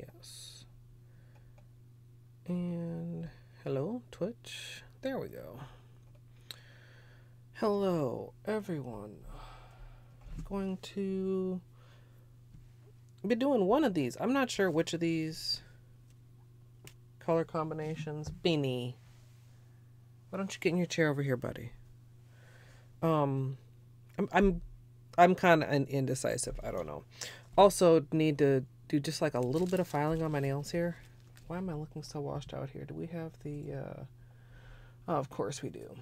Yes. And hello, Twitch. There we go. Hello, everyone. I'm going to be doing one of these. I'm not sure which of these color combinations. Beanie, why don't you get in your chair over here, buddy? I'm kind of indecisive. I don't know. Also, need to do just like a little bit of filing on my nails here. Why am I looking so washed out here? Do we have the? Oh, of course we do.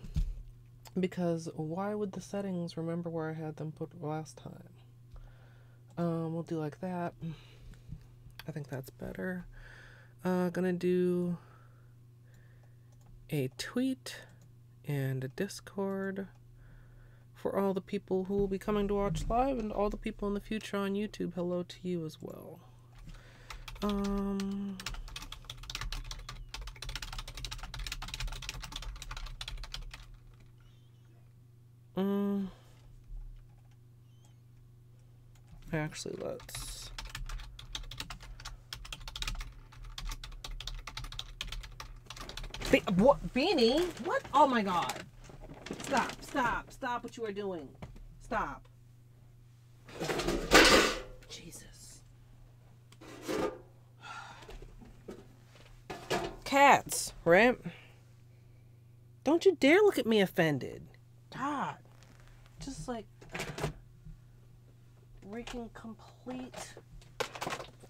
Because why would the settings remember where I had them put last time? We'll do like that. I think that's better. Gonna do a tweet and a Discord for all the people who will be coming to watch live and all the people in the future on YouTube. Hello to you as well. Actually, let's... What? Beanie? What? Oh my god. Stop what you are doing. Stop. Jesus. Cats, right? Don't you dare look at me offended. God. Just like wreaking complete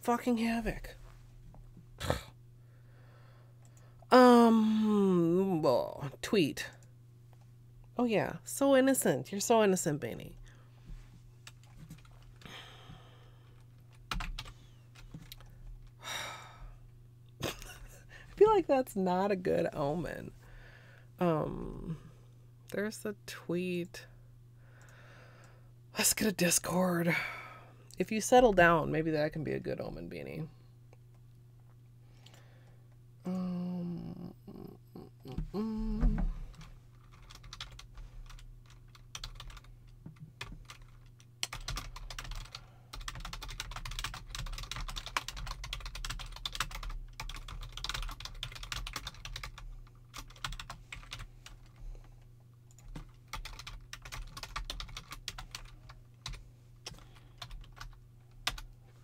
fucking havoc. Tweet. Oh yeah, so innocent. You're so innocent, Beanie. I feel like that's not a good omen. There's the tweet. Let's get a Discord. If you settle down, maybe that can be a good omen, Beanie.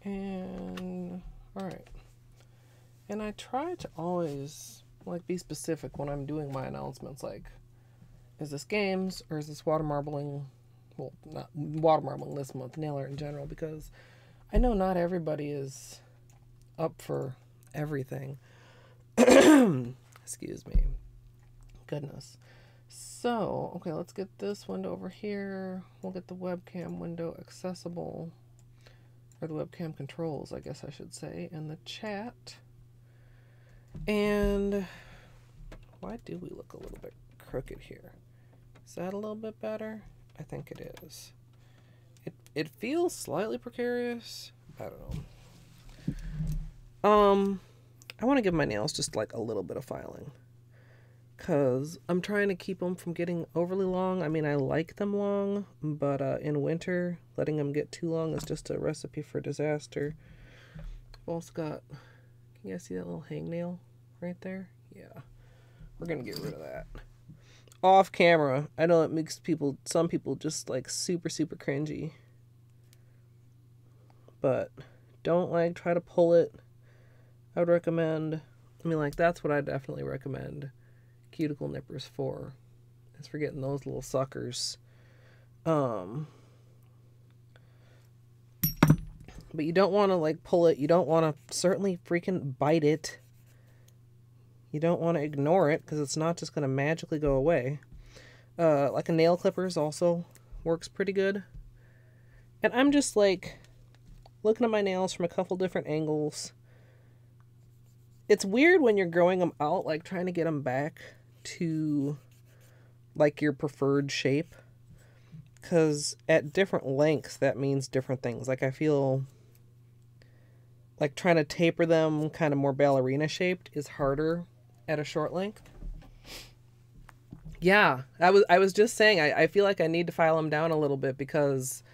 And all right. And I try to always like be specific when I'm doing my announcements, like, is this games or is this water marbling? Well, not water marbling this month, nail art in general, because I know not everybody is up for everything. Excuse me. Goodness. So, okay, let's get this window over here. We'll get the webcam window accessible, or the webcam controls, I guess I should say, in the chat. And why do we look a little bit crooked here? Is that a little bit better? I think it is. It feels slightly precarious. I don't know. I want to give my nails just like a little bit of filing, because I'm trying to keep them from getting overly long. I mean, I like them long, but in winter, letting them get too long is just a recipe for disaster. I've also got, can you guys see that little hangnail right there? Yeah. We're going to get rid of that. Off camera. I know it makes some people just like super, super cringy. But don't like try to pull it. I would recommend, that's what I definitely recommend cuticle nippers for, is for getting those little suckers. But you don't want to like pull it. You don't want to certainly freaking bite it. You don't want to ignore it, because it's not just going to magically go away. Like a nail clippers also works pretty good. And I'm just like looking at my nails from a couple different angles. It's weird when you're growing them out, like trying to get them back to like your preferred shape, because at different lengths that means different things. Like I feel like trying to taper them kind of more ballerina shaped is harder at a short length. Yeah, I was just saying I feel like I need to file them down a little bit, because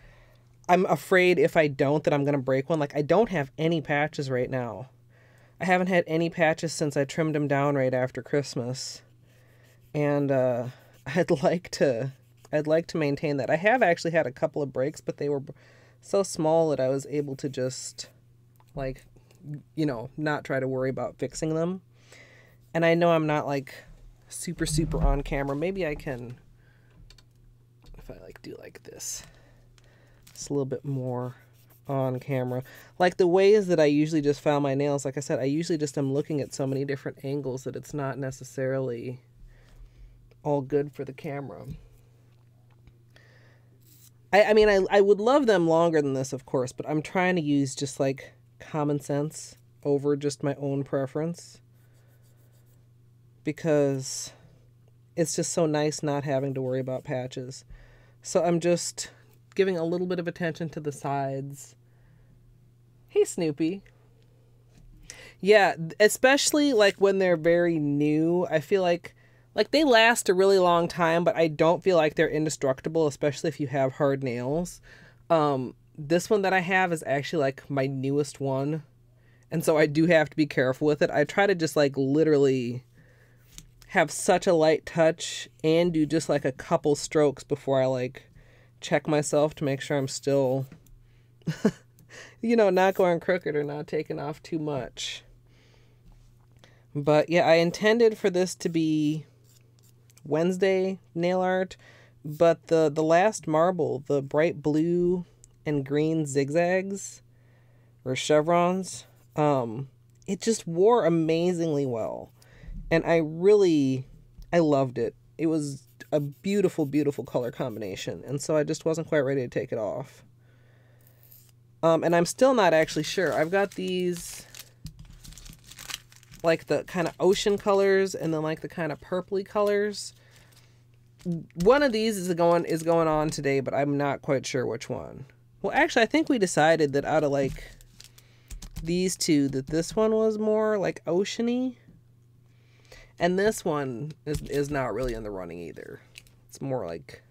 I'm afraid if I don't that I'm gonna break one. Like I don't have any patches right now. I haven't had any patches since I trimmed them down right after Christmas. And I'd like to maintain that. I have actually had a couple of breaks, but they were so small that I was able to just, like, you know, not try to worry about fixing them. And I know I'm not, like, super on camera. Maybe I can, if I, like, do like this. It's a little bit more on camera. Like, the ways that I usually just file my nails, like I said, I usually just am looking at so many different angles that it's not necessarily all good for the camera. I mean, I would love them longer than this, of course, but I'm trying to use just, like, common sense over just my own preference, because it's just so nice not having to worry about patches. So I'm just giving a little bit of attention to the sides. Hey, Snoopy. Yeah, especially, like, when they're very new, I feel like they last a really long time, but I don't feel like they're indestructible, especially if you have hard nails. This one that I have is actually, like, my newest one, and so I do have to be careful with it. I try to just, like, literally have such a light touch and do just, like, a couple strokes before I, like, check myself to make sure I'm still, you know, not going crooked or not taking off too much. But yeah, I intended for this to be Wednesday nail art, but the last marble, the bright blue and green zigzags or chevrons, it just wore amazingly well, and I loved it. It was a beautiful color combination, and so I just wasn't quite ready to take it off. And I'm still not actually sure. I've got these, like, the kind of ocean colors, and then, like, the kind of purpley colors. One of these is going on today, but I'm not quite sure which one. Well, actually, I think we decided that out of, like, these two, that this one was more, like, oceany. And this one is not really in the running either. It's more like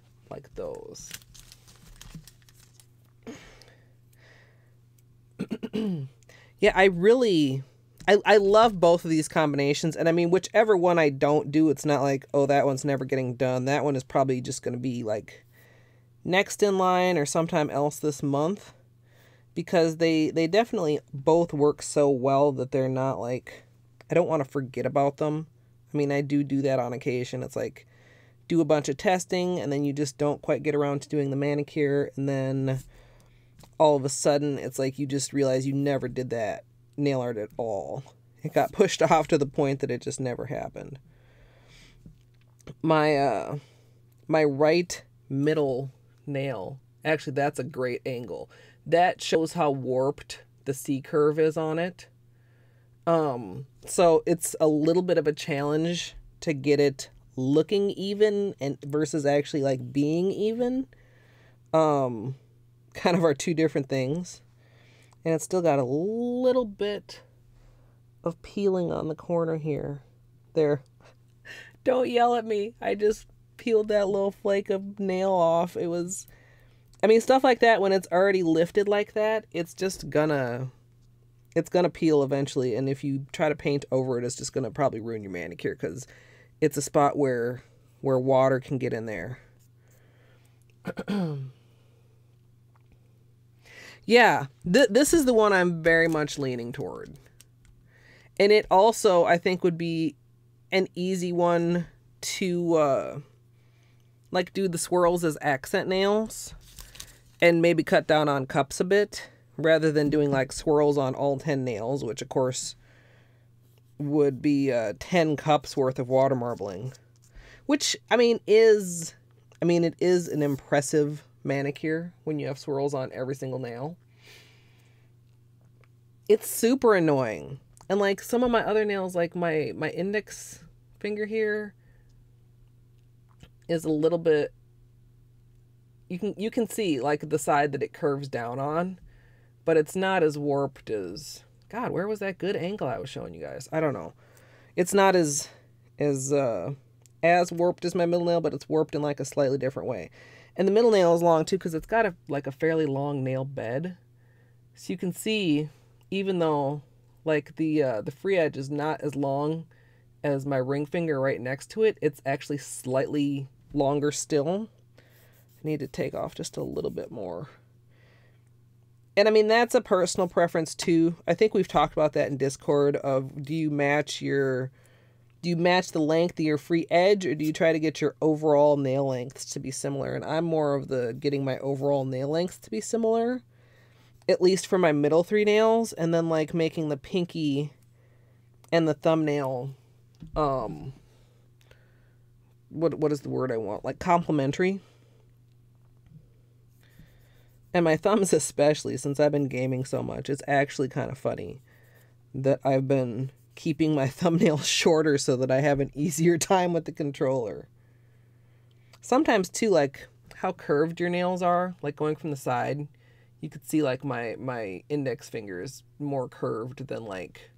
those. Yeah, I love both of these combinations, and I mean, whichever one I don't do, it's not like, oh, that one's never getting done. That one is probably just going to be, like, next in line or sometime else this month, because they definitely both work so well that they're not, like, I don't want to forget about them. I mean, I do that on occasion. It's like, do a bunch of testing, and then you just don't quite get around to doing the manicure, and then all of a sudden, it's like you just realize you never did that nail art at all. It got pushed off to the point that it just never happened. My right middle nail, actually, that's a great angle. That shows how warped the C curve is on it. So it's a little bit of a challenge to get it looking even and versus actually, like, being even. Kind of are two different things. And it's still got a little bit of peeling on the corner here. There. Don't yell at me. I just peeled that little flake of nail off. It was, I mean, stuff like that, when it's already lifted like that, it's gonna peel eventually. And if you try to paint over it, it's just gonna probably ruin your manicure, because it's a spot where water can get in there. Yeah, this is the one I'm very much leaning toward. And it also, I think, would be an easy one to, like, do the swirls as accent nails and maybe cut down on cups a bit, rather than doing, like, swirls on all 10 nails, which, of course, would be 10 cups worth of water marbling. Which, it is an impressive manicure when you have swirls on every single nail. It's super annoying. And, like, some of my other nails, like my index finger here, is a little bit, you can see, like, the side that it curves down on, but it's not as warped as, God, where was that good angle I was showing you guys? I don't know. It's not as warped as my middle nail, but it's warped in, like, a slightly different way. And the middle nail is long too, because it's got a fairly long nail bed. So you can see, even though, Like the free edge is not as long as my ring finger right next to it. It's actually slightly longer still. I need to take off just a little bit more. And I mean, that's a personal preference too. I think we've talked about that in Discord of do you match the length of your free edge, or do you try to get your overall nail lengths to be similar? And I'm more of the getting my overall nail lengths to be similar, at least for my middle 3 nails, and then like making the pinky and the thumbnail, what is the word I want? Like complementary. And my thumbs especially, since I've been gaming so much, it's actually kind of funny that I've been keeping my thumbnails shorter so that I have an easier time with the controller. Sometimes too, like how curved your nails are, like going from the side, you could see like my index finger is more curved than like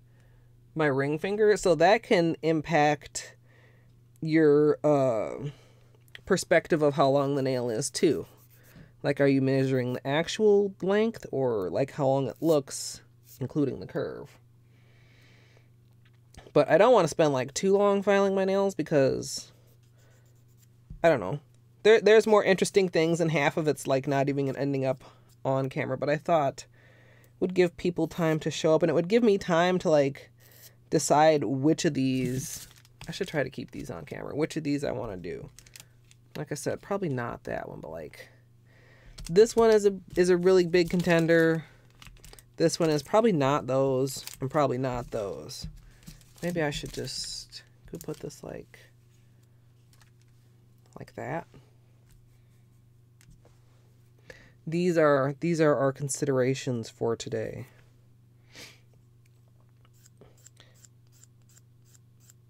my ring finger. So that can impact your perspective of how long the nail is too. Like, are you measuring the actual length or like how long it looks, including the curve? But I don't want to spend like too long filing my nails because, I don't know. There's more interesting things, and half of it's like not even ending up on camera. But I thought it would give people time to show up, and it would give me time to like decide which of these, I should try to keep these on camera, which of these I want to do. Like I said, probably not that one, but like this one is a really big contender. This one is probably not those, and probably not those. Maybe I should just go put this like that. These are our considerations for today.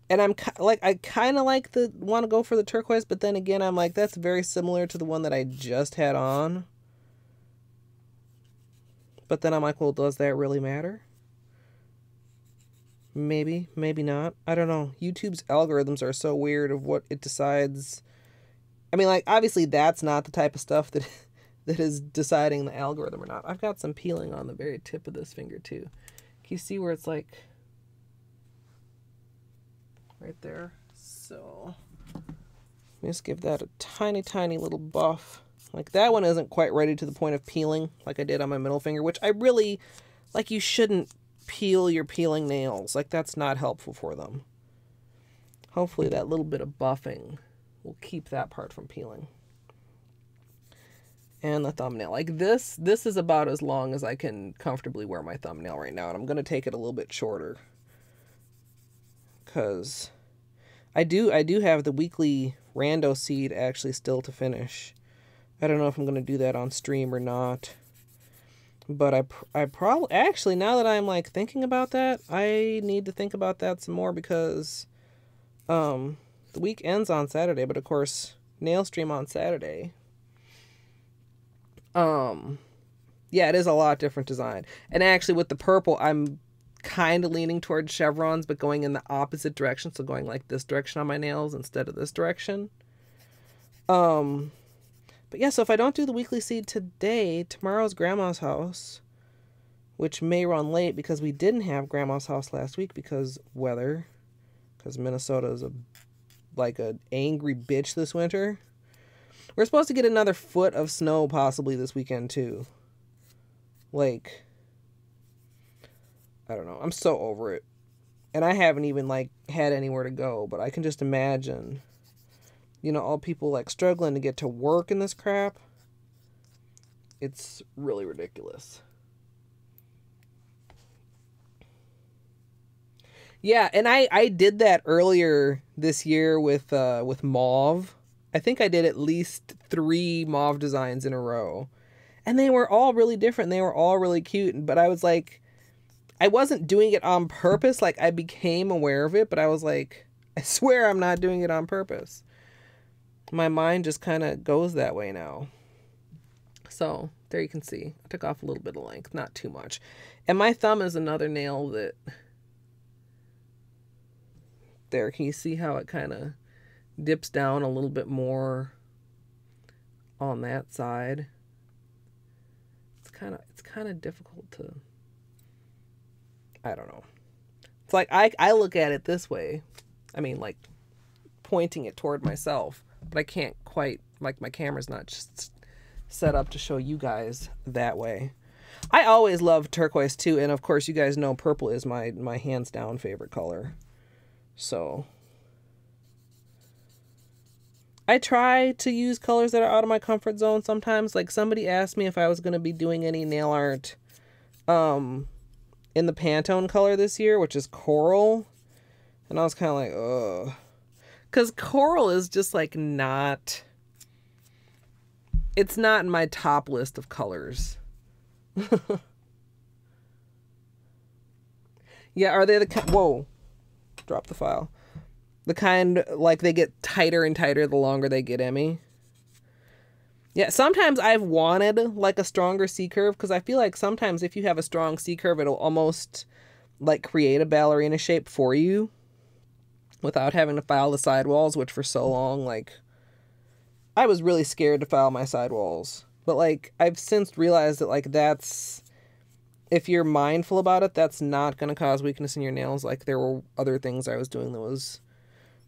And I kind of like want to go for the turquoise, but then again, I'm like, that's very similar to the one that I just had on. But then I'm like, well, does that really matter? Maybe, maybe not. I don't know. YouTube's algorithms are so weird of what it decides. I mean, like, obviously that's not the type of stuff that is deciding the algorithm or not. I've got some peeling on the very tip of this finger too. Can you see where it's like right there? So just give that a tiny, tiny little buff. Like that one isn't quite ready to the point of peeling like I did on my middle finger, which I really, like, you shouldn't peel your peeling nails. Like, that's not helpful for them. Hopefully that little bit of buffing will keep that part from peeling. And the thumbnail. Like this is about as long as I can comfortably wear my thumbnail right now. And I'm going to take it a little bit shorter. Because I do have the weekly rando seed actually still to finish. I don't know if I'm going to do that on stream or not. But I probably, actually, now that I'm like thinking about that, I need to think about that some more because the week ends on Saturday, but of course, nail stream on Saturday. Yeah, it is a lot different design. And actually with the purple, I'm kind of leaning towards chevrons, but going in the opposite direction. So going like this direction on my nails instead of this direction. But yeah, so if I don't do the weekly seed today, tomorrow's grandma's house, which may run late because we didn't have grandma's house last week because weather, because Minnesota is like an angry bitch this winter. We're supposed to get another foot of snow possibly this weekend too. Like, I don't know. I'm so over it. And I haven't even like had anywhere to go, but I can just imagine, you know, all people like struggling to get to work in this crap. It's really ridiculous. Yeah, and I did that earlier this year with mauve. I think I did at least 3 mauve designs in a row. And they were all really different. They were all really cute. But I was like, I wasn't doing it on purpose. Like, I became aware of it, but I was like, I swear I'm not doing it on purpose. My mind just kind of goes that way now. So there you can see. I took off a little bit of length, not too much. And my thumb is another nail that, there, can you see how it kind of dips down a little bit more on that side? It's kind of difficult to I don't know. It's like, I look at it this way. I mean, like, pointing it toward myself. But I can't quite, like, my camera's not just set up to show you guys that way. I always love turquoise, too. And, of course, you guys know purple is my hands-down favorite color. So I try to use colors that are out of my comfort zone sometimes. Like, somebody asked me if I was going to be doing any nail art in the Pantone color this year, which is coral. And I was kind of like, ugh. Because coral is just, like, not... It's not in my top list of colors. Yeah, are they the kind... Whoa. Drop the file. The kind, like, they get tighter and tighter the longer they get in me. Yeah, sometimes I've wanted, like, a stronger C-curve, because I feel like sometimes if you have a strong C-curve, it'll almost, like, create a ballerina shape for you without having to file the sidewalls, which for so long, like, I was really scared to file my sidewalls. But, like, I've since realized that, like, that's, if you're mindful about it, that's not going to cause weakness in your nails. Like, there were other things I was doing that was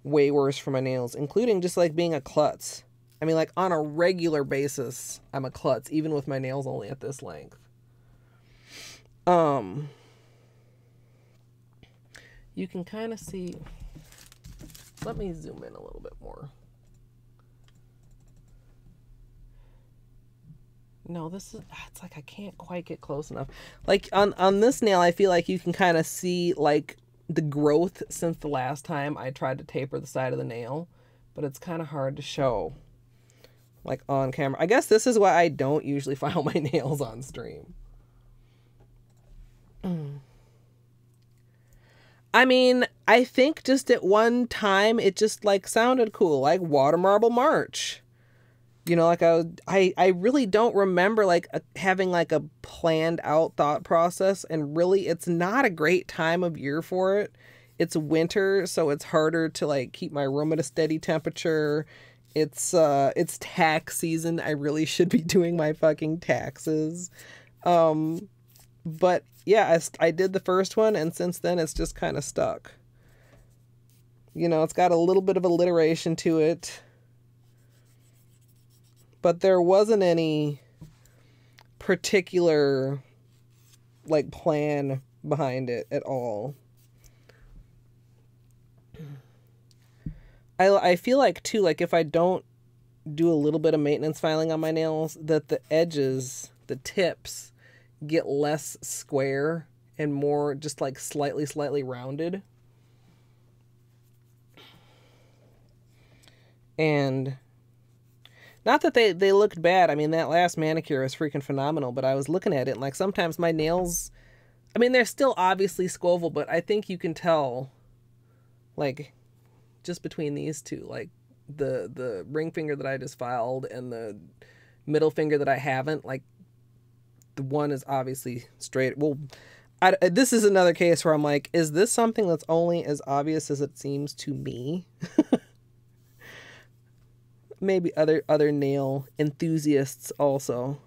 way worse for my nails, including just, like, being a klutz. I mean, like, on a regular basis, I'm a klutz, even with my nails only at this length. You can kind of see... Let me zoom in a little bit more. No, this is... It's like I can't quite get close enough. Like, on this nail, I feel like you can kind of see, like, the growth since the last time I tried to taper the side of the nail. But it's kind of hard to show, like, on camera. I guess this is why I don't usually file my nails on stream. I mean, I think just at one time, it just, like, sounded cool. Like, Water Marble March. You know, like, I really don't remember, like, having, like, a planned out thought process. And really, it's not a great time of year for it. It's winter, so it's harder to, like, keep my room at a steady temperature. It's tax season. I really should be doing my fucking taxes. But yeah, I did the first one, and since then it's just kind of stuck. You know, it's got a little bit of alliteration to it, but there wasn't any particular, like, plan behind it at all. I feel like, too, like, if I don't do a little bit of maintenance filing on my nails, that the edges, the tips, get less square and more just, like, slightly rounded. And not that they looked bad. I mean, that last manicure was freaking phenomenal, but I was looking at it, and, like, sometimes my nails, I mean, they're still obviously squoval, but I think you can tell, like, just between these two, like, the ring finger that I just filed and the middle finger that I haven't, like, the one is obviously straight. Well, this is another case where I'm like, is this something that's only as obvious as it seems to me? Maybe other nail enthusiasts also.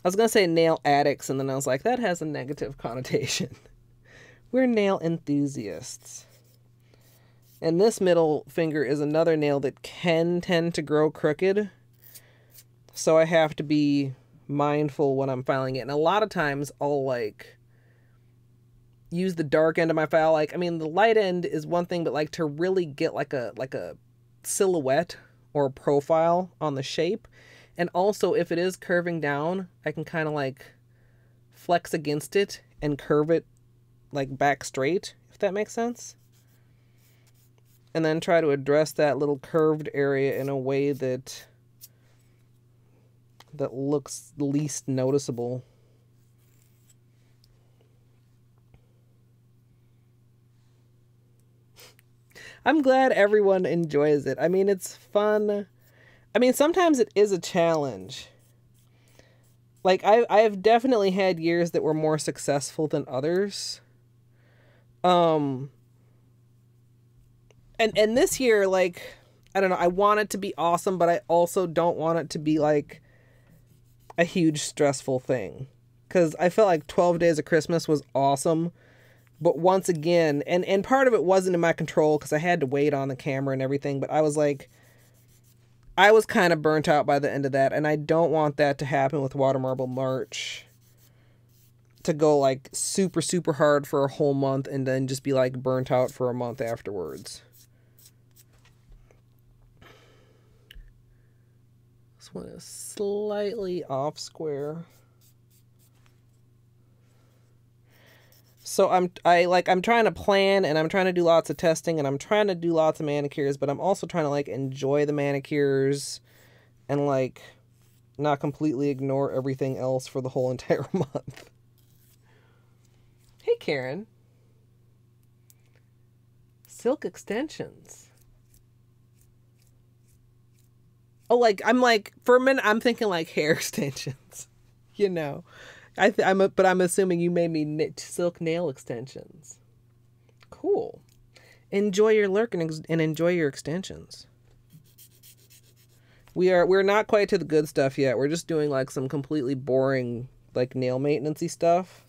I was going to say nail addicts, and then I was like, that has a negative connotation. We're nail enthusiasts. And this middle finger is another nail that can tend to grow crooked. So I have to be mindful when I'm filing it. And a lot of times I'll, like, use the dark end of my file. Like, I mean, the light end is one thing, but, like, to really get like a silhouette or a profile on the shape. And also, if it is curving down, I can kind of, like, flex against it and curve it, like, back straight, if that makes sense. And then try to address that little curved area in a way that looks least noticeable. I'm glad everyone enjoys it. I mean, it's fun. I mean, sometimes it is a challenge. Like, I've definitely had years that were more successful than others. And this year, like, I don't know, I want it to be awesome, but I also don't want it to be, like, a huge stressful thing. Because I felt like 12 Days of Christmas was awesome, But once again, and part of it wasn't in my control because I had to wait on the camera and everything, but I was like, I was kind of burnt out by the end of that, and I don't want that to happen with Water Marble March. To go like super, super hard for a whole month and then just be like burnt out for a month afterwards. This one is slightly off square. So I'm trying to plan, and I'm trying to do lots of testing, and I'm trying to do lots of manicures, but I'm also trying to like enjoy the manicures and like not completely ignore everything else for the whole entire month. Hey, Karen. Silk extensions. Oh, like, I'm like, for a minute, I'm thinking like hair extensions, you know. But I'm assuming you made me knit silk nail extensions. Cool. Enjoy your lurk and enjoy your extensions. We're not quite to the good stuff yet. We're just doing like some completely boring like nail maintenance-y stuff.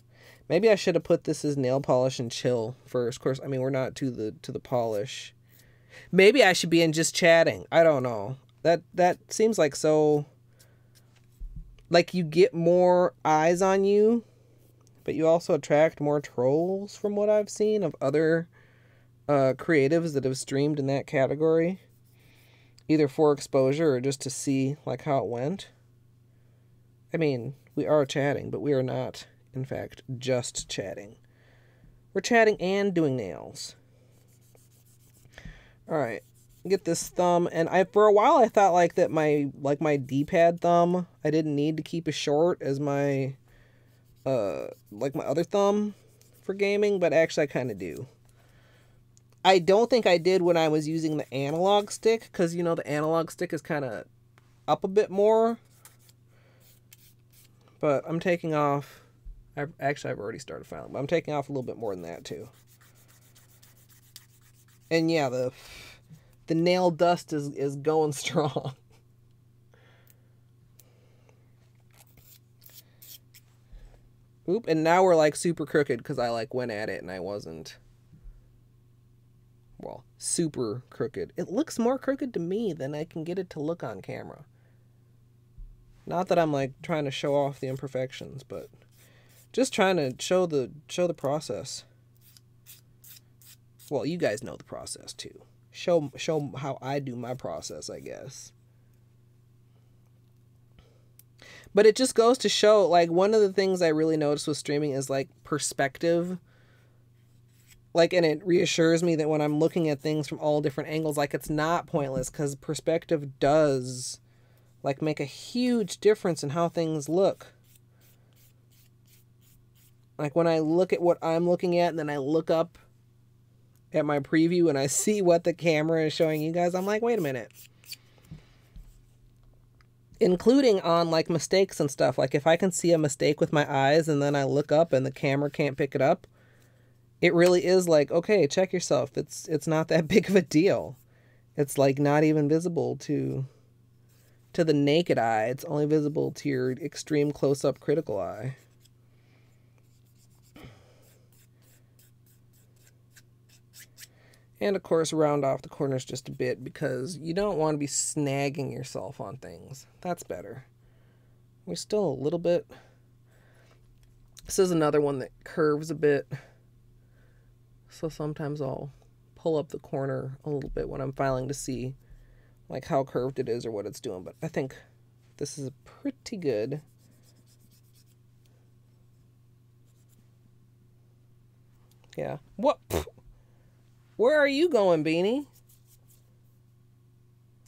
Maybe I should have put this as nail polish and chill first. Of course, I mean we're not to the polish. Maybe I should be in just chatting. I don't know. That seems like so. Like, you get more eyes on you, but you also attract more trolls from what I've seen of other creatives that have streamed in that category. Either for exposure or just to see, like, how it went. I mean, we are chatting, but we are not, in fact, just chatting. We're chatting and doing nails. Alright. Get this thumb, and for a while I thought like that my D-pad thumb I didn't need to keep as short as my like my other thumb for gaming, but actually I kind of do. I don't think I did when I was using the analog stick, because you know the analog stick is kind of up a bit more, but I'm taking off. I've already started filing, but I'm taking off a little bit more than that too. And yeah, the nail dust is going strong. Oop, and now we're like super crooked because I like went at it and I wasn't. Well, super crooked. It looks more crooked to me than I can get it to look on camera. Not that I'm like trying to show off the imperfections, but just trying to show the process. Well, you guys know the process too. Show how I do my process, I guess. But it just goes to show, like, one of the things I really noticed with streaming is, like, perspective. Like, and it reassures me that when I'm looking at things from all different angles, like, it's not pointless, because perspective does, like, make a huge difference in how things look. Like, when I look at what I'm looking at, and then I look up at my preview and I see what the camera is showing you guys, I'm like, wait a minute. Including on like mistakes and stuff. Like if I can see a mistake with my eyes and then I look up and the camera can't pick it up, it really is like, okay, check yourself. It's not that big of a deal. It's like not even visible to the naked eye. It's only visible to your extreme close-up critical eye. And, of course, round off the corners just a bit because you don't want to be snagging yourself on things. That's better. We're still a little bit. This is another one that curves a bit. So sometimes I'll pull up the corner a little bit when I'm filing to see like how curved it is or what it's doing. But I think this is pretty good. Yeah. What? Where are you going, Beanie?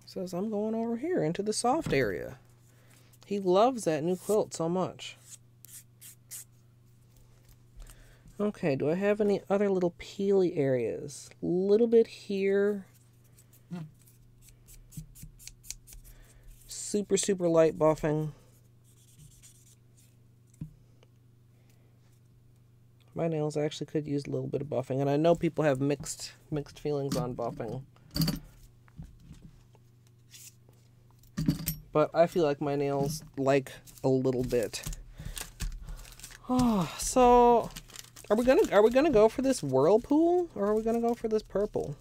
Says I'm going over here into the soft area. He loves that new quilt so much. Okay, do I have any other little peely areas? A little bit here. Super, super light buffing. My nails actually could use a little bit of buffing, and I know people have mixed feelings on buffing. But I feel like my nails like a little bit. Oh, so Are we gonna go for this whirlpool, or are we gonna go for this purple?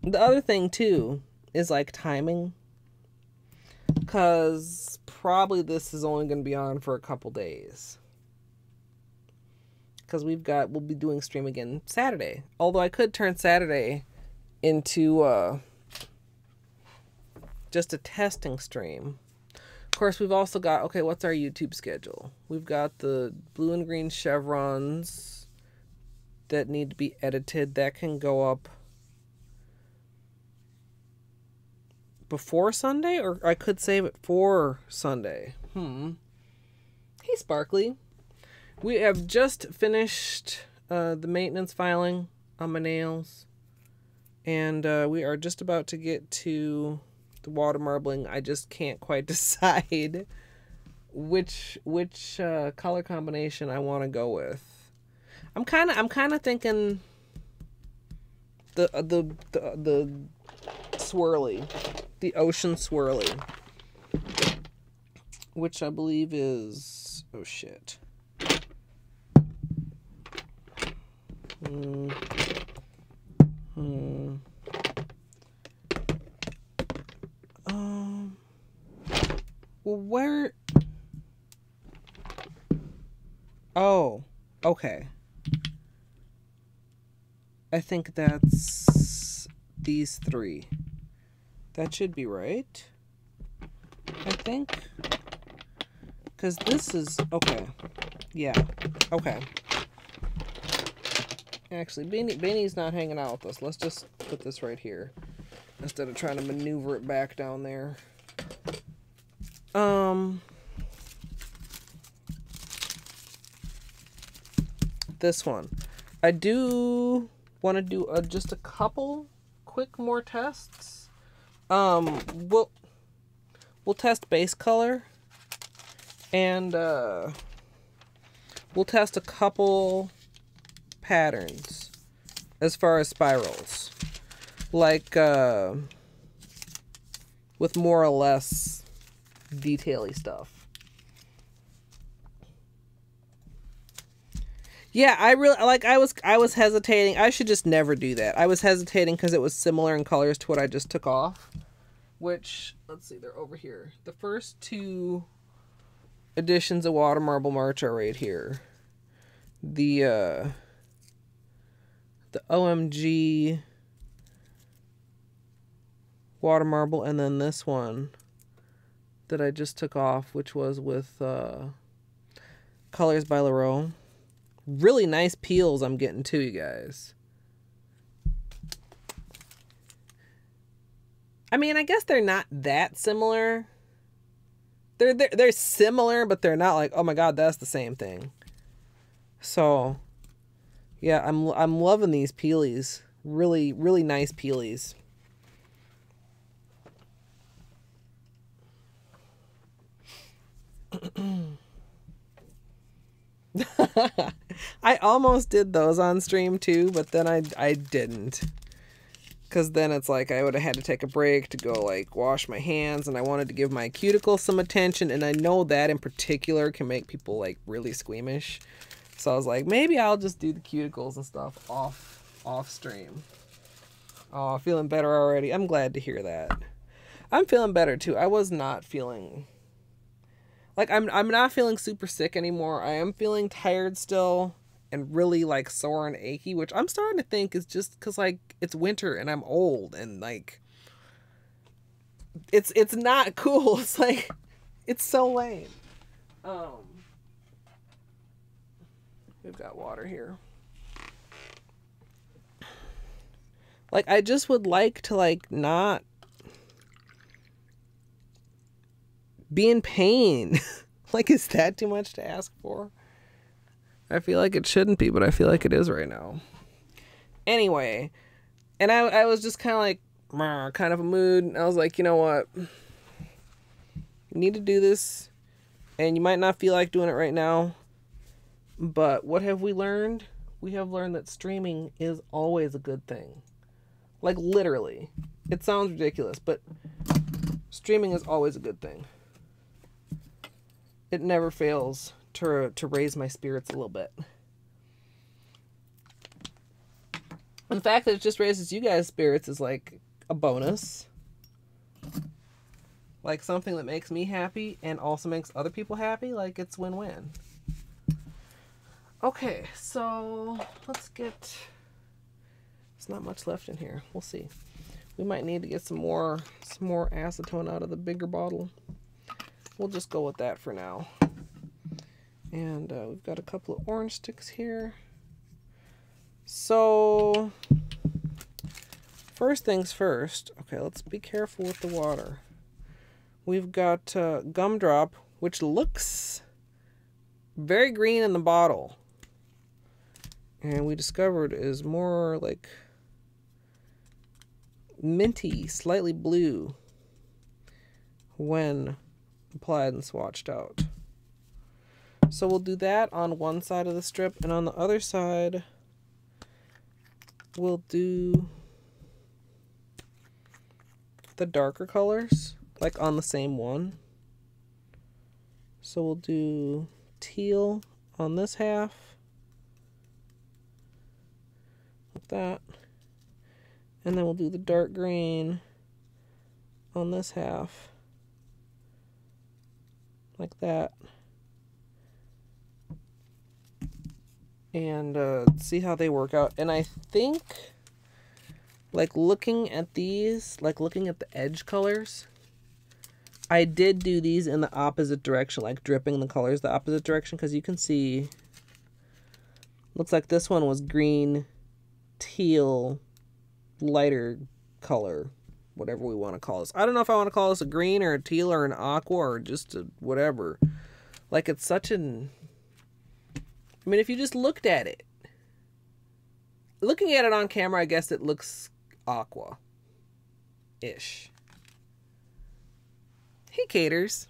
The other thing too is like timing, because probably this is only going to be on for a couple days, because we'll be doing stream again Saturday. Although I could turn Saturday into just a testing stream. Of course, we've also got, okay, what's our YouTube schedule? We've got the blue and green chevrons that need to be edited. That can go up before Sunday, or I could save it for Sunday. Hey, Sparkly. We have just finished the maintenance filing on my nails, and we are just about to get to the water marbling. I just can't quite decide which color combination I want to go with. I'm kind of thinking the swirly, the ocean swirly, which I believe is, oh shit. Well, where? Oh, okay. I think that's these three. That should be right, I think. Because this is, okay. Yeah, okay. Actually, Beanie's not hanging out with us. Let's just put this right here instead of trying to maneuver it back down there. This one. I do want to do just a couple quick more tests. We'll test base color, and we'll test a couple patterns as far as spirals, like with more or less detail-y stuff. Yeah, I really like. I was hesitating. I should just never do that. I was hesitating because it was similar in colors to what I just took off. Which, let's see, they're over here. The first two editions of Water Marble March are right here. The OMG Water Marble, and then this one that I just took off, which was with Colors by Leroux. Really nice peels I'm getting too, you guys. I mean, I guess they're not that similar. They're similar, but they're not like, oh my god, that's the same thing. So, yeah, I'm loving these peelies. Really, really nice peelies. I almost did those on stream too, but then I didn't. Because then it's like I would have had to take a break to go like wash my hands, and I wanted to give my cuticles some attention, and I know that in particular can make people like really squeamish. So I was like, maybe I'll just do the cuticles and stuff off stream. Oh, feeling better already. I'm glad to hear that. I'm feeling better too. I was not feeling like I'm not feeling super sick anymore. I am feeling tired still and really like sore and achy, which I'm starting to think is just because like it's winter and I'm old and like it's not cool. It's like it's so lame. We've got water here. Like I just would like to like not be in pain. Like, is that too much to ask for? I feel like it shouldn't be, but I feel like it is right now. Anyway, and I was just kind of like, kind of a mood. And I was like, you know what? You need to do this, and you might not feel like doing it right now. But what have we learned? We have learned that streaming is always a good thing. Like, literally. It sounds ridiculous, but streaming is always a good thing. It never fails to raise my spirits a little bit. And the fact that it just raises you guys' spirits is like a bonus. Like something that makes me happy and also makes other people happy. Like, it's win-win. Okay, so let's get... There's not much left in here. We'll see. We might need to get some more acetone out of the bigger bottle. We'll just go with that for now. And we've got a couple of orange sticks here. So, first things first. Okay, let's be careful with the water. We've got gumdrop, which looks very green in the bottle. And we discovered is more like minty, slightly blue when applied and swatched out. So we'll do that on one side of the strip, and on the other side we'll do the darker colors, like on the same one. So we'll do teal on this half, like that. And then we'll do the dark green on this half, like that. And see how they work out. And I think, like, looking at these, like looking at the edge colors, I did do these in the opposite direction, like dripping the colors the opposite direction, because you can see, looks like this one was green, teal, lighter color, whatever we want to call this. I don't know if I want to call this a green or a teal or an aqua or just a whatever. Like, it's such an... I mean, if you just looked at it, looking at it on camera, I guess it looks aqua-ish. Hey, Caters.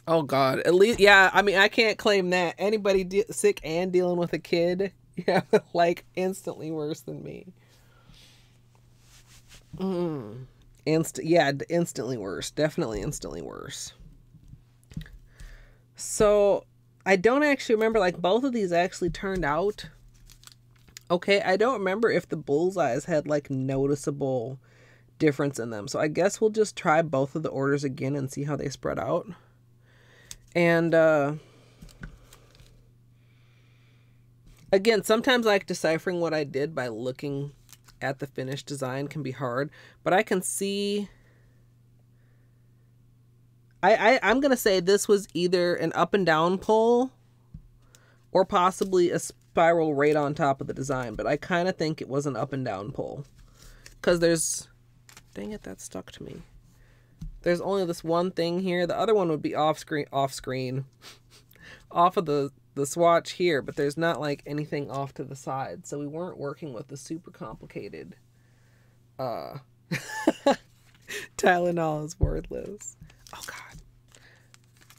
Oh, God. At least, yeah, I mean, I can't claim that. Anybody sick and dealing with a kid, yeah, like, instantly worse than me. Yeah, instantly worse. Definitely instantly worse. So, I don't actually remember, like, both of these actually turned out okay. I don't remember if the bullseyes had, like, noticeable difference in them. So, I guess we'll just try both of the orders again and see how they spread out. And, again, sometimes, like, deciphering what I did by looking at the finished design can be hard, but I can see... I'm going to say this was either an up and down pull or possibly a spiral right on top of the design, but I kind of think it was an up and down pull. Because there's... Dang it, that stuck to me. There's only this one thing here. The other one would be off screen, off of the swatch here, but there's not like anything off to the side, so we weren't working with the super complicated Tylenol is worthless. Oh, God.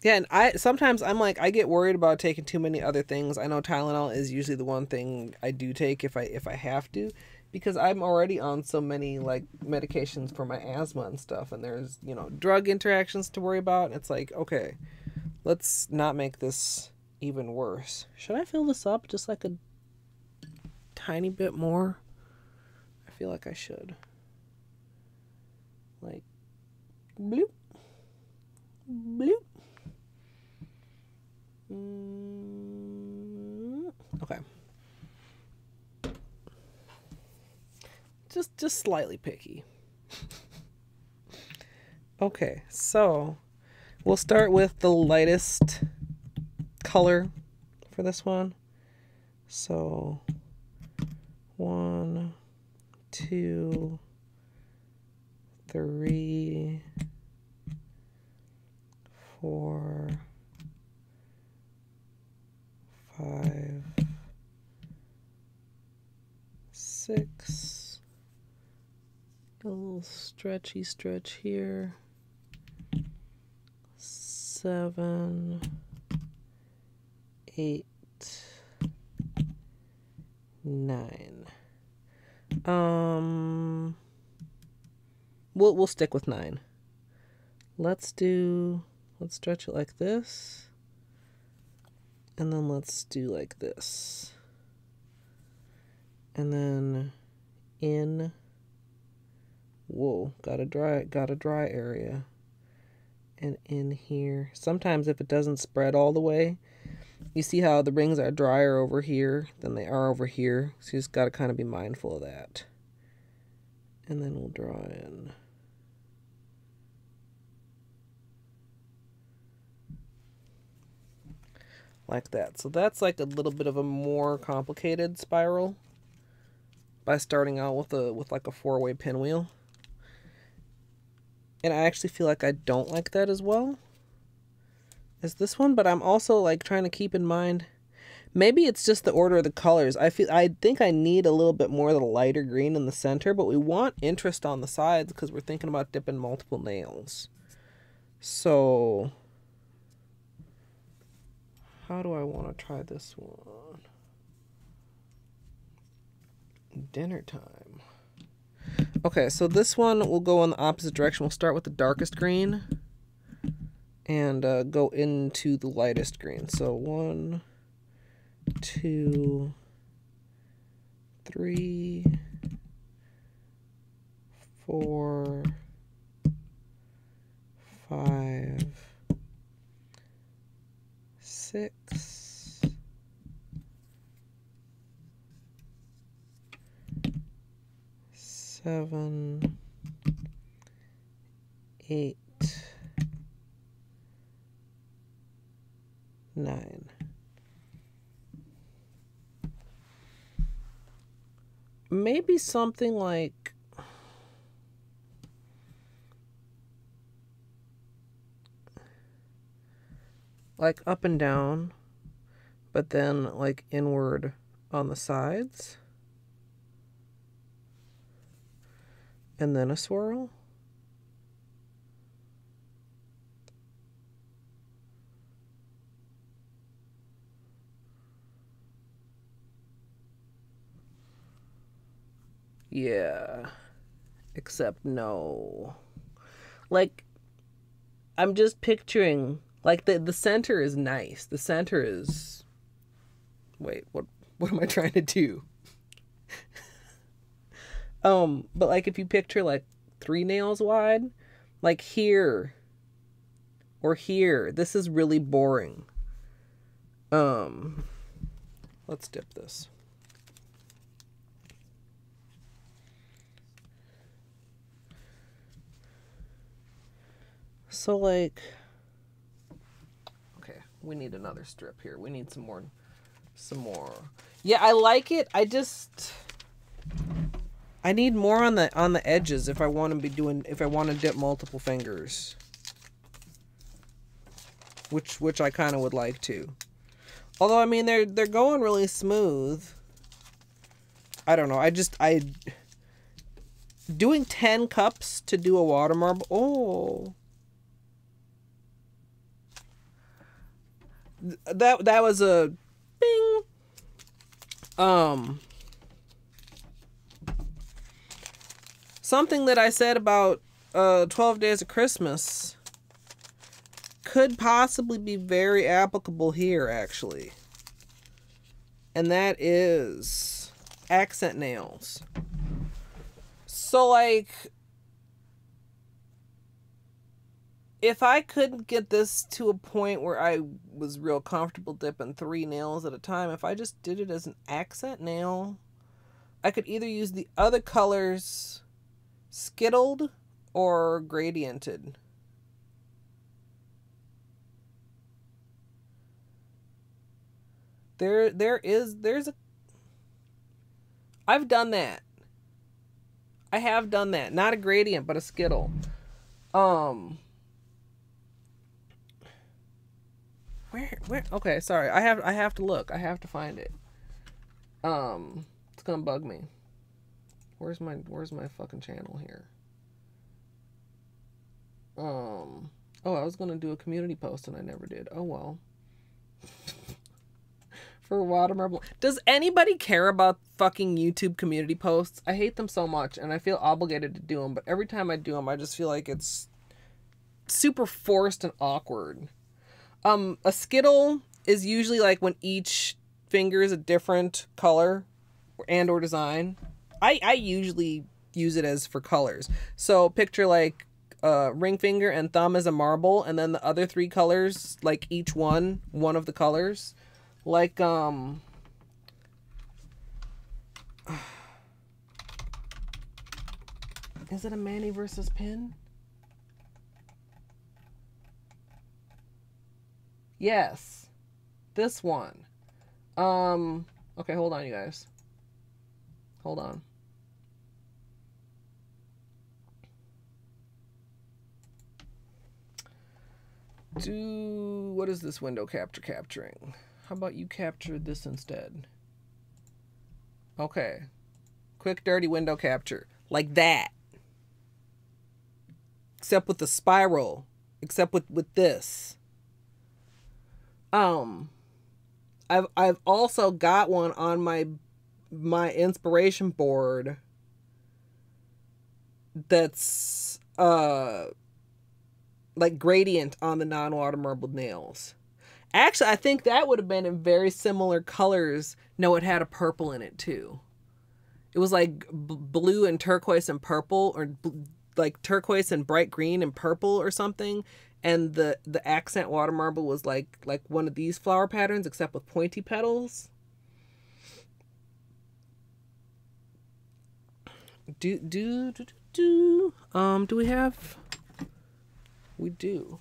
Yeah, and sometimes I'm like, I get worried about taking too many other things. I know Tylenol is usually the one thing I do take if I have to, because I'm already on so many, like, medications for my asthma and stuff, and there's, you know, drug interactions to worry about, and it's like, okay, let's not make this even worse. Should I fill this up just like a tiny bit more? I feel like I should. Like, bloop, bloop. Okay. Just slightly picky. Okay, so we'll start with the lightest color for this one. So 1, 2, 3, 4, 5, 6. A little stretchy stretch here. 7, 8, 9. We'll stick with 9. Let's stretch it like this. And then let's do like this. And then in, whoa, got a dry area. And in here, sometimes if it doesn't spread all the way, you see how the rings are drier over here than they are over here. So you just got to kind of be mindful of that. And then we'll draw in. Like that. So that's like a little bit of a more complicated spiral by starting out with like a 4-way pinwheel. And I actually feel like I don't like that as well as this one, but I'm also like trying to keep in mind, maybe it's just the order of the colors. I think I need a little bit more of the lighter green in the center, but we want interest on the sides because we're thinking about dipping multiple nails. So how do I want to try this one? Dinner time. Okay, so this one will go in the opposite direction. We'll start with the darkest green and go into the lightest green. So 1, 2, 3, 4, 5, 6, 7, 8, 9. Maybe something like up and down, but then like inward on the sides. And then a swirl. Yeah. Except no. Like, I'm just picturing, like, the center is nice. The center is... Wait, what am I trying to do? But like if you picture like 3 nails wide, like here or here, this is really boring. Let's dip this. So like, okay, we need another strip here. We need some more. Yeah, I like it. I need more on the edges if I want to dip multiple fingers. Which I kind of would like to. Although I mean they're going really smooth. I don't know. I doing 10 cups to do a water marble. Oh. That was a bing. Something that I said about 12 Days of Christmas could possibly be very applicable here, actually. And that is accent nails. So, like, if I couldn't get this to a point where I was real comfortable dipping 3 nails at a time, if I just did it as an accent nail, I could either use the other colors skittled or gradiented. There's a... I've done that. I have done that. Not a gradient, but a skittle. Where? Okay, sorry. I have to look. I have to find it. It's gonna bug me. Where's my fucking channel here? Oh, I was gonna do a community post and I never did. Oh well. For Water Marble. Does anybody care about fucking YouTube community posts? I hate them so much and I feel obligated to do them, but every time I do them, I just feel like it's super forced and awkward. A Skittle is usually like when each finger is a different color and or design. I usually use it as for colors. So picture like ring finger and thumb as a marble, and then the other three colors, like each one of the colors. Like, is it a Manny versus Pin? Yes. This one. Okay, hold on, you guys. Hold on. What is this window capturing? How about you capture this instead? Okay. Quick, dirty window capture. Like that. Except with the spiral. Except with this. I've also got one on my inspiration board that's like gradient on the non-water marbled nails. Actually, I think that would have been in very similar colors. No, it had a purple in it too. It was like blue and turquoise and purple, or like turquoise and bright green and purple or something. And the accent water marble was like one of these flower patterns, except with pointy petals. Do we have? We do.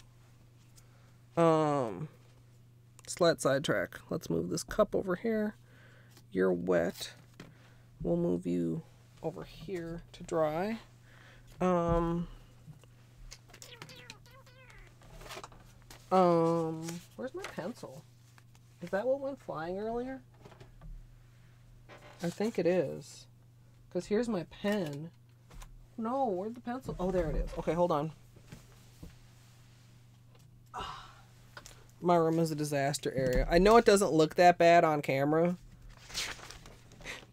Slight sidetrack. Let's move this cup over here. You're wet. We'll move you over here to dry. Where's my pencil? Is that what went flying earlier? I think it is. Because here's my pen. No, where'd the pencil? Oh, there it is. Okay, hold on. My room is a disaster area. I know it doesn't look that bad on camera,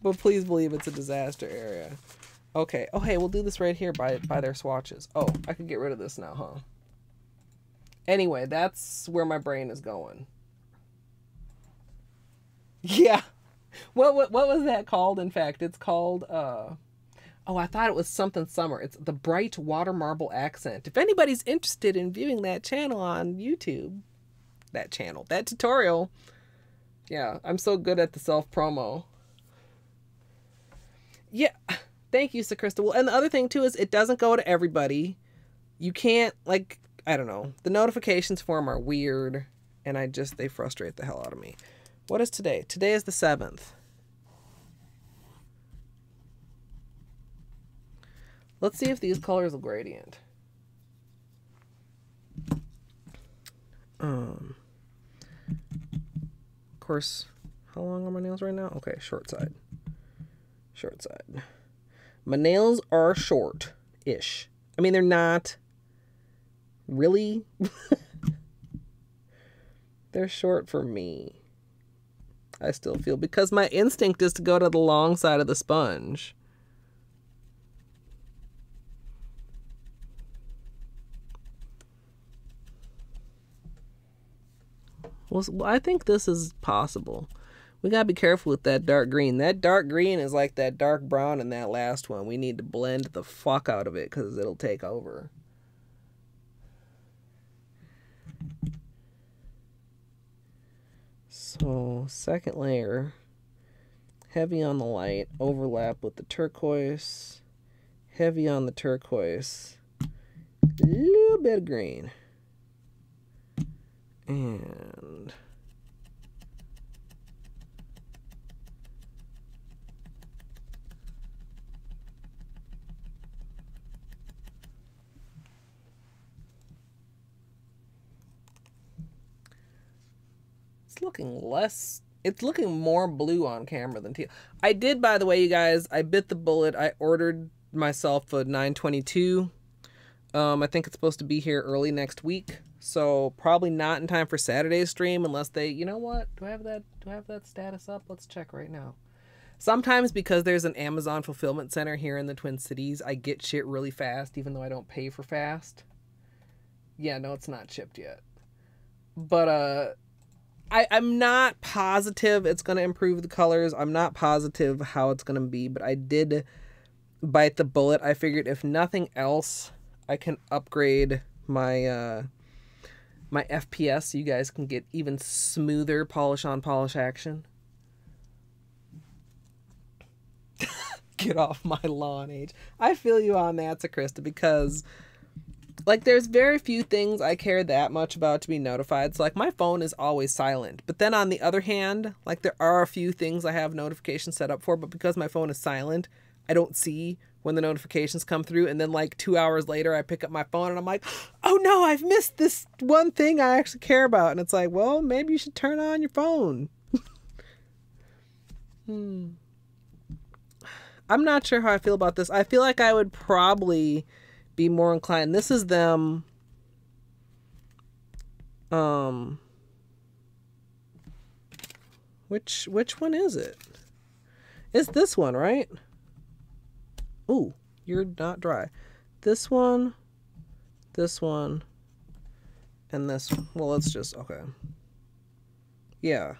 but please believe it's a disaster area. Okay. Oh, hey, we'll do this right here by their swatches. Oh, I could get rid of this now, huh? Anyway, that's where my brain is going. Yeah. What was that called? In fact, it's called, oh, I thought it was something summer. It's the Bright Water Marble Accent. If anybody's interested in viewing that channel on YouTube, that tutorial. Yeah, I'm so good at the self-promo. Yeah, thank you, Sakrista. Well, and the other thing, too, is it doesn't go to everybody. You can't, like, I don't know. The notifications for them are weird, and they frustrate the hell out of me. What is today? Today is the 7th. Let's see if these colors will gradient. Of course, how long are my nails right now? Okay, short side. Short side. My nails are short-ish. I mean, they're not really. They're short for me. I still feel, because my instinct is to go to the long side of the sponge. Well, I think this is possible. We gotta be careful with that dark green. That dark green is like that dark brown in that last one. We need to blend the fuck out of it because it'll take over. So, second layer. Heavy on the light. Overlap with the turquoise. Heavy on the turquoise. A little bit of green. And looking less, it's looking more blue on camera than teal. I did, by the way, you guys, I bit the bullet. I ordered myself a 922. I think it's supposed to be here early next week. So probably not in time for Saturday's stream unless they, you know what? Do I have that status up? Let's check right now. Sometimes because there's an Amazon fulfillment center here in the Twin Cities, I get shit really fast even though I don't pay for fast. Yeah, no, it's not shipped yet. But I'm not positive it's going to improve the colors. I'm not positive how it's going to be, but I did bite the bullet. I figured if nothing else, I can upgrade my my FPS so you guys can get even smoother polish on polish action. Get off my lawn, Age. I feel you on that, Sakrista, because like there's very few things I care that much about to be notified. So like my phone is always silent. But then on the other hand, like there are a few things I have notifications set up for, but because my phone is silent, I don't see when the notifications come through. And then like 2 hours later, I pick up my phone and I'm like, oh no, I've missed this one thing I actually care about. And it's like, well, maybe you should turn on your phone. I'm not sure how I feel about this. I feel like I would probably be more inclined. This is them. Which one is it? It's this one, right? Ooh, you're not dry. This one, and this one. Well, let's just, okay. Yeah.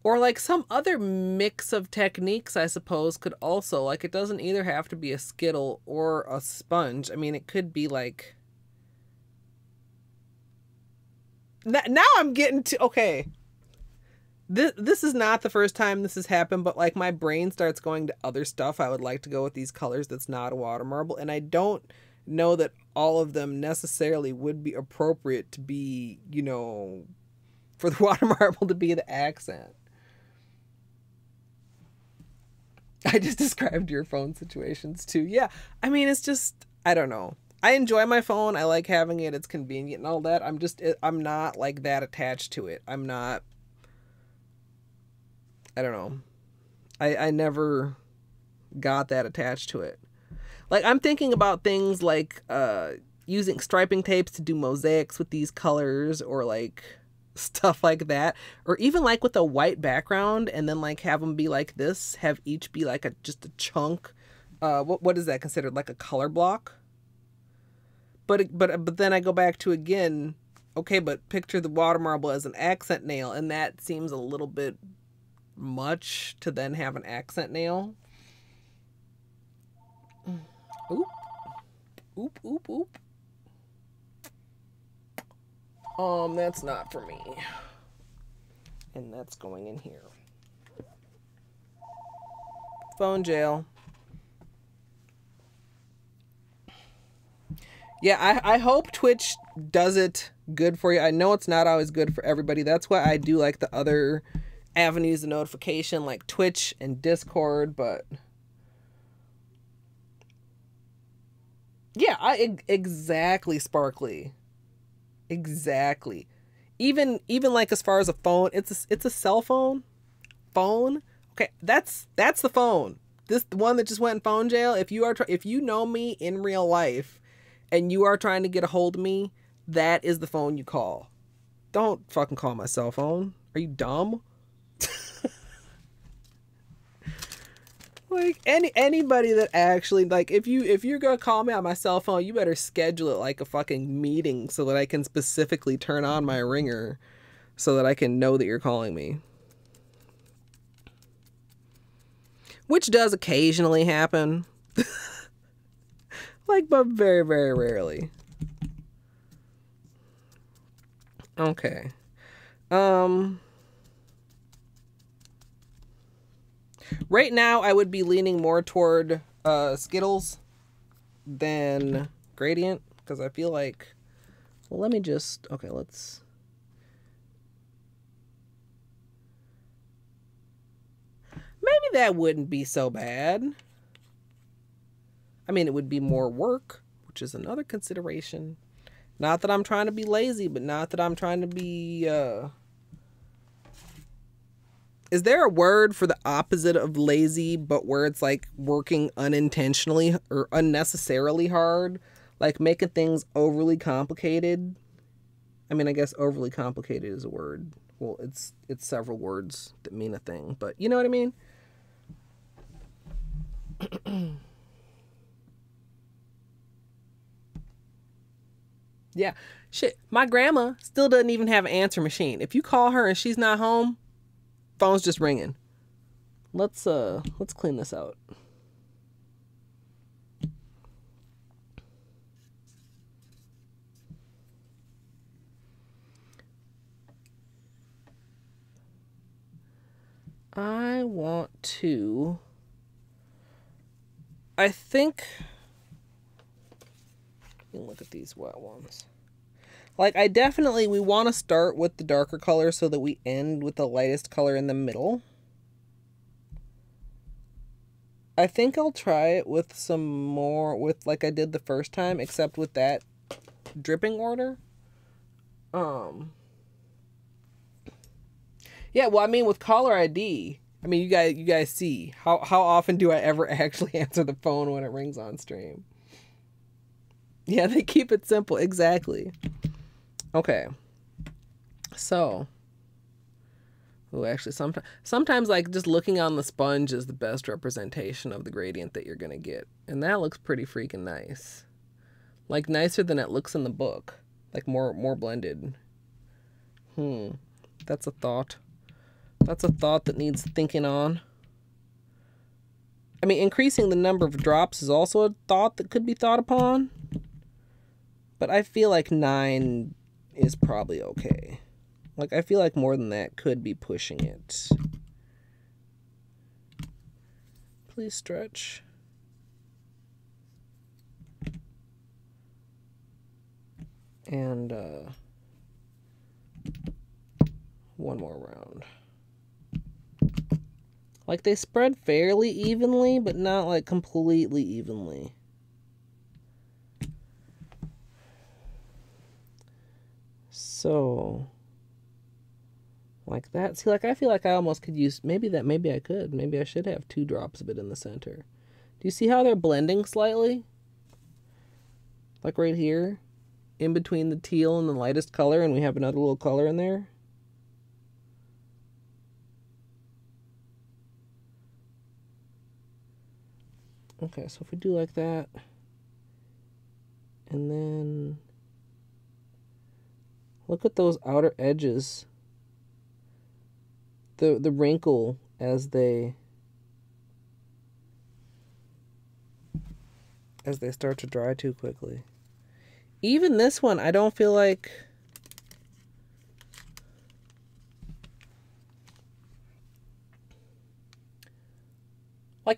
Or like some other mix of techniques, I suppose, could also, like, it doesn't either have to be a Skittle or a sponge. I mean, it could be like... Now I'm getting to... Okay. This is not the first time this has happened, but like my brain starts going to other stuff. I would like to go with these colors that's not a water marble. And I don't know that all of them necessarily would be appropriate to be, you know, for the water marble to be the accent. I just described your phone situations too. Yeah, I mean, it's just, I don't know. I enjoy my phone. I like having it. It's convenient and all that. I'm not like that attached to it. I'm not, I don't know. I never got that attached to it. Like, I'm thinking about things like using striping tapes to do mosaics with these colors, or like stuff like that, or even like with a white background and then like have them be like this, have each be like just a chunk. What is that considered, like a color block? But then I go back to, again, okay, but picture the water marble as an accent nail, and that seems a little bit much to then have an accent nail. Oop. Oop, oop, oop. That's not for me. And that's going in here. Phone jail. Yeah, I hope Twitch does it good for you. I know it's not always good for everybody. That's why I do like the other avenues of notification, like Twitch and Discord, but... Yeah, exactly, Sparkly. Exactly. Even like as far as a phone, it's a cell phone. Phone. Okay, that's the phone. The one that just went in phone jail. If you know me in real life, and you are trying to get a hold of me, that is the phone you call. Don't fucking call my cell phone. Are you dumb? Like anybody that actually, like, if you're gonna call me on my cell phone, you better schedule it like a fucking meeting so that I can specifically turn on my ringer so that I can know that you're calling me. Which does occasionally happen. Like, but very, very rarely. Okay. Right now, I would be leaning more toward Skittles than Gradient, because I feel like... Well, let me just... Okay, let's... Maybe that wouldn't be so bad. I mean, it would be more work, which is another consideration. Not that I'm trying to be lazy, but not that I'm trying to be, is there a word for the opposite of lazy, but where it's like working unintentionally or unnecessarily hard? Like making things overly complicated? I mean, I guess overly complicated is a word. Well, it's several words that mean a thing, but you know what I mean? Yeah. Shit. My grandma still doesn't even have an answer machine. If you call her and she's not home, phone's just ringing. Let's clean this out. I want to, I think, look at these wet ones. Like, we want to start with the darker color so that we end with the lightest color in the middle. I think I'll try it with some more, with like I did the first time, except with that dripping order. Yeah, well, I mean, with caller ID, I mean, you guys see how often do I ever actually answer the phone when it rings on stream? Yeah, they keep it simple. Exactly. Okay. So, actually, sometimes like just looking on the sponge is the best representation of the gradient that you're gonna get, and that looks pretty freaking nice. Like nicer than it looks in the book. Like more blended. That's a thought. That's a thought that needs thinking on. I mean, increasing the number of drops is also a thought that could be thought upon. But I feel like 9 is probably okay. Like, I feel like more than that could be pushing it. Please stretch. And, one more round. Like, they spread fairly evenly, but not, like, completely evenly. So, like that. See, like, I feel like I almost could use, maybe I could. Maybe I should have 2 drops of it in the center. Do you see how they're blending slightly? Like right here, in between the teal and the lightest color, and we have another little color in there. Okay, so if we do like that, and then look at those outer edges, the wrinkle as they start to dry too quickly. Even this one, I don't feel like,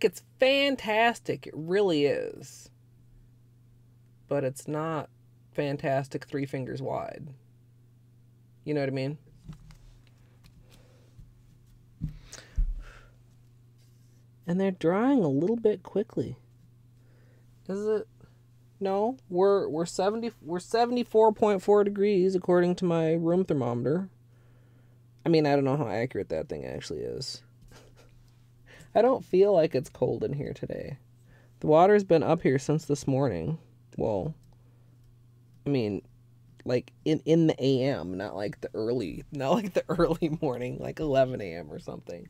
it's fantastic. It really is. But it's not fantastic 3 fingers wide. You know what I mean? And they're drying a little bit quickly. Is it? No, we're 74.4 degrees according to my room thermometer. I mean, I don't know how accurate that thing actually is. I don't feel like it's cold in here today. The water's been up here since this morning. Well, I mean, like in the AM, not like the early morning, like 11 AM or something.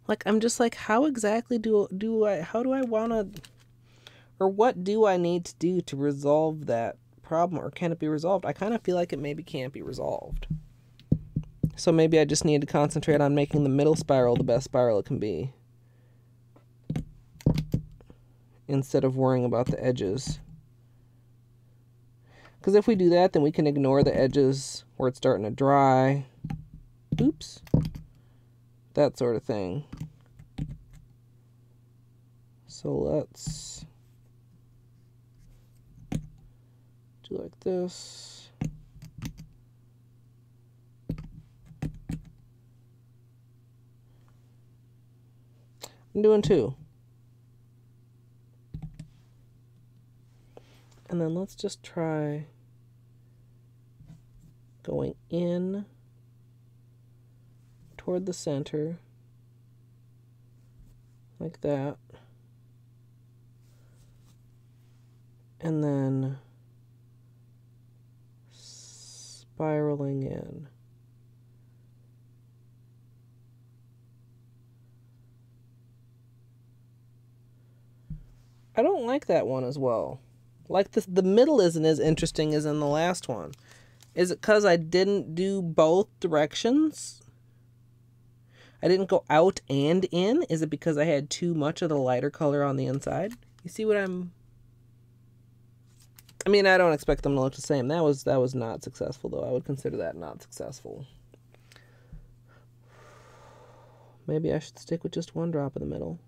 Like, I'm just like, how exactly how do I want to, or what do I need to do to resolve that problem, or can it be resolved? I kind of feel like it maybe can't be resolved. So maybe I just need to concentrate on making the middle spiral the best spiral it can be, instead of worrying about the edges. Because if we do that, then we can ignore the edges where it's starting to dry. Oops. That sort of thing. So let's do like this. I'm doing 2. And then let's just try going in toward the center, like that. And then spiraling in. I don't like that one as well. Like the middle isn't as interesting as in the last one. Is it because I didn't do both directions? I didn't go out and in? Is it because I had too much of the lighter color on the inside? You see what I'm... I mean, I don't expect them to look the same. That was not successful, though. I would consider that not successful. Maybe I should stick with just 1 drop in the middle.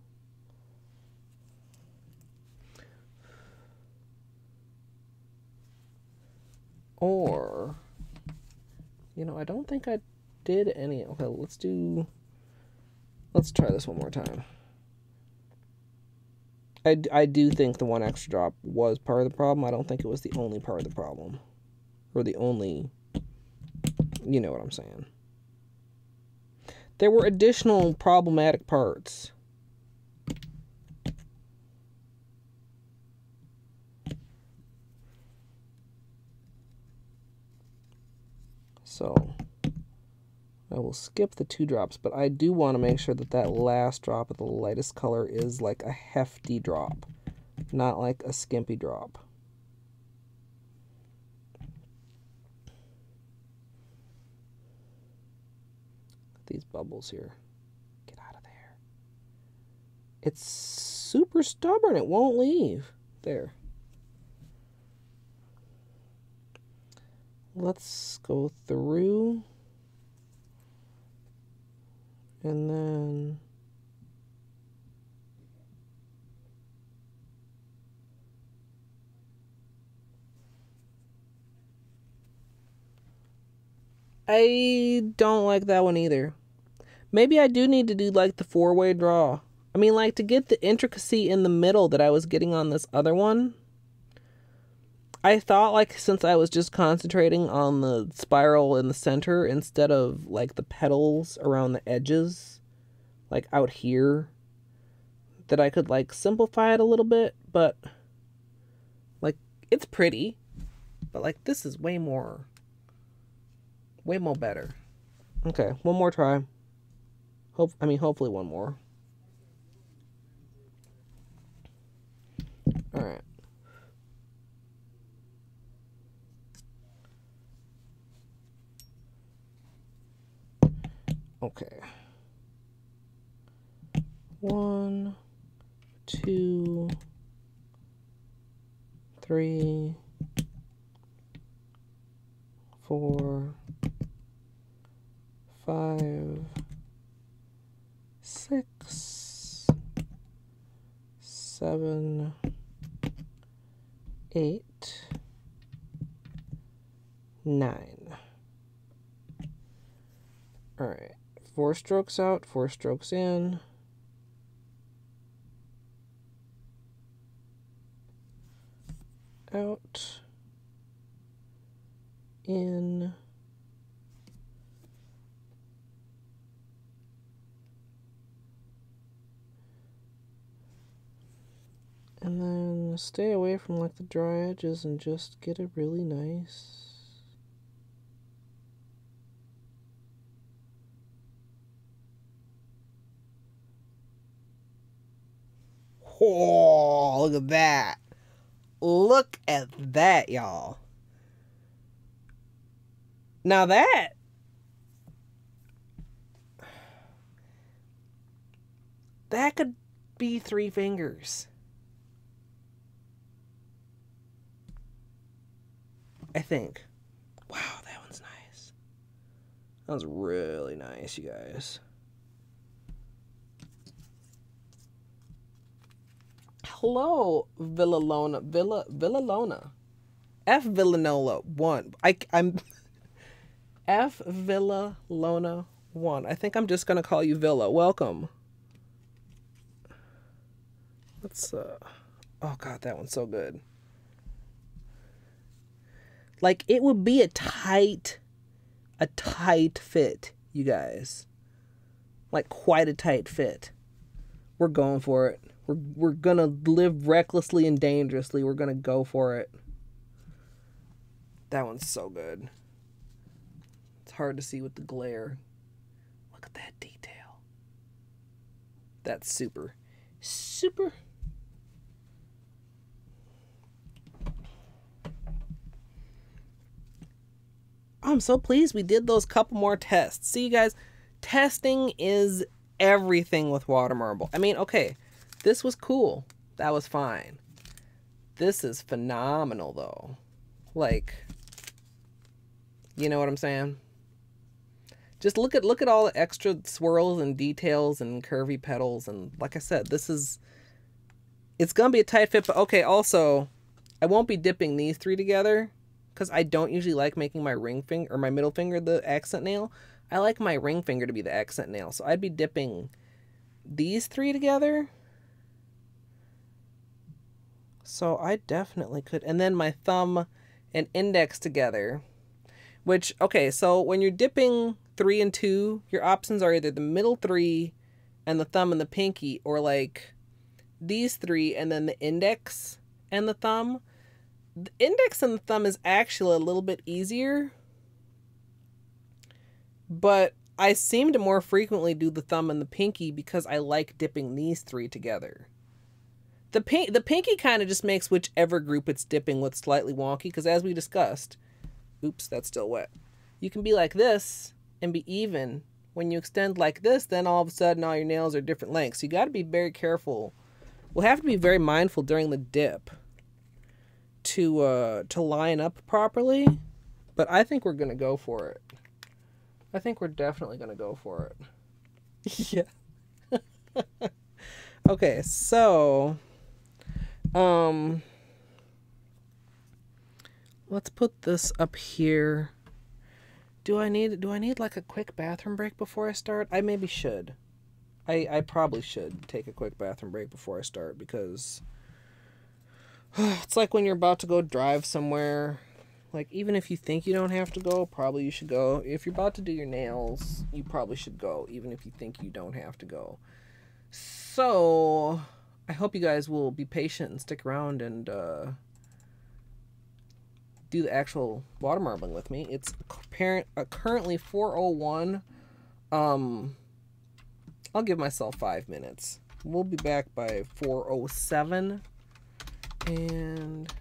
Or, you know, I don't think I did any. Okay, let's try this one more time. I do think the 1 extra drop was part of the problem. I don't think it was the only part of the problem. Or the only, you know what I'm saying. There were additional problematic parts. So I will skip the 2 drops, but I do want to make sure that that last drop of the lightest color is like a hefty drop, not like a skimpy drop. These bubbles here. Get out of there. It's super stubborn. It won't leave. There. Let's go through. And then I don't like that one either. Maybe I do need to do like the 4-way draw. I mean, like to get the intricacy in the middle that I was getting on this other one. I thought like since I was just concentrating on the spiral in the center instead of like the petals around the edges, like out here, that I could like simplify it a little bit, but like it's pretty, but like this is way more better. Okay, 1 more try. Hopefully 1 more. All right. Okay. 1, 2, 3, 4, 5, 6, 7, 8, 9. All right. 4 strokes out, 4 strokes in. Out. In. And then stay away from like the dry edges and just get it really nice. Oh, look at that. Look at that, y'all. Now that could be 3 fingers. I think. Wow, that one's nice. That was really nice, you guys. Hello, Villalona. Villalona. F Villalona 1. I'm F Villalona 1. I think I'm just gonna call you Villa. Welcome. Let's, oh God, that one's so good. Like, it would be a tight fit, you guys. Like, quite a tight fit. We're going for it. We're gonna live recklessly and dangerously. We're gonna go for it. That one's so good. It's hard to see with the glare. Look at that detail. That's super. Super. I'm so pleased we did those couple more tests. See, you guys, testing is everything with water marble. I mean, okay, this was cool. That was fine. This is phenomenal, though. Like, you know what I'm saying? Just look at all the extra swirls and details and curvy petals. And like I said, it's going to be a tight fit. But okay, also, I won't be dipping these three together, because I don't usually like making my ring finger or my middle finger the accent nail. I like my ring finger to be the accent nail. So I'd be dipping these three together. So I definitely could. And then my thumb and index together. Which, okay, so when you're dipping 3 and 2, your options are either the middle 3 and the thumb and the pinky, or like these 3 and then the index and the thumb. The index and the thumb is actually a little bit easier, but I seem to more frequently do the thumb and the pinky because I like dipping these 3 together. The pinky kind of just makes whichever group it's dipping with slightly wonky, because as we discussed, oops, that's still wet. You can be like this and be even. When you extend like this, then all of a sudden all your nails are different lengths. So you got to be very careful. We'll have to be very mindful during the dip to line up properly, but I think we're gonna go for it. I think we're definitely gonna go for it. Yeah. Okay, so let's put this up here. Do I need like a quick bathroom break before I start? I maybe should. I probably should take a quick bathroom break before I start, because it's like when you're about to go drive somewhere. Like, even if you think you don't have to go, probably you should go. If you're about to do your nails, you probably should go, even if you think you don't have to go. So, I hope you guys will be patient and stick around and do the actual water marbling with me. It's currently 4:01. I'll give myself 5 minutes. We'll be back by 4:07. And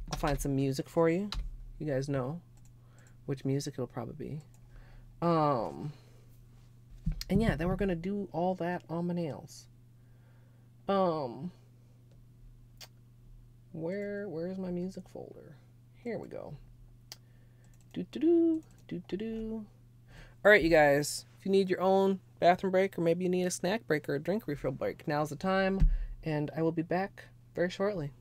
I'll find some music for you. You guys know which music it'll probably be. And yeah, then we're gonna do all that on my nails. Where's my music folder? Here we go. All right, you guys. If you need your own bathroom break, or maybe you need a snack break or a drink refill break, now's the time, and I will be back very shortly.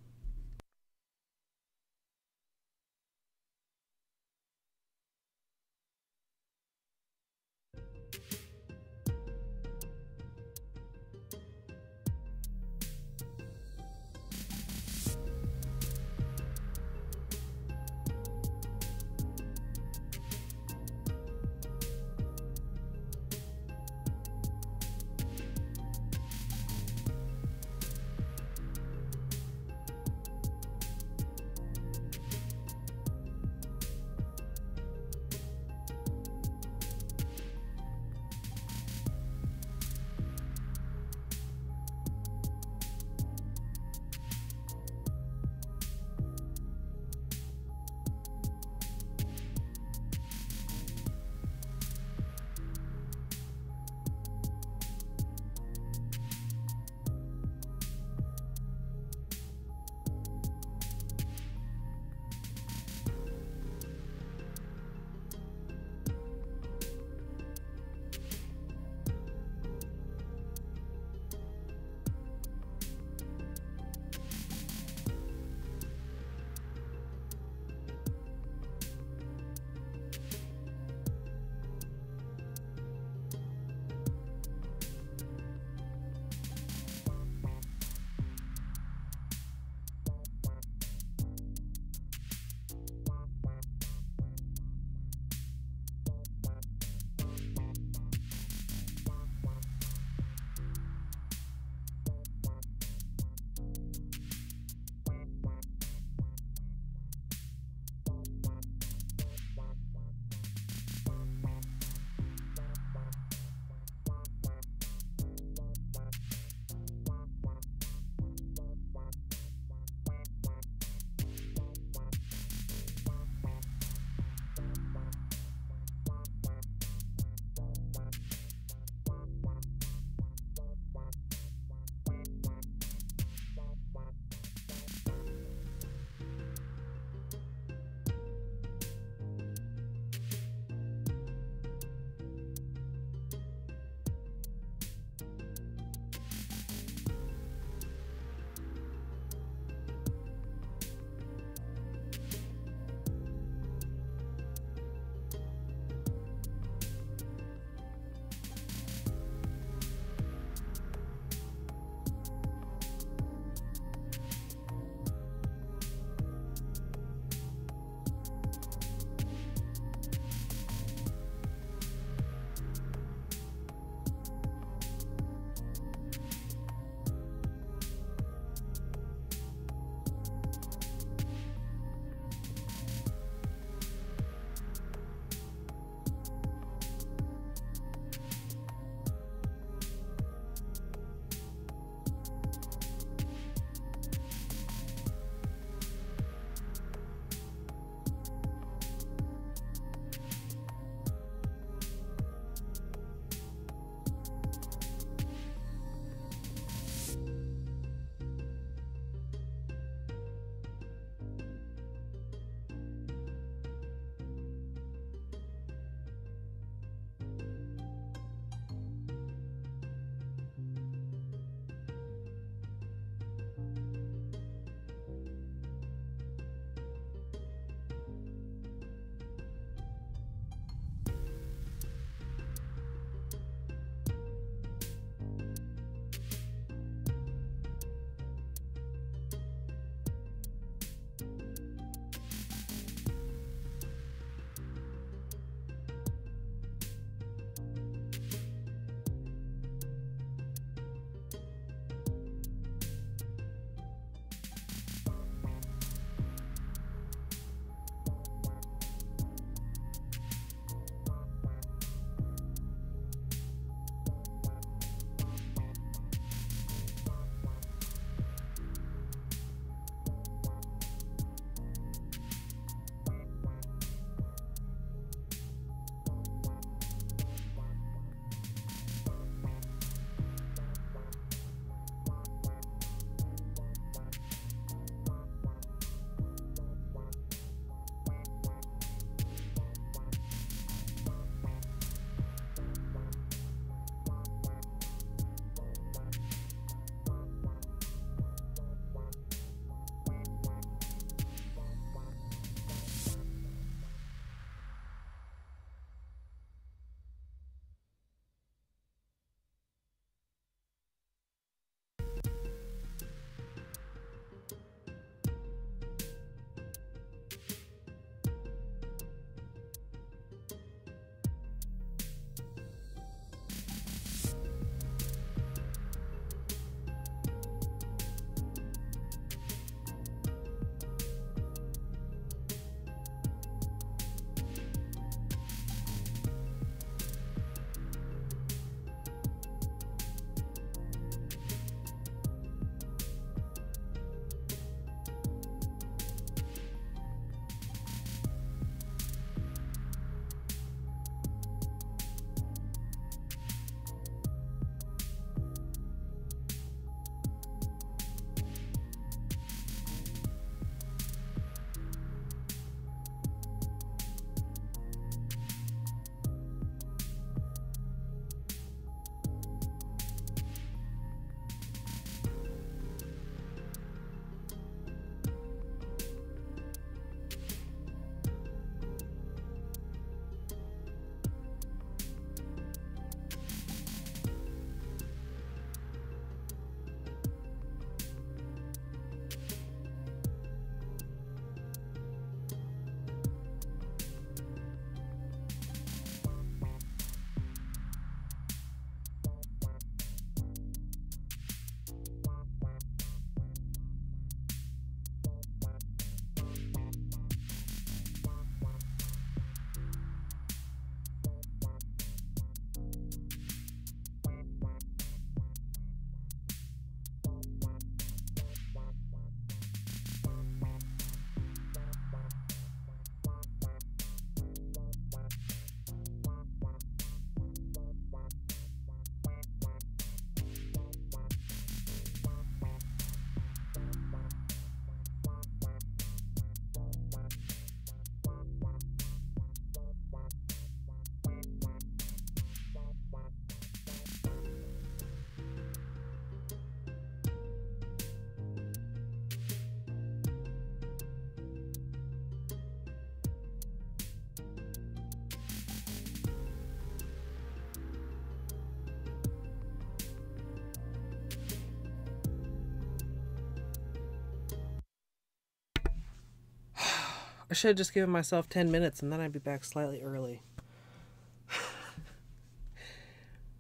I should have just given myself 10 minutes and then I'd be back slightly early.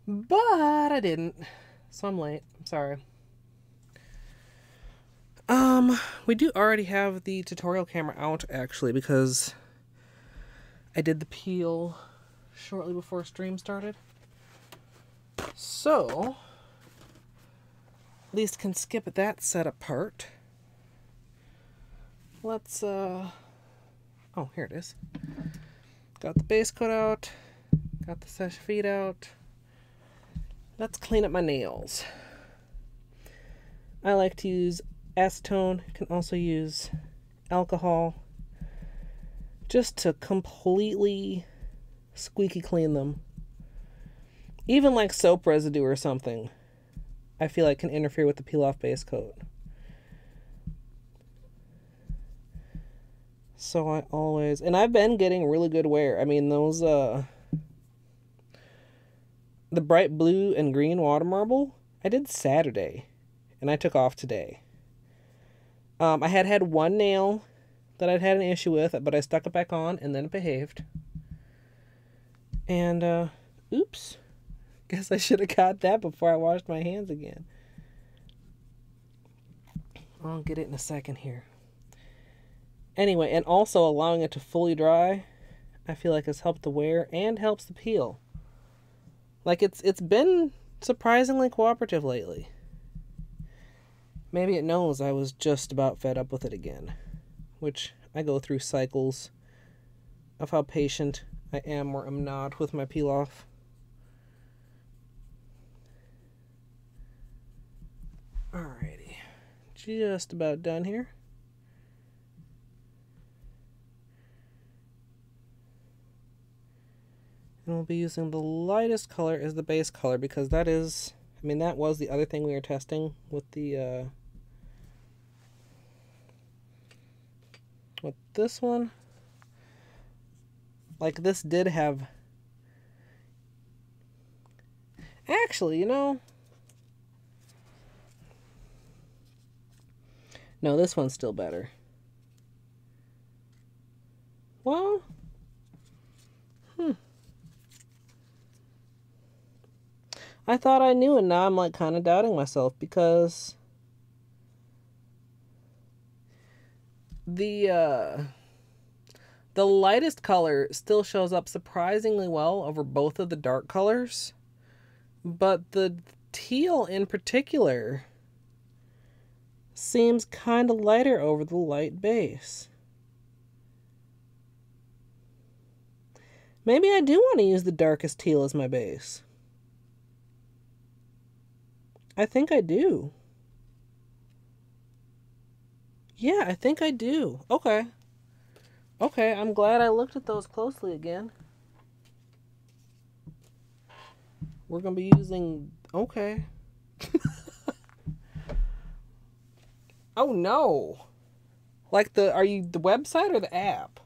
But I didn't. So I'm late. I'm sorry. We do already have the tutorial camera out, actually, because I did the peel shortly before stream started. So, at least can skip that setup part. Let's, oh, here it is. Got the base coat out. Got the seche vide out. Let's clean up my nails. I like to use acetone. You can also use alcohol. Just to completely squeaky clean them. Even like soap residue or something, I feel like can interfere with the peel-off base coat. So I always... And I've been getting really good wear. I mean, those, the bright blue and green water marble, I did Saturday, and I took off today. I had one nail that I'd had an issue with, but I stuck it back on, and then it behaved. And, oops. Guess I should have got that before I washed my hands again. I'll get it in a second here. Anyway, and also allowing it to fully dry, I feel like has helped the wear and helps the peel. Like, it's been surprisingly cooperative lately. Maybe it knows I was just about fed up with it again. Which, I go through cycles of how patient I am or am not with my peel-off. Alrighty. Just about done here. And we'll be using the lightest color as the base color because that is, I mean, that was the other thing we were testing with the, with this one. Like, this did have, actually, you know, no, this one's still better. Well, I thought I knew, and now I'm like kind of doubting myself because the lightest color still shows up surprisingly well over both of the dark colors, but the teal in particular seems kind of lighter over the light base. Maybe I do want to use the darkest teal as my base. I think I do. Yeah, I think I do. Okay. Okay, I'm glad I looked at those closely again. We're going to be using... Okay. Oh, no. Like the... Are you the website or the app?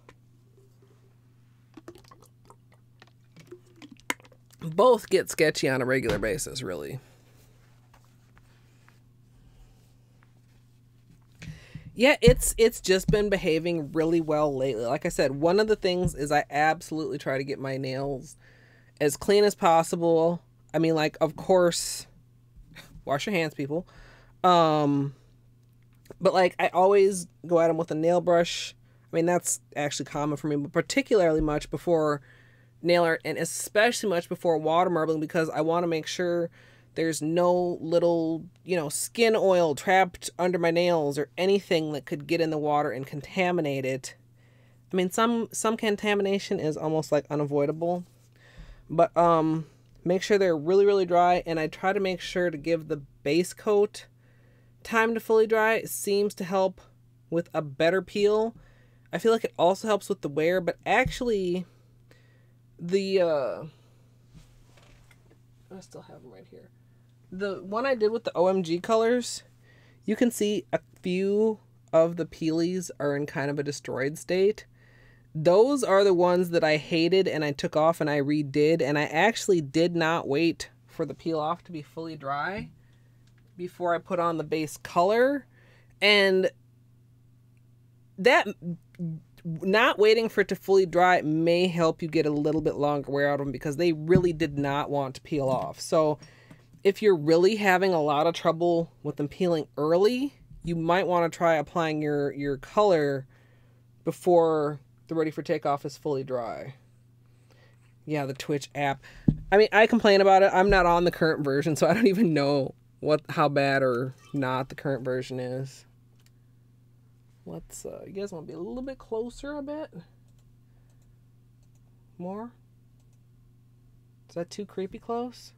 Both get sketchy on a regular basis, really. Yeah, it's just been behaving really well lately. Like I said, one of the things is I absolutely try to get my nails as clean as possible. I mean, like, of course, wash your hands, people. But, like, I always go at them with a nail brush. I mean, that's actually common for me, but particularly much before nail art and especially much before water marbling because I want to make sure there's no little, you know, skin oil trapped under my nails or anything that could get in the water and contaminate it. I mean, some contamination is almost like unavoidable, but make sure they're really, really dry. And I try to make sure to give the base coat time to fully dry. It seems to help with a better peel. I feel like it also helps with the wear, but actually the, I still have them right here. The one I did with the OMG colors, you can see a few of the peelies are in kind of a destroyed state. Those are the ones that I hated and I took off and I redid, and I actually did not wait for the peel off to be fully dry before I put on the base color. And that not waiting for it to fully dry may help you get a little bit longer wear out of them, because they really did not want to peel off. So if you're really having a lot of trouble with them peeling early, you might want to try applying your color before the Ready for Takeoff is fully dry. Yeah, the Twitch app. I mean, I complain about it. I'm not on the current version, so I don't even know how bad or not the current version is. Let's, you guys want to be a little bit closer, I bet? More? Is that too creepy close?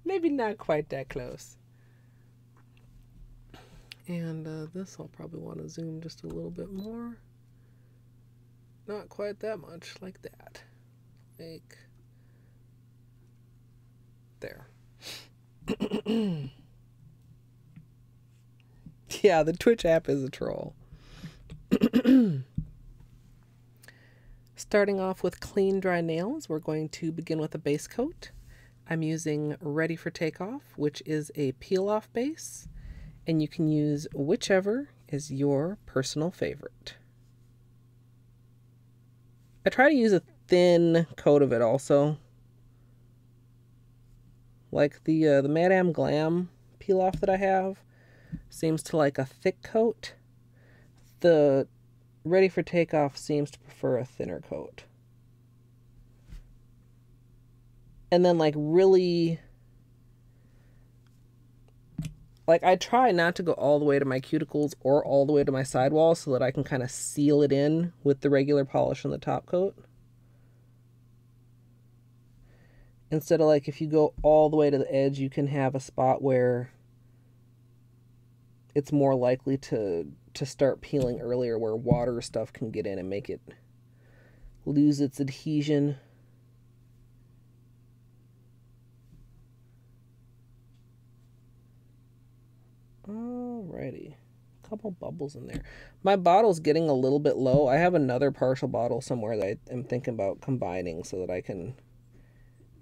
Maybe not quite that close. And this I'll probably want to zoom just a little bit more. Not quite that much, like that. Like, there. Yeah, the Twitch app is a troll. Starting off with clean, dry nails, we're going to begin with a base coat. I'm using Ready for Takeoff, which is a peel-off base, and you can use whichever is your personal favorite. I try to use a thin coat of it also. Like the Madame Glam peel-off that I have seems to like a thick coat. The Ready for Takeoff seems to prefer a thinner coat. And then like really, like I try not to go all the way to my cuticles or all the way to my sidewall so that I can kind of seal it in with the regular polish on the top coat. Instead of like if you go all the way to the edge, you can have a spot where it's more likely to start peeling earlier, where water stuff can get in and make it lose its adhesion. Alrighty. A couple bubbles in there. My bottle's getting a little bit low. I have another partial bottle somewhere that I am thinking about combining so that I can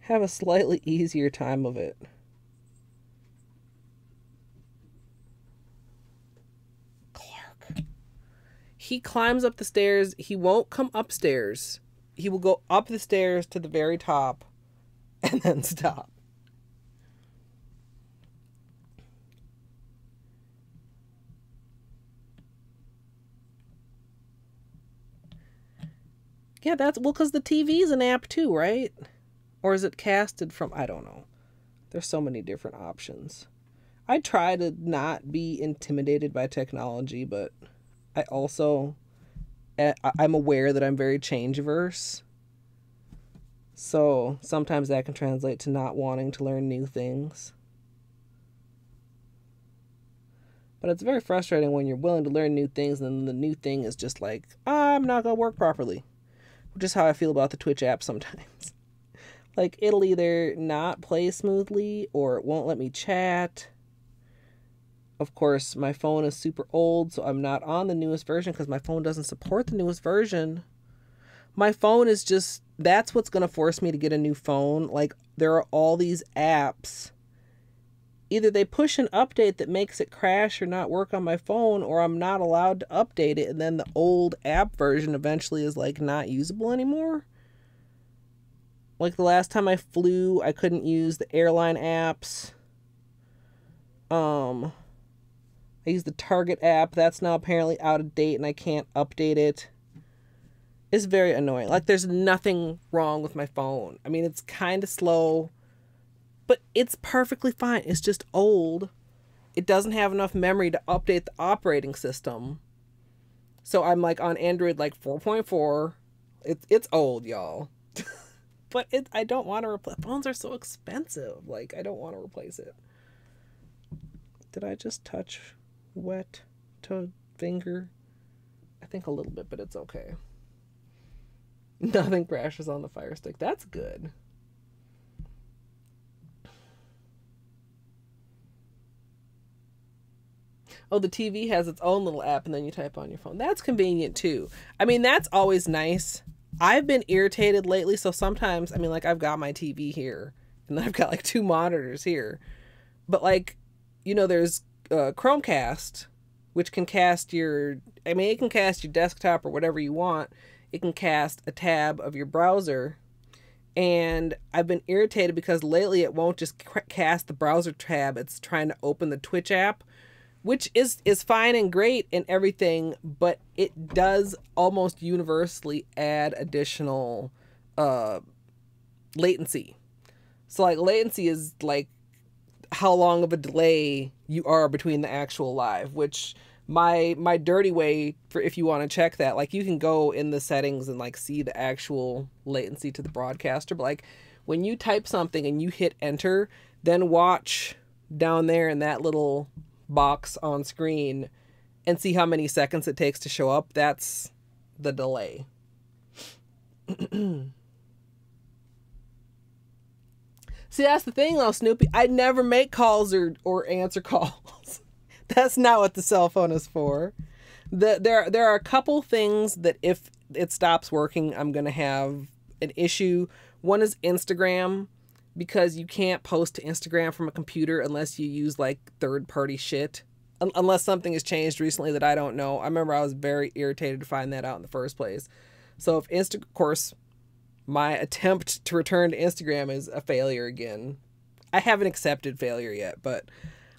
have a slightly easier time of it. Clark. He climbs up the stairs. He won't come upstairs. He will go up the stairs to the very top and then stop. Yeah, that's, well, because the TV's an app too, right? Or is it casted from, I don't know. There's so many different options. I try to not be intimidated by technology, but I also, I'm aware that I'm very change averse. So sometimes that can translate to not wanting to learn new things. But it's very frustrating when you're willing to learn new things and then the new thing is just like, I'm not going to work properly. Which is how I feel about the Twitch app sometimes. Like, it'll either not play smoothly or it won't let me chat. Of course, my phone is super old, so I'm not on the newest version because my phone doesn't support the newest version. My phone is just, that's what's going to force me to get a new phone. Like, there are all these apps. Either they push an update that makes it crash or not work on my phone, or I'm not allowed to update it, and then the old app version eventually is, like, not usable anymore. Like, the last time I flew, I couldn't use the airline apps. I used the Target app. That's now apparently out of date, and I can't update it. It's very annoying. Like, there's nothing wrong with my phone. I mean, it's kind of slow, but it's perfectly fine. It's just old. It doesn't have enough memory to update the operating system. So I'm like on Android like 4.4. It's old, y'all. But I don't want to replace. Phones are so expensive. Like, I don't want to replace it. Did I just touch wet to finger? I think a little bit, but it's okay. Nothing crashes on the Fire Stick. That's good. Oh, the TV has its own little app and then you type on your phone. That's convenient too. I mean, that's always nice. I've been irritated lately, so sometimes, I mean, like, I've got my TV here and then I've got like 2 monitors here. But like, you know, there's Chromecast which can cast your, I mean, it can cast your desktop or whatever you want. It can cast a tab of your browser. And I've been irritated because lately it won't just cast the browser tab. It's trying to open the Twitch app, which is fine and great and everything, but it does almost universally add additional latency. So like latency is like how long of a delay you are between the actual live, which my dirty way for, if you want to check that, like you can go in the settings and like see the actual latency to the broadcaster, but like when you type something and you hit enter, then watch down there in that little box on screen and see how many seconds it takes to show up. That's the delay. See, that's the thing though, Snoopy. I never make calls or answer calls. That's not what the cell phone is for. There are a couple things that if it stops working, I'm going to have an issue. One is Instagram, because you can't post to Instagram from a computer unless you use like third-party shit. Unless something has changed recently that I don't know. I remember I was very irritated to find that out in the first place. So if of course, my attempt to return to Instagram is a failure again. I haven't accepted failure yet, but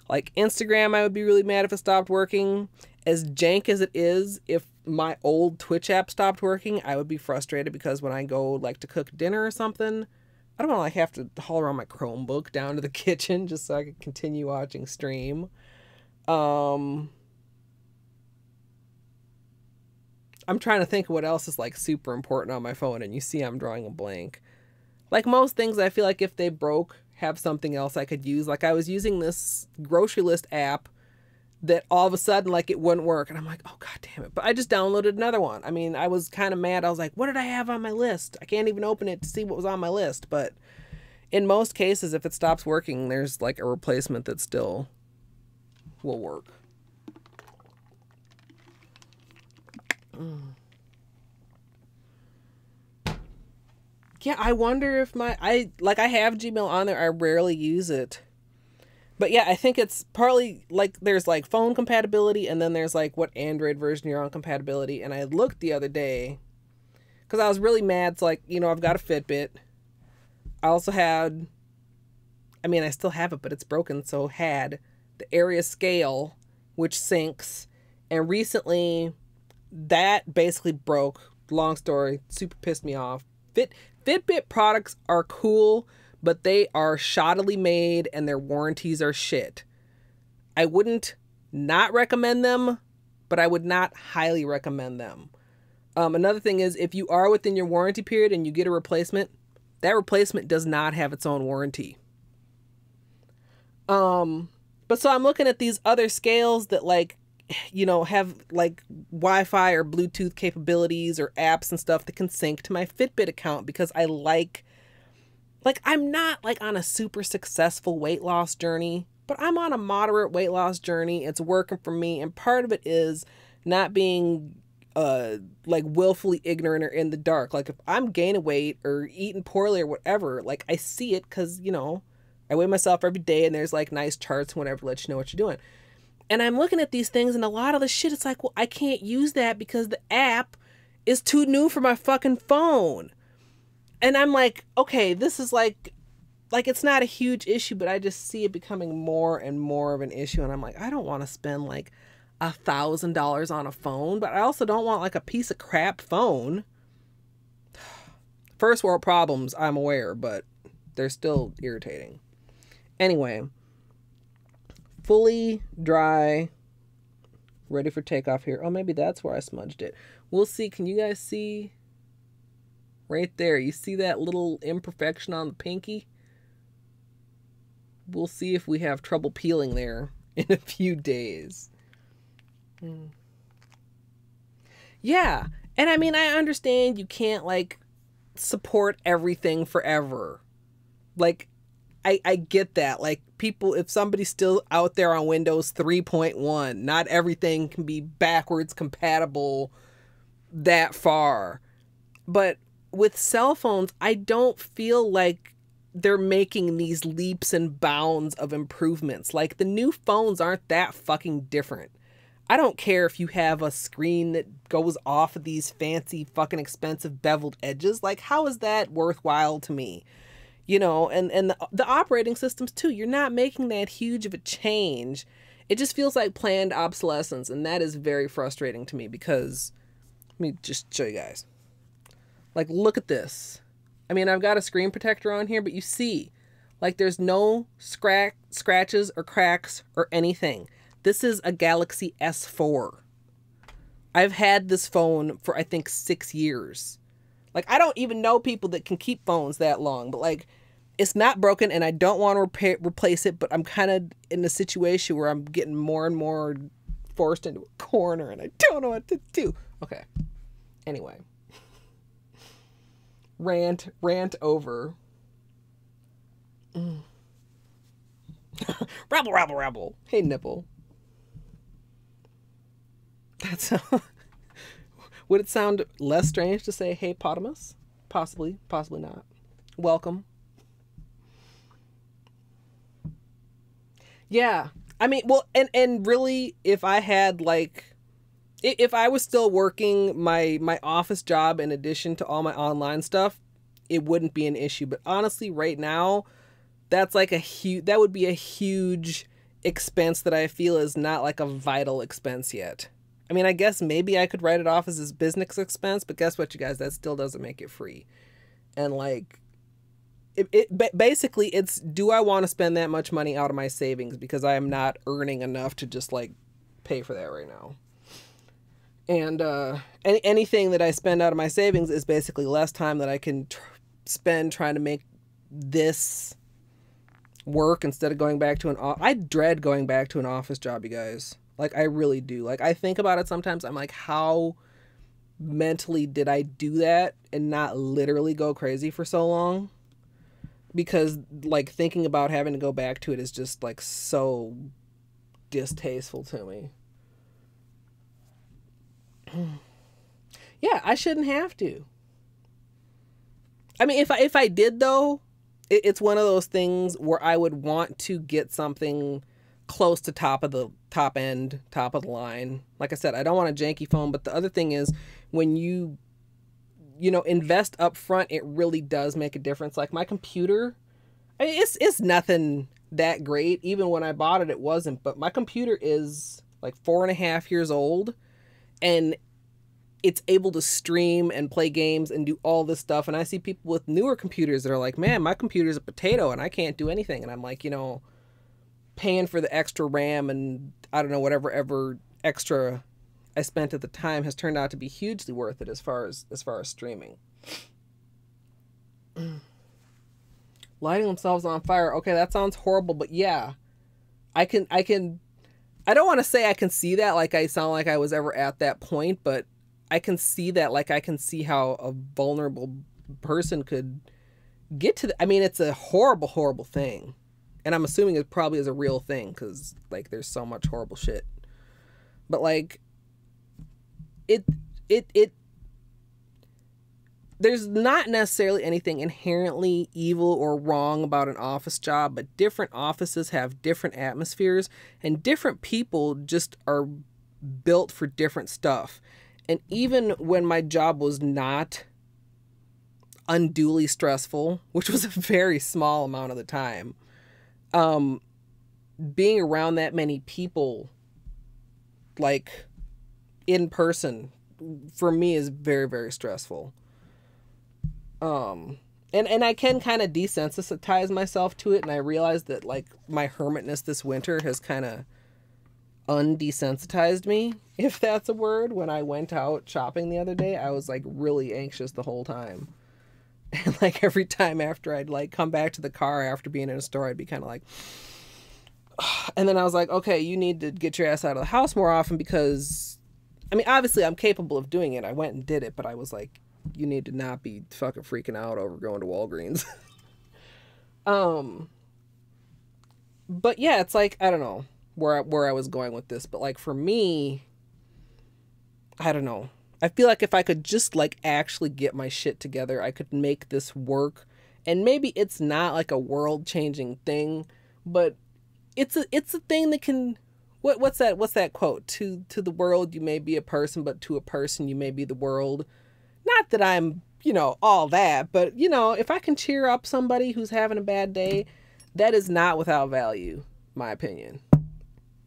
like Instagram, I would be really mad if it stopped working. As jank as it is, if my old Twitch app stopped working, I would be frustrated because when I go like to cook dinner or something, I don't want to like have to haul around my Chromebook down to the kitchen just so I could continue watching stream. I'm trying to think of what else is like super important on my phone, and you see I'm drawing a blank. Like most things, I feel like if they broke, have something else I could use. Like I was using this grocery list app that all of a sudden like it wouldn't work, and I'm like, oh god damn it. But I just downloaded another one. I mean, I was kind of mad. I was like, what did I have on my list? I can't even open it to see what was on my list. But in most cases, if it stops working, there's like a replacement that still will work. Yeah, I wonder if I have Gmail on there. I rarely use it. But yeah, I think it's partly like there's like phone compatibility, and then there's like what Android version you're on compatibility. And I looked the other day because I was really mad. It's like, you know, I've got a Fitbit. I also had, I mean, I still have it, but it's broken. So had the area scale, which syncs. And recently that basically broke. Long story, super pissed me off. Fitbit products are cool, but they are shoddily made and their warranties are shit. I wouldn't not recommend them, but I would not highly recommend them. Another thing is, if you are within your warranty period and you get a replacement, that replacement does not have its own warranty. But so I'm looking at these other scales that like, you know, have like Wi-Fi or Bluetooth capabilities or apps and stuff that can sync to my Fitbit account, because I like I'm not like on a super successful weight loss journey, but I'm on a moderate weight loss journey. It's working for me. And part of it is not being like willfully ignorant or in the dark. Like if I'm gaining weight or eating poorly or whatever, like I see it because, you know, I weigh myself every day and there's like nice charts and whatever to let you know what you're doing. And I'm looking at these things and a lot of the shit, it's like, well, I can't use that because the app is too new for my fucking phone. And I'm like, okay, this is like it's not a huge issue, but I just see it becoming more and more of an issue. And I'm like, I don't want to spend like $1,000 on a phone, but I also don't want like a piece of crap phone. First world problems, I'm aware, but they're still irritating. Anyway, fully dry, ready for takeoff here. Oh, maybe that's where I smudged it. We'll see. Can you guys see right there? You see that little imperfection on the pinky? We'll see if we have trouble peeling there in a few days. Yeah. And I mean, I understand you can't like support everything forever. Like, I get that. Like people, if somebody's still out there on Windows 3.1, not everything can be backwards compatible that far. But with cell phones, I don't feel like they're making these leaps and bounds of improvements. Like the new phones aren't that fucking different. I don't care if you have a screen that goes off of these fancy fucking expensive beveled edges. Like, how is that worthwhile to me? You know, and the operating systems too. You're not making that huge of a change. It just feels like planned obsolescence, and that is very frustrating to me because, let me just show you guys. Like, look at this. I mean, I've got a screen protector on here, but you see, like, there's no scratches or cracks or anything. This is a Galaxy S4. I've had this phone for, I think, 6 years. Like, I don't even know people that can keep phones that long, but, like, it's not broken, and I don't want to replace it, but I'm kind of in a situation where I'm getting more and more forced into a corner, and I don't know what to do. Okay. Anyway. Rant over. Rabble. Hey, nipple. That's would it sound less strange to say hey, potamus? Possibly not. Welcome. Yeah. I mean, well, and really, if I had, like, if I was still working my office job in addition to all my online stuff, it wouldn't be an issue. But honestly, right now, that's like that would be a huge expense that I feel is not like a vital expense yet. I mean, I guess maybe I could write it off as this business expense, but guess what, you guys? That still doesn't make it free. And, like, basically, it's, do I want to spend that much money out of my savings because I am not earning enough to just, like, pay for that right now. And anything that I spend out of my savings is basically less time that I can spend trying to make this work instead of going back to I dread going back to an office job, you guys. Like, I really do. Like, I think about it sometimes. I'm like, how mentally did I do that and not literally go crazy for so long? Because, like, thinking about having to go back to it is just, like, so distasteful to me. Yeah, I shouldn't have to. I mean, if I did, though, it's one of those things where I would want to get something close to top of the line. Like I said, I don't want a janky phone, but the other thing is when you invest up front, it really does make a difference. Like my computer, I mean, it's nothing that great. Even when I bought it, it wasn't, but my computer is like 4.5 years old, and it's able to stream and play games and do all this stuff. And I see people with newer computers that are like, man, my computer's a potato and I can't do anything. And I'm like, paying for the extra RAM and I don't know, whatever extra I spent at the time has turned out to be hugely worth it as far as streaming. Lighting themselves on fire. Okay, that sounds horrible, but yeah. I don't want to say I can see that like I sound like I was ever at that point, but I can see that, like I can see how a vulnerable person could get to I mean, it's a horrible, horrible thing. And I'm assuming it probably is a real thing because, like, there's so much horrible shit. But, like, there's not necessarily anything inherently evil or wrong about an office job, but different offices have different atmospheres, and different people just are built for different stuff. And even when my job was not unduly stressful, which was a very small amount of the time, being around that many people, like, in person, for me is very, very stressful. And I can kind of desensitize myself to it, and I realized that, like, my hermitness this winter has kind of undesensitized me, if that's a word. When I went out shopping the other day, I was, like, really anxious the whole time. And, like, every time after I'd, like, come back to the car after being in a store, I'd be kind of like... And then I was like, okay, you need to get your ass out of the house more often because... I mean, obviously, I'm capable of doing it. I went and did it, but I was like, you need to not be fucking freaking out over going to Walgreens. But yeah, it's like, I don't know where I was going with this, but like for me, I don't know. I feel like if I could just like actually get my shit together, I could make this work. And maybe it's not like a world-changing thing, but it's a thing that can what's that quote? To the world you may be a person, but to a person you may be the world. Not that I'm, all that, but if I can cheer up somebody who's having a bad day, that is not without value, my opinion.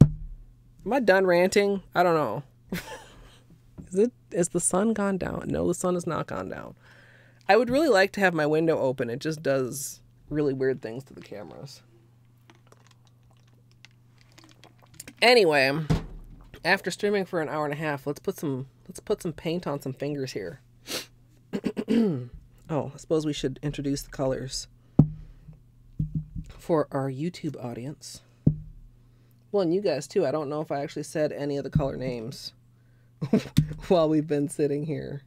Am I done ranting? I don't know. Is the sun gone down? No, the sun has not gone down. I would really like to have my window open. It just does really weird things to the cameras. Anyway, after streaming for an hour and a half, let's put some paint on some fingers here. Oh, I suppose we should introduce the colors for our YouTube audience. Well, and you guys too. I don't know if I actually said any of the color names while we've been sitting here.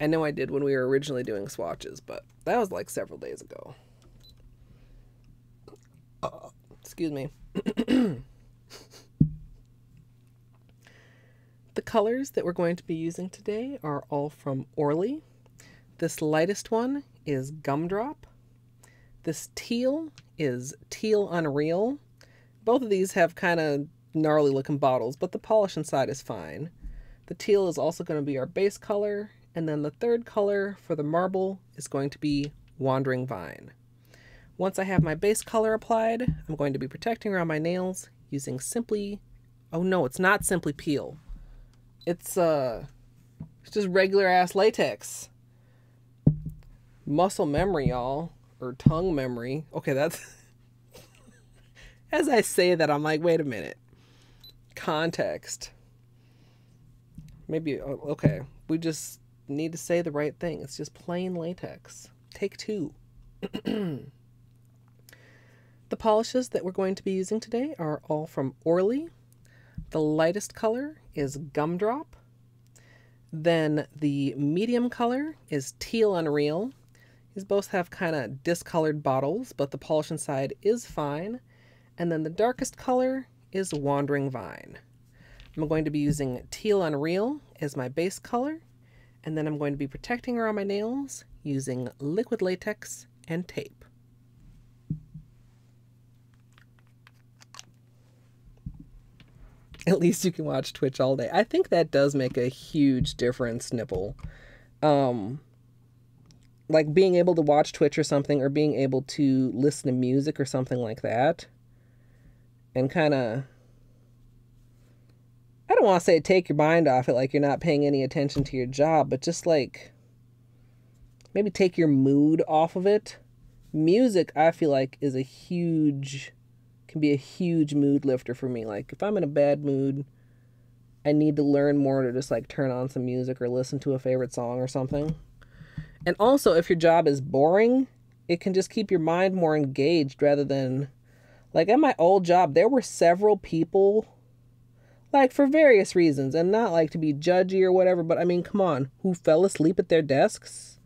I know I did when we were originally doing swatches, but that was like several days ago. Excuse me. The colors that we're going to be using today are all from Orly. This lightest one is Gumdrop. This teal is Teal Unreal. Both of these have kind of gnarly looking bottles, but the polish inside is fine. The teal is also going to be our base color, and then the third color for the marble is going to be Wandering Vine. Once I have my base color applied, I'm going to be protecting around my nails using Simply... Oh no, it's not Simply Peel. It's just regular ass latex. Muscle memory, y'all. Or tongue memory. Okay, that's... As I say that, I'm like, wait a minute. Context. Maybe, okay. We just need to say the right thing. It's just plain latex. Take two. The polishes that we're going to be using today are all from Orly. The lightest color is Gumdrop. Then the medium color is Teal Unreal. These both have kind of discolored bottles, but the polish inside is fine. And then the darkest color is Wandering Vine. I'm going to be using Teal Unreal as my base color, and then I'm going to be protecting around my nails using liquid latex and tape. At least you can watch Twitch all day. I think that does make a huge difference, Nipple. Like being able to watch Twitch or something, or being able to listen to music or something like that. And kind of, I don't want to say take your mind off it, like you're not paying any attention to your job, but just like maybe take your mood off of it. Music, I feel like, can be a huge mood lifter for me. Like if I'm in a bad mood, I need to learn more to just like turn on some music or listen to a favorite song or something. And also, if your job is boring, it can just keep your mind more engaged rather than, like at my old job, there were several people, like for various reasons, and not like to be judgy or whatever, but I mean, come on, who fell asleep at their desks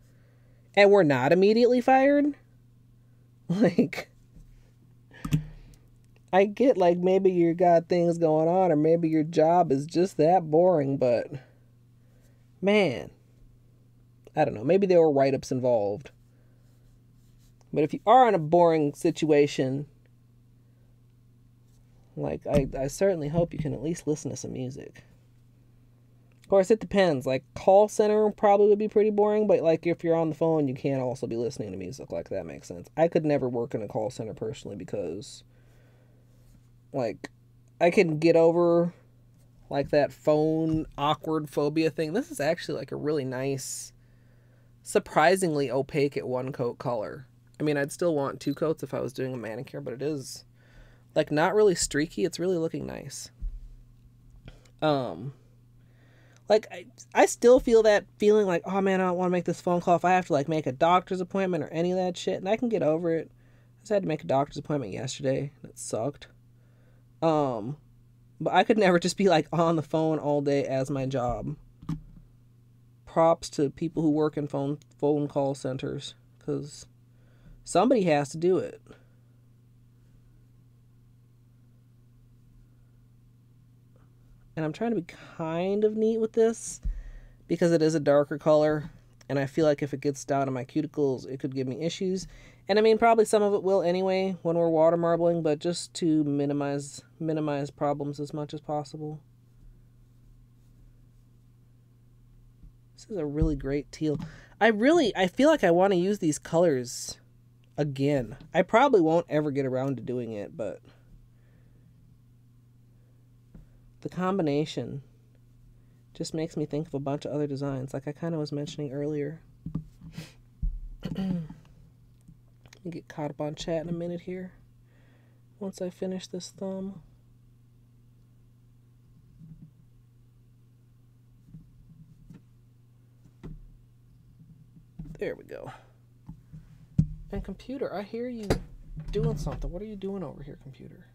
and were not immediately fired? Like, I get like maybe you got things going on, or maybe your job is just that boring, but man, I don't know. Maybe there were write-ups involved. But if you are in a boring situation, like I certainly hope you can at least listen to some music. Of course, it depends. Like call center probably would be pretty boring, but like if you're on the phone, you can't also be listening to music. Like that makes sense. I could never work in a call center personally because like I can get over like that phone awkward phobia thing. This is actually like a really nice, surprisingly opaque at one coat color. I mean, I'd still want two coats if I was doing a manicure, but it is like not really streaky. It's really looking nice. Like I still feel that feeling like, oh man, I don't want to make this phone call if I have to like make a doctor's appointment or any of that shit, and I can get over it. I just had to make a doctor's appointment yesterday, and it sucked. But I could never just be like on the phone all day as my job. Props to people who work in phone call centers, because somebody has to do it. And I'm trying to be kind of neat with this because it is a darker color. And I feel like if it gets down to my cuticles, it could give me issues. And I mean, probably some of it will anyway when we're water marbling, but just to minimize problems as much as possible. This is a really great teal. I feel like I want to use these colors again. I probably won't ever get around to doing it, but the combination just makes me think of a bunch of other designs, like I kind of was mentioning earlier. Get caught up on chat in a minute here. Once I finish this thumb. There we go. And computer, I hear you doing something. What are you doing over here, computer?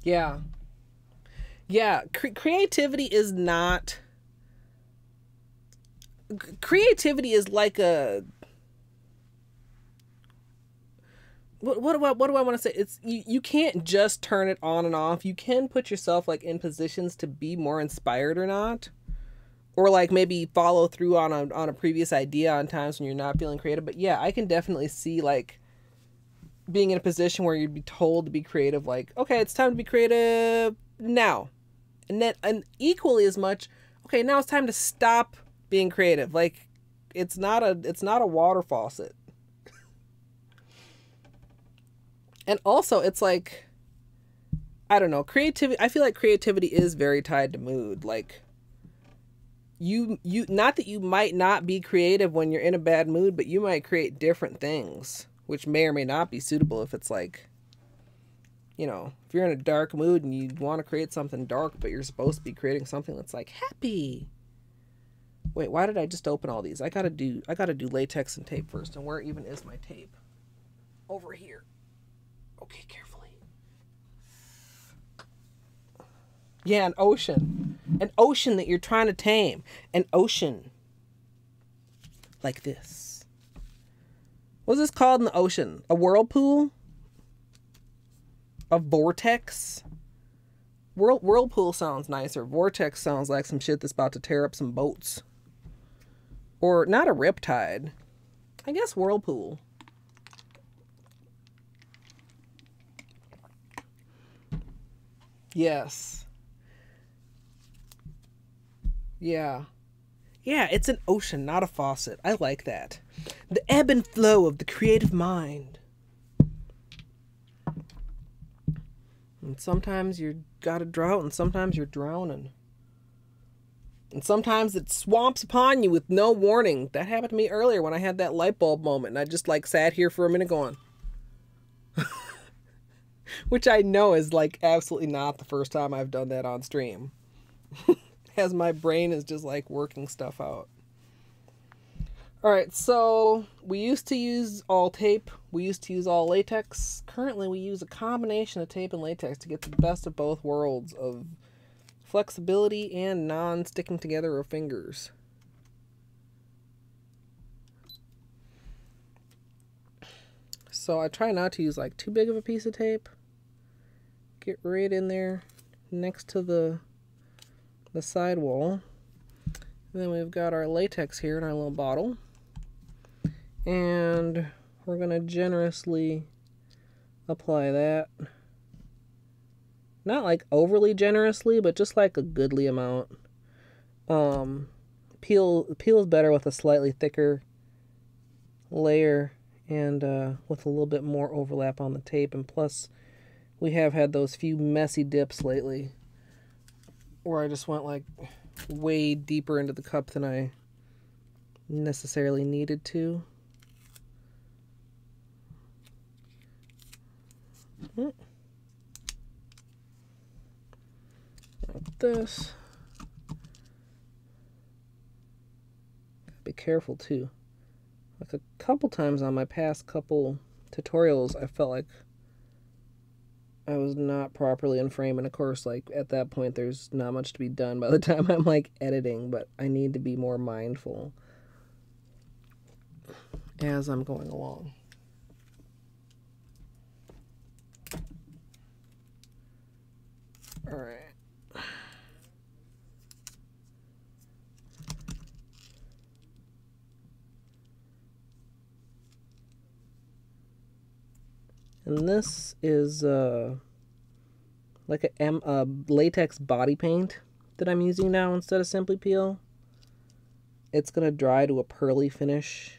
Yeah. Yeah, creativity is not... Creativity is like a... What do I want to say? It's you can't just turn it on and off. You can put yourself like in positions to be more inspired or not. Or like maybe follow through on a previous idea on times when you're not feeling creative. But yeah, I can definitely see like being in a position where you'd be told to be creative, like, okay, it's time to be creative now. And equally as much, okay, now it's time to stop being creative. Like it's not a water faucet. And also it's like, I don't know, creativity, I feel like creativity is very tied to mood. Like you not that you might not be creative when you're in a bad mood, but you might create different things, which may or may not be suitable if it's like, you know, if you're in a dark mood and you want to create something dark, but you're supposed to be creating something that's like happy. Wait, why did I just open all these? I gotta do latex and tape first. And where even is my tape? Over here. Okay, carefully. Yeah, an ocean. An ocean that you're trying to tame. An ocean. Like this. What's this called in the ocean? A whirlpool? A vortex? Whirlpool sounds nicer. Vortex sounds like some shit that's about to tear up some boats. Or not a riptide. I guess whirlpool. Yes. Yeah. Yeah, it's an ocean, not a faucet. I like that. The ebb and flow of the creative mind. And sometimes you got a drought, and sometimes you're drowning. And sometimes it swamps upon you with no warning. That happened to me earlier when I had that light bulb moment, and I just like sat here for a minute going... Which I know is like absolutely not the first time I've done that on stream. As my brain is just like working stuff out. Alright, so we used to use all tape. We used to use all latex. Currently we use a combination of tape and latex to get the best of both worlds of flexibility and non-sticking together of fingers. So I try not to use like too big of a piece of tape. Get right in there next to the sidewall. And then we've got our latex here in our little bottle. And we're going to generously apply that. Not like overly generously, but just like a goodly amount. Peels better with a slightly thicker layer and with a little bit more overlap on the tape. And plus, we have had those few messy dips lately where I just went like way deeper into the cup than I necessarily needed to. Like this. Be careful too. Like a couple times on my past couple tutorials, I felt like I was not properly in frame, and of course, like, at that point, there's not much to be done by the time I'm, like, editing, but I need to be more mindful as I'm going along. All right. And this is like a latex body paint that I'm using now instead of Simply Peel. It's going to dry to a pearly finish.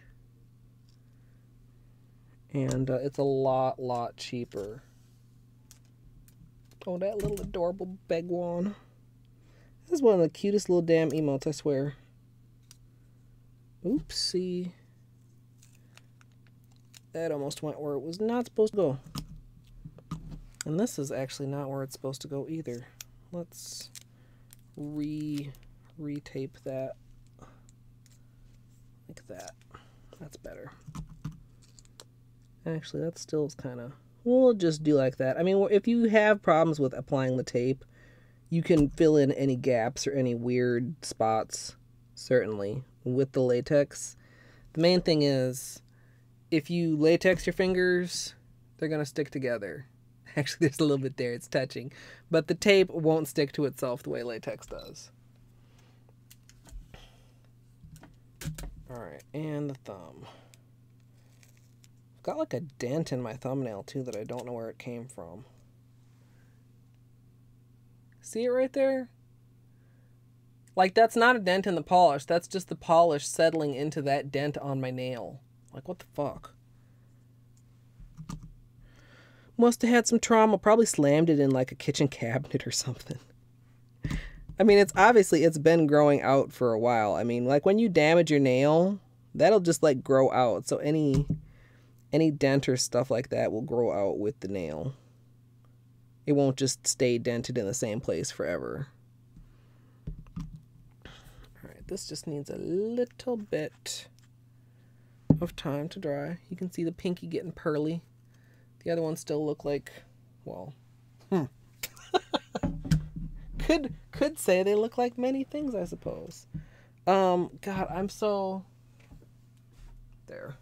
And it's a lot cheaper. Oh, that little adorable Begwan. This is one of the cutest little damn emotes, I swear. Oopsie. That almost went where it was not supposed to go. And this is actually not where it's supposed to go either. Let's retape that. Like that. That's better. Actually, that still is kind of... We'll just do like that. I mean, if you have problems with applying the tape, you can fill in any gaps or any weird spots, certainly, with the latex. The main thing is, if you latex your fingers, they're going to stick together. Actually, there's a little bit there. It's touching. But the tape won't stick to itself the way latex does. Alright, and the thumb. I've got like a dent in my thumbnail, too, that I don't know where it came from. See it right there? Like, that's not a dent in the polish. That's just the polish settling into that dent on my nail. Like, what the fuck? Must have had some trauma. Probably slammed it in, like, a kitchen cabinet or something. I mean, it's been growing out for a while. I mean, like, when you damage your nail, that'll just, like, grow out. So any dent or stuff like that will grow out with the nail. It won't just stay dented in the same place forever. Alright, this just needs a little bit of time to dry. You can see the pinky getting pearly. The other ones still look like, well, could say they look like many things, I suppose. God, I'm so... There.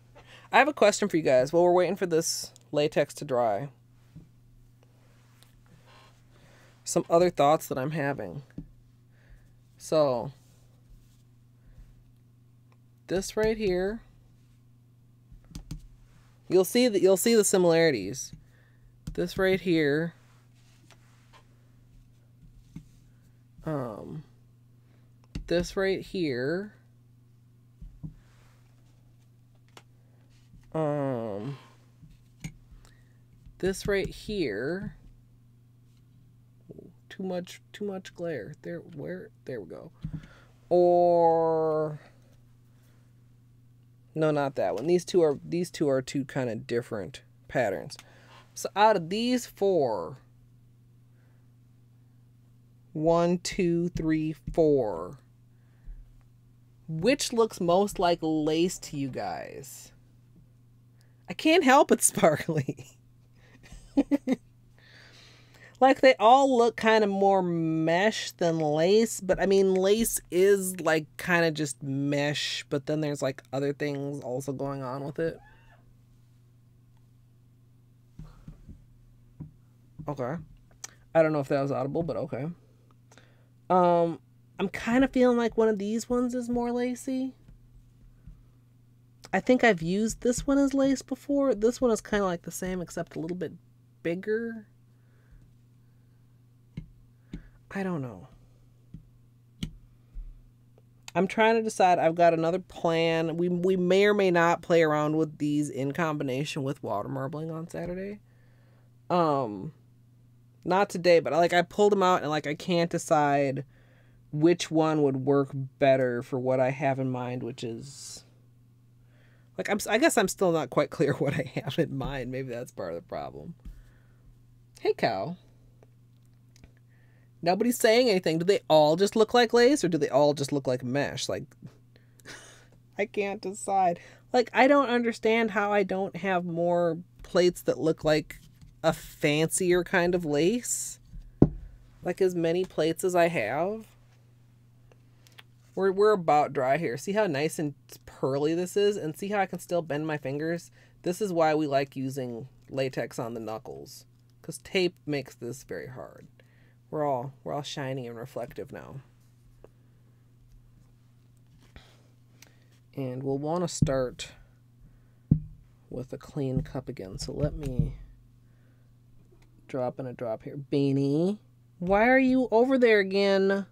I have a question for you guys while we're waiting for this latex to dry. Some other thoughts that I'm having. So, this right here, you'll see the similarities. This right here, this right here, this right here. Too much glare. There we go. Or no, not that one. These two are two kind of different patterns. So out of these four, 1, 2, 3, 4, which looks most like lace to you guys? I can't help it sparkly. Like, they all look kind of more mesh than lace, but I mean, lace is like kind of just mesh, but then there's like other things also going on with it. Okay. I don't know if that was audible, but okay. I'm kind of feeling like one of these ones is more lacy. I think I've used this one as lace before. This one is kind of like the same, except a little bit bigger. I don't know. I'm trying to decide. I've got another plan. We may or may not play around with these in combination with water marbling on Saturday. Not today, but like I pulled them out and like I can't decide which one would work better for what I have in mind, which is like I guess I'm still not quite clear what I have in mind. Maybe that's part of the problem. Hey, cow. Nobody's saying anything. Do they all just look like lace, or do they all just look like mesh? Like, I can't decide. Like, I don't understand how I don't have more plates that look like a fancier kind of lace. Like as many plates as I have. We're about dry here. See how nice and pearly this is? And see how I can still bend my fingers? This is why we like using latex on the knuckles. Because tape makes this very hard. We're all shiny and reflective now. And we'll want to start with a clean cup again. So let me drop in a drop here. Beanie, why are you over there again?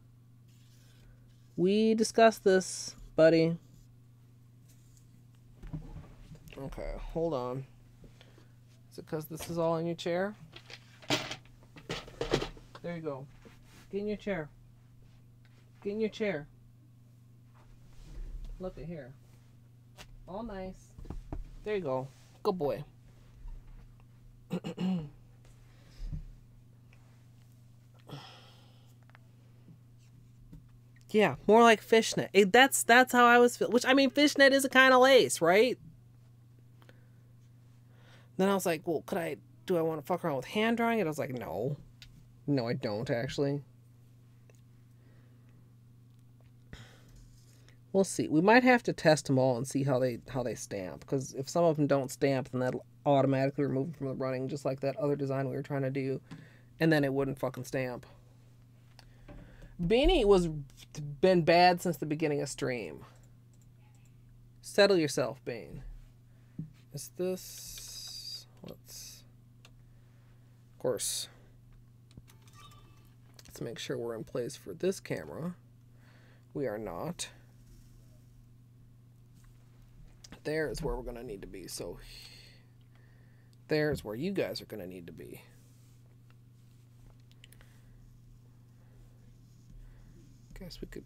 We discussed this, buddy. Okay, hold on. Is it because this is all in your chair? There you go. Get in your chair. Get in your chair. Look at here. All nice. There you go. Good boy. Yeah, more like fishnet. That's how I was feeling. Which, I mean, fishnet is a kind of lace, right? Then I was like, well, do I want to fuck around with hand drawing it? I was like, no. No, I don't, actually. We'll see. We might have to test them all and see how they stamp. Because if some of them don't stamp, then that'll automatically remove them from the running, just like that other design we were trying to do. And then it wouldn't fucking stamp. Beanie was been bad since the beginning of stream. Settle yourself, Bane. Is this... Let's... Of course. Let's make sure we're in place for this camera. We are not. There's where we're going to need to be. So there's where you guys are going to need to be. Guess we could...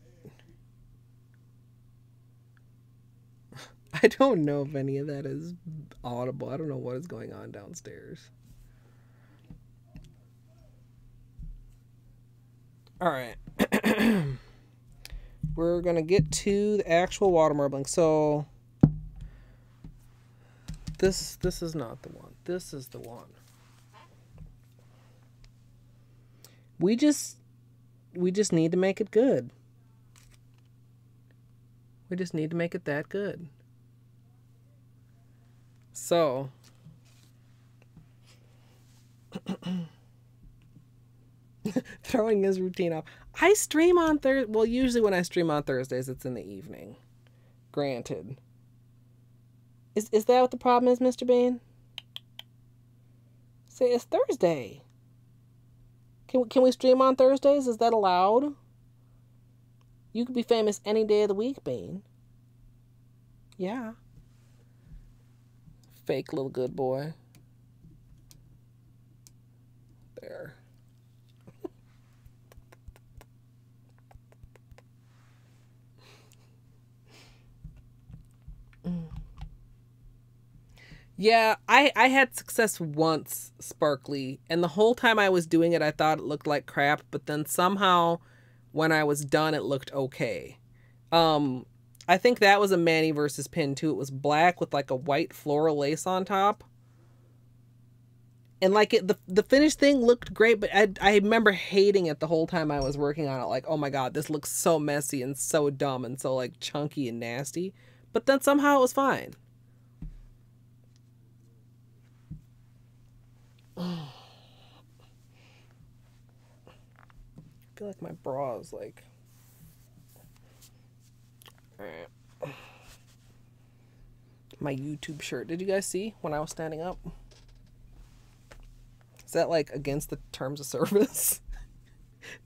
I don't know if any of that is audible. I don't know what is going on downstairs. Alright. We're going to get to the actual water marbling. So... This is not the one. This is the one. We just need to make it good. We just need to make it that good. So, throwing his routine off. I stream on Thursday. Well, usually when I stream on Thursdays, it's in the evening. Granted. Is that what the problem is, Mr. Bean? Say it's Thursday. Can we stream on Thursdays? Is that allowed? You could be famous any day of the week, Bean. Yeah. Fake little good boy. There. Yeah, I had success once, Sparkly, and the whole time I was doing it, I thought it looked like crap, but then somehow, when I was done, it looked okay. I think that was a Manny versus pin, too. It was black with, like, a white floral lace on top. And, like, the finished thing looked great, but I remember hating it the whole time I was working on it. Like, oh my god, this looks so messy and so dumb and so, like, chunky and nasty. But then somehow it was fine. I feel like my bra is like... Alright. My YouTube shirt. Did you guys see when I was standing up? Is that like against the terms of service?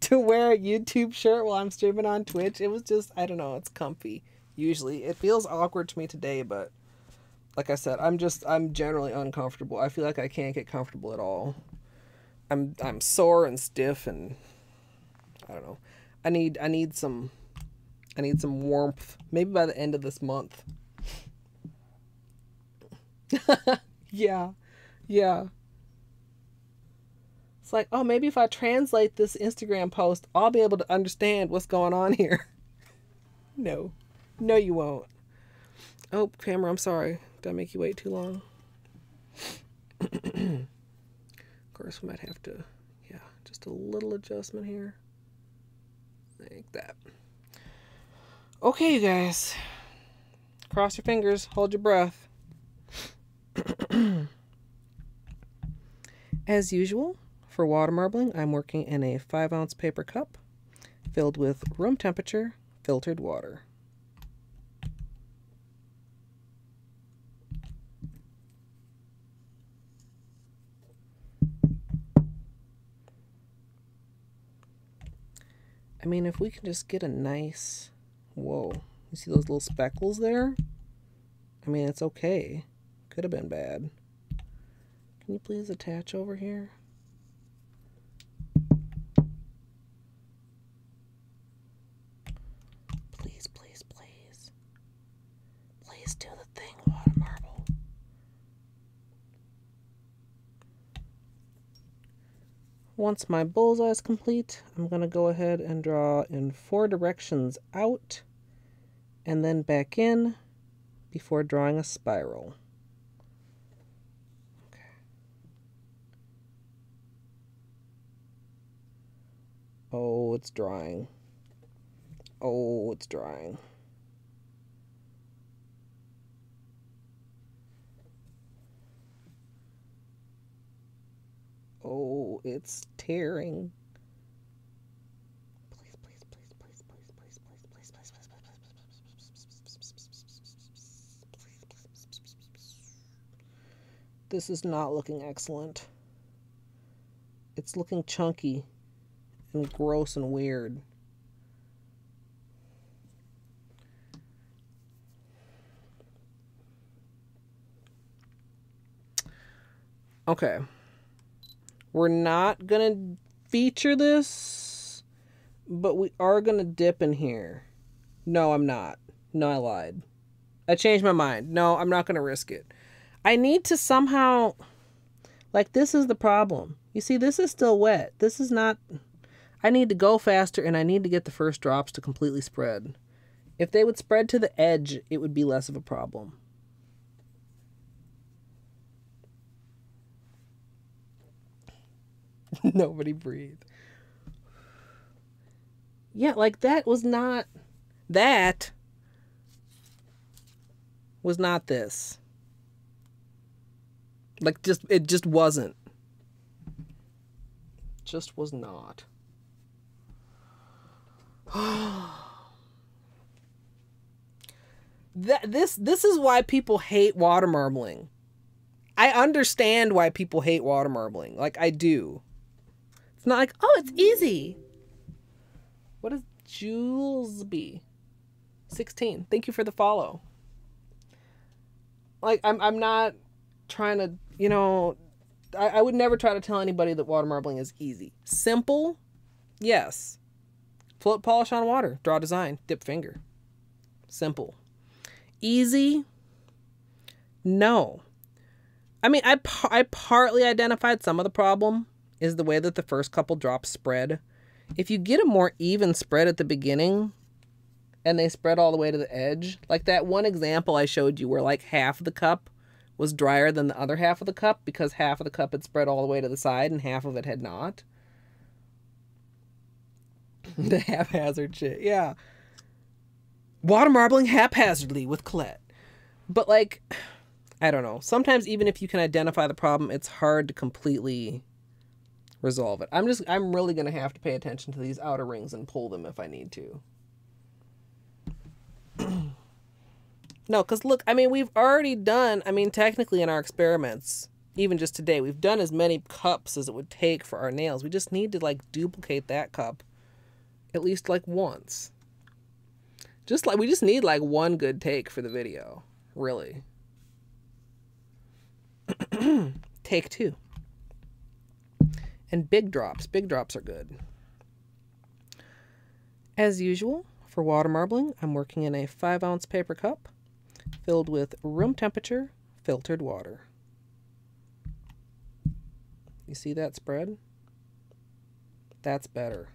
To wear a YouTube shirt while I'm streaming on Twitch? It was just, I don't know, it's comfy. Usually. It feels awkward to me today, but like I said, I'm generally uncomfortable. I feel like I can't get comfortable at all. I'm sore and stiff and I don't know. I need some warmth. Maybe by the end of this month. Yeah. It's like, oh, maybe if I translate this Instagram post, I'll be able to understand what's going on here. No, you won't. Oh, camera, I'm sorry. Did I make you wait too long? Of course, we might have to, yeah, just a little adjustment here. Like that. Okay, you guys. Cross your fingers. Hold your breath. As usual, for water marbling, I'm working in a 5-ounce paper cup filled with room temperature filtered water. I mean, if we can just get a nice... Whoa. You see those little speckles there? I mean, it's okay. Could have been bad. Can you please attach over here? Please, please, please. Please do the thing, water marble. Once my bullseye is complete, I'm going to go ahead and draw in 4 directions out and then back in before drawing a spiral. Okay. Oh, it's drying. Oh, it's drying. Oh, it's tearing. Please, please, please, please, please, please, please, please, please, please, please. This is not looking excellent. It's looking chunky and gross and weird. Okay. We're not going to feature this, but we are going to dip in here. No, I'm not. No, I lied. I changed my mind. No, I'm not going to risk it. I need to somehow... Like, this is the problem. You see, this is still wet. This is not... I need to go faster, and I need to get the first drops to completely spread. If they would spread to the edge, it would be less of a problem. Nobody breathe. Yeah, like that was not... That was not this. Like, it just wasn't. Just was not. This is why people hate water marbling. I understand why people hate water marbling. Like, I do. It's not like, oh, it's easy. What is Jules B? 16. Thank you for the follow. Like, I'm not trying to, you know, I would never try to tell anybody that water marbling is easy. Simple? Yes. Float polish on water. Draw design. Dip finger. Simple. Easy? No. I mean, I partly identified some of the problem is the way that the first couple drops spread. If you get a more even spread at the beginning and they spread all the way to the edge, like that one example I showed you where like half of the cup was drier than the other half of the cup because half of the cup had spread all the way to the side and half of it had not. The haphazard shit, yeah. Water marbling haphazardly with Colette. But like, I don't know. Sometimes even if you can identify the problem, it's hard to completely resolve it. I'm really going to have to pay attention to these outer rings and pull them if I need to. No, because look, I mean, we've already done, I mean, technically in our experiments, even just today, we've done as many cups as it would take for our nails. We just need to like duplicate that cup at least like once. Just like, we just need like one good take for the video, really. Take 2. And big drops are good. As usual, for water marbling, I'm working in a 5-ounce paper cup filled with room temperature filtered water. You see that spread? That's better.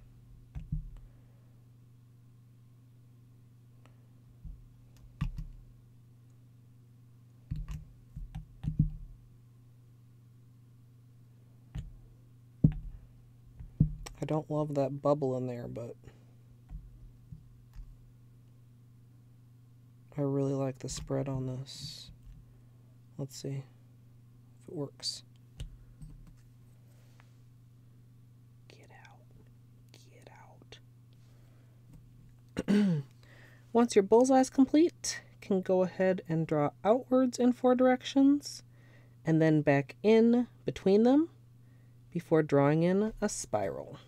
don't love that bubble in there, but I really like the spread on this. Let's see if it works. Get out. Get out. Once your bullseye is complete, you can go ahead and draw outwards in 4 directions and then back in between them before drawing in a spiral.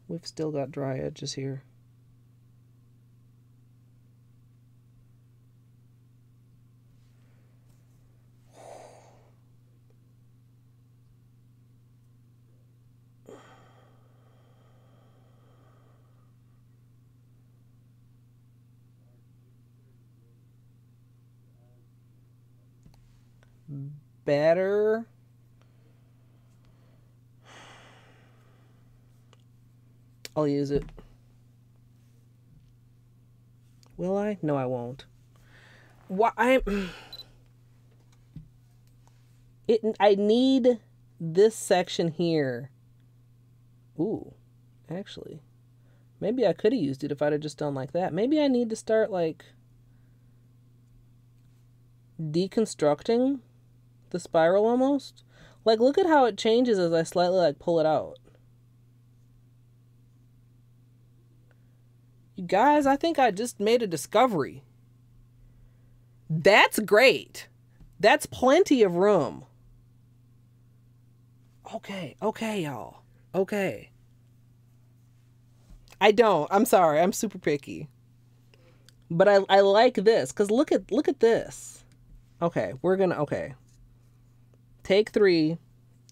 We've still got dry edges here. Better. I'll use it. Will I? No, I won't. Why? I need this section here. Ooh, actually, maybe I could have used it if I'd have just done like that. Maybe I need to start like deconstructing the spiral almost. Like, look at how it changes as I slightly like pull it out. You guys, I think I just made a discovery. That's great. That's plenty of room. Okay, y'all. Okay. I'm sorry, I'm super picky. But I like this, because look at this. Okay, okay. Take 3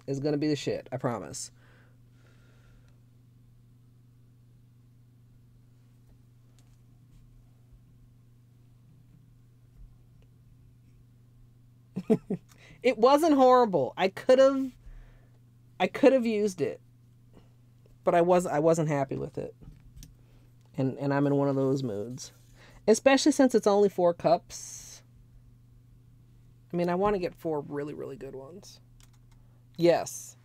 is gonna be the shit, I promise. It wasn't horrible. I could have used it, but I wasn't happy with it. And I'm in one of those moods, especially since it's only 4 cups. I mean, I want to get 4 really, really good ones. Yes.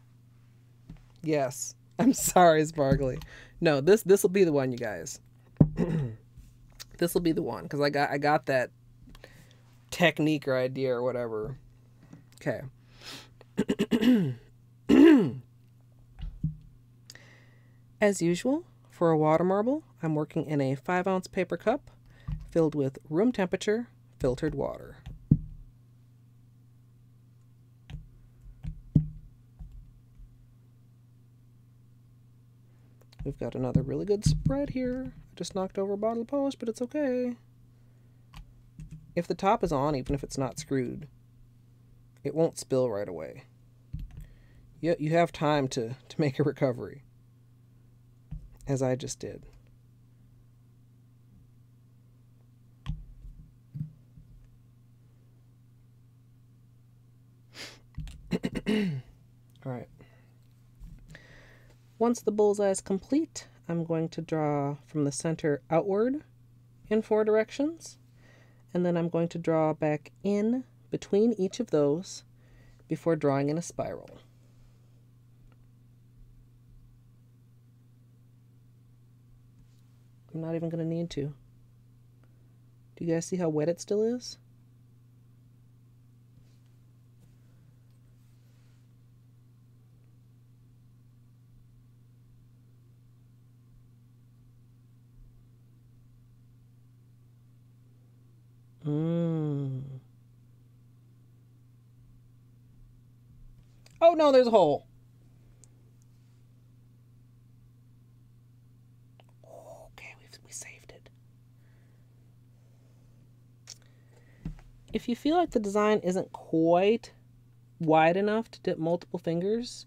I'm sorry, Sparkly. No, this will be the one, you guys. This will be the one, because I got that technique or idea or whatever. Okay. As usual, for a water marble, I'm working in a 5-ounce paper cup filled with room temperature filtered water. We've got another really good spread here. I just knocked over a bottle of polish, but it's okay. If the top is on, even if it's not screwed, it won't spill right away. You have time to make a recovery, as I just did. All right. Once the bullseye is complete, I'm going to draw from the center outward in 4 directions, and then I'm going to draw back in between each of those before drawing in a spiral. I'm not even going to need to. Do you guys see how wet it still is? Oh no, there's a hole. Okay, we saved it. If you feel like the design isn't quite wide enough to dip multiple fingers,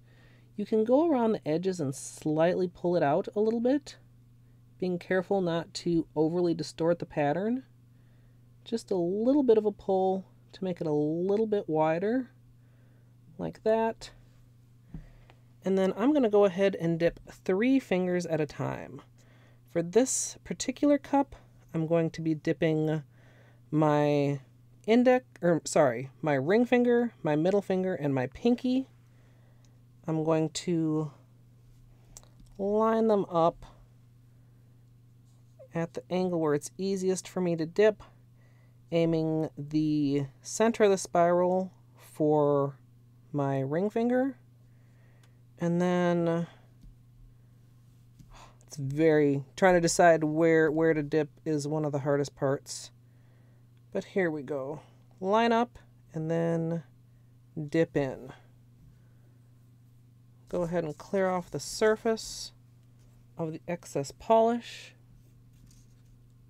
you can go around the edges and slightly pull it out a little bit, being careful not to overly distort the pattern. Just a little bit of a pull to make it a little bit wider, like that. And then I'm going to go ahead and dip 3 fingers at a time. For this particular cup, I'm going to be dipping my my ring finger, my middle finger, and my pinky. I'm going to line them up at the angle where it's easiest for me to dip, aiming the center of the spiral for my ring finger. And then trying to decide where to dip is one of the hardest parts. But here we go. Line up and then dip in. Go ahead and clear off the surface of the excess polish,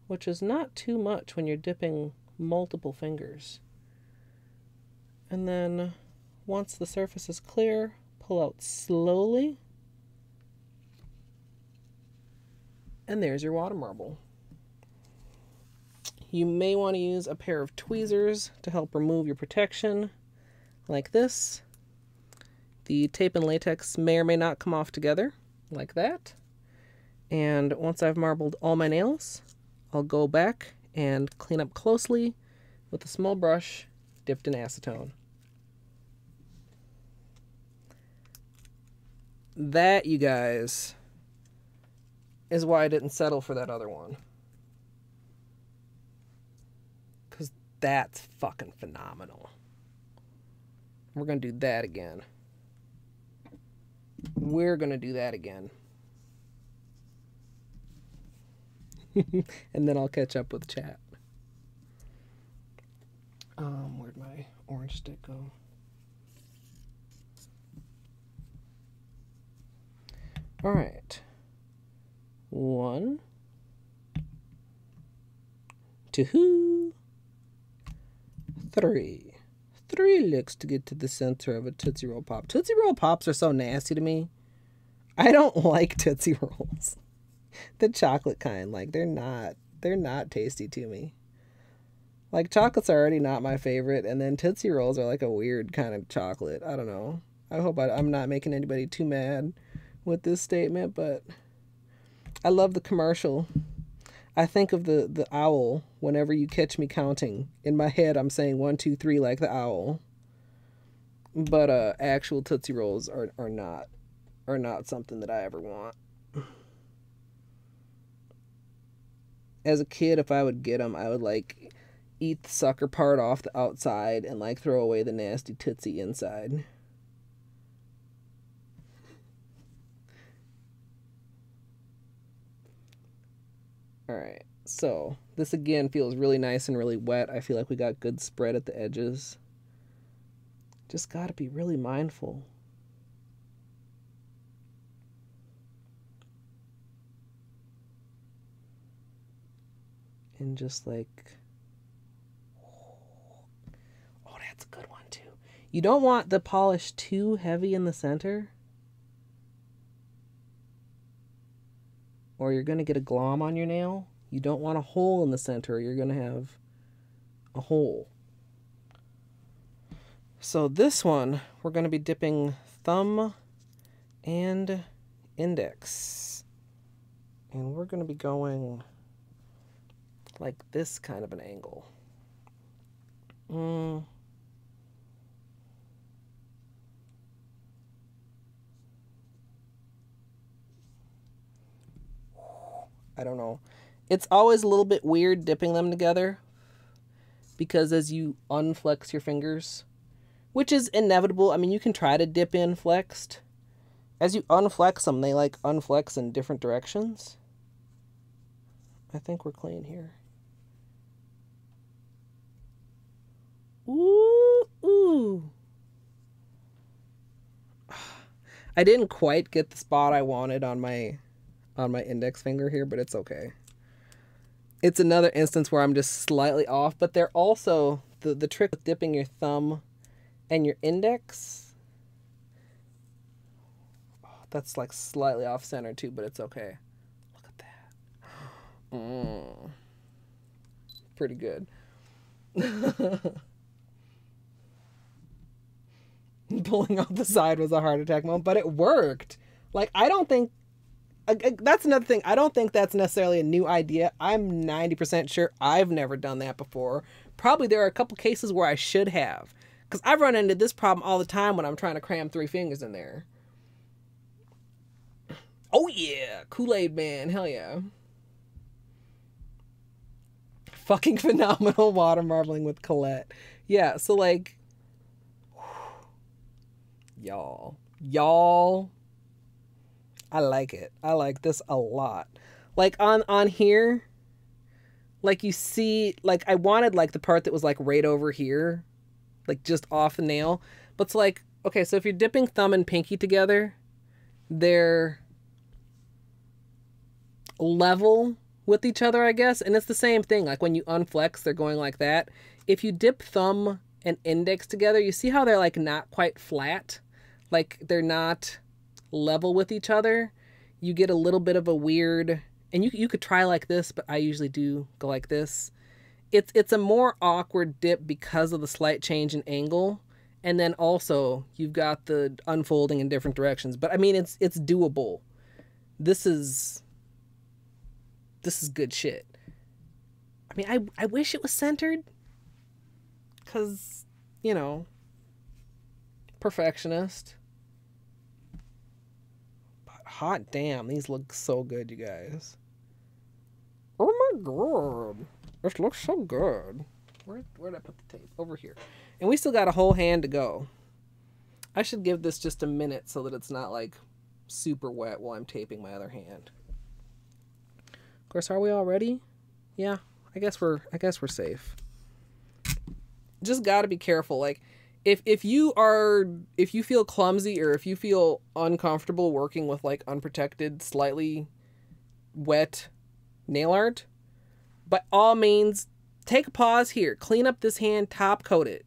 which is not too much when you're dipping multiple fingers. And then once the surface is clear, pull out slowly. And there's your water marble. You may want to use a pair of tweezers to help remove your protection, like this. The tape and latex may or may not come off together, like that. And once I've marbled all my nails, I'll go back and clean up closely with a small brush dipped in acetone. That, you guys, is why I didn't settle for that other one. Because that's fucking phenomenal. We're going to do that again. We're going to do that again. And then I'll catch up with chat. Where'd my orange stick go? All right. 1, 2, 3. 3 licks to get to the center of a Tootsie Roll Pop. Tootsie Roll Pops are so nasty to me. I don't like Tootsie Rolls. The chocolate kind, like they're not tasty to me. Like chocolates are already not my favorite, and then Tootsie Rolls are like a weird kind of chocolate. I don't know. I hope I'm not making anybody too mad with this statement, but I love the commercial. I think of the owl whenever you catch me counting. In my head, I'm saying 1, 2, 3 like the owl. But actual Tootsie Rolls are not something that I ever want. As a kid, if I would get them, I would like eat the sucker part off the outside and like throw away the nasty Tootsie inside. Alright, so this again feels really nice and really wet. I feel like we got good spread at the edges. Just gotta be really mindful. And just like, oh, that's a good one too. You don't want the polish too heavy in the center, or you're going to get a glom on your nail. You don't want a hole in the center, or you're going to have a hole. So this one, we're going to be dipping thumb and index. And we're going to be going like this kind of an angle. I don't know. It's always a little bit weird dipping them together because as you unflex your fingers, which is inevitable. I mean, you can try to dip in flexed. As you unflex them, they like unflex in different directions. I think we're clean here. Ooh. I didn't quite get the spot I wanted on my index finger here, but it's okay. It's another instance where I'm just slightly off, but they're also the trick with dipping your thumb and your index. Oh, that's like slightly off center too, but it's okay. Look at that. Pretty good. Pulling off the side was a heart attack moment, but it worked. Like, I don't think... That's another thing. I don't think that's necessarily a new idea. I'm 90% sure I've never done that before. probably there are a couple cases where I should have. Because I run into this problem all the time when I'm trying to cram 3 fingers in there. Oh yeah, Kool-Aid Man, hell yeah. Fucking phenomenal water marbling with Colette. Yeah, so like, y'all, I like it. I like this a lot. Like on here, like you see, like I wanted like the part that was like right over here, like just off the nail. But it's like, okay, so if you're dipping thumb and pinky together, they're level with each other, I guess. And it's the same thing. Like when you unflex, they're going like that. If you dip thumb and index together, you see how they're like not quite flat? Like they're not level with each other. You get a little bit of a weird, and you could try like this, but I usually do go like this. It's a more awkward dip because of the slight change in angle. And then also you've got the unfolding in different directions. But I mean, it's doable. This is good shit. I mean, I wish it was centered. Because, you know, perfectionist. But hot damn, these look so good, you guys. Oh my god. This looks so good. Where'd I put the tape? Over here. And we still got a whole hand to go. I should give this just a minute so that it's not like super wet while I'm taping my other hand. Of course, are we all ready? Yeah, I guess we're safe. Just got to be careful. Like if you feel clumsy or if you feel uncomfortable working with like unprotected, slightly wet nail art, by all means, take a pause here. Clean up this hand, top coat it.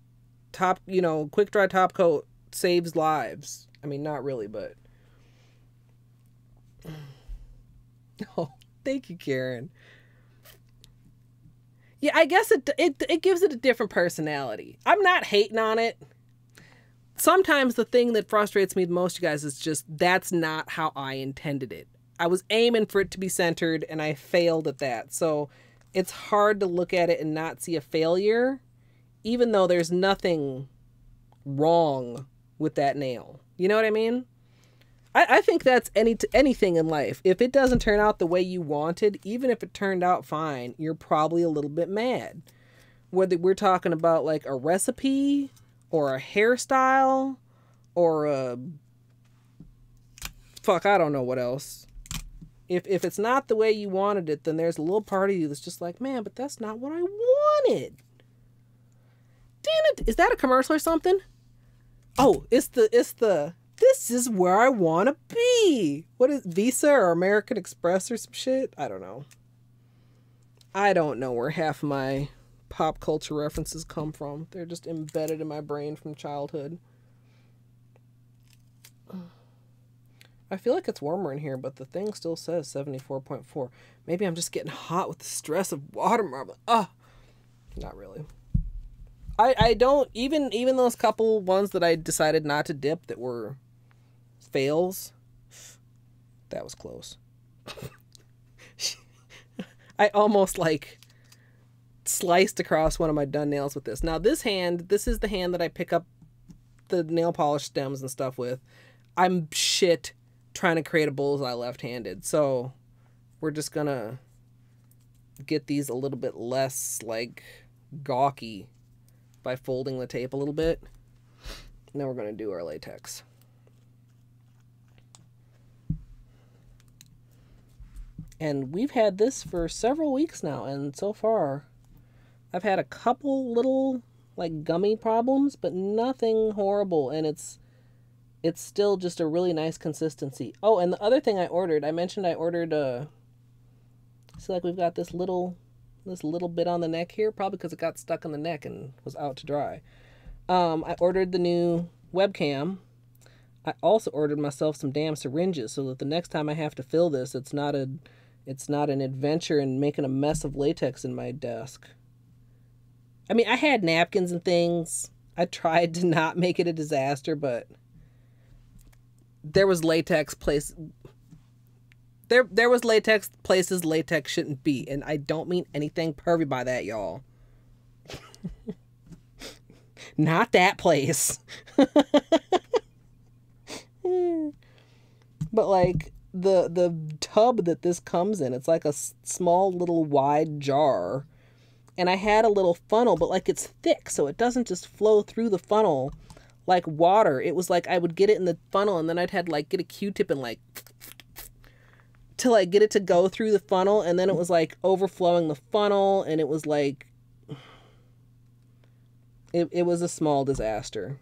Quick dry top coat saves lives. I mean, not really, but oh, thank you, Karen. Yeah, I guess it gives it a different personality. I'm not hating on it. Sometimes the thing that frustrates me the most, you guys, is just that's not how I intended it. I was aiming for it to be centered, and I failed at that. So it's hard to look at it and not see a failure, even though there's nothing wrong with that nail. You know what I mean? I think that's anything in life. If it doesn't turn out the way you wanted, even if it turned out fine, you're probably a little bit mad. Whether we're talking about like a recipe or a hairstyle or a fuck, I don't know what else. If it's not the way you wanted it, then there's a little part of you that's just like, man, but that's not what I wanted. Damn it. Is that a commercial or something? Oh, it's the this is where I want to be. What is Visa or American Express or some shit? I don't know. I don't know where half my pop culture references come from. They're just embedded in my brain from childhood. I feel like it's warmer in here, but the thing still says 74.4. Maybe I'm just getting hot with the stress of water marble. Not really. I don't, even those couple ones that I decided not to dip that were fails, that was close. I almost like sliced across one of my done nails with this. Now this is the hand that I pick up the nail polish stems and stuff with. I'm shit trying to create a bullseye left-handed, so we're just gonna get these a little bit less like gawky by folding the tape a little bit. And then we're gonna do our latex. And we've had this for several weeks now, and so far I've had a couple little like gummy problems, but nothing horrible, and it's still just a really nice consistency. Oh, and the other thing I mentioned I ordered so like we've got this little bit on the neck here, probably because it got stuck in the neck and was out to dry. I ordered the new webcam. I also ordered myself some damn syringes so that the next time I have to fill this, it's not an adventure in making a mess of latex in my desk. I mean, I had napkins and things. I tried to not make it a disaster, but there was latex places latex shouldn't be, and I don't mean anything pervy by that, y'all. Not that place. But like the tub that this comes in, it's like a small little wide jar. And I had a little funnel, but like it's thick, so it doesn't just flow through the funnel like water. It was like I would get it in the funnel and then I'd had like get a Q-tip and like to like get it to go through the funnel, and then it was like overflowing the funnel, and it was like it was a small disaster.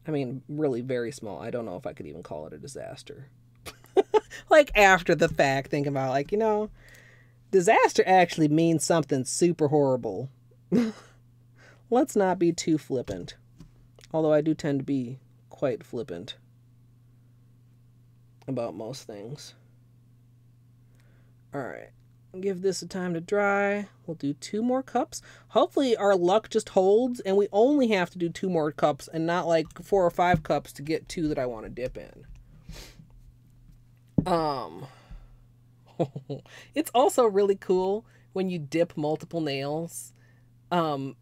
I mean, really very small. I don't know if I could even call it a disaster. Like after the fact, think about like, you know, disaster actually means something super horrible. Let's not be too flippant. Although I do tend to be quite flippant about most things. All right. Give this a time to dry. We'll do 2 more cups. Hopefully our luck just holds and we only have to do 2 more cups and not like 4 or 5 cups to get 2 that I want to dip in. It's also really cool when you dip multiple nails. And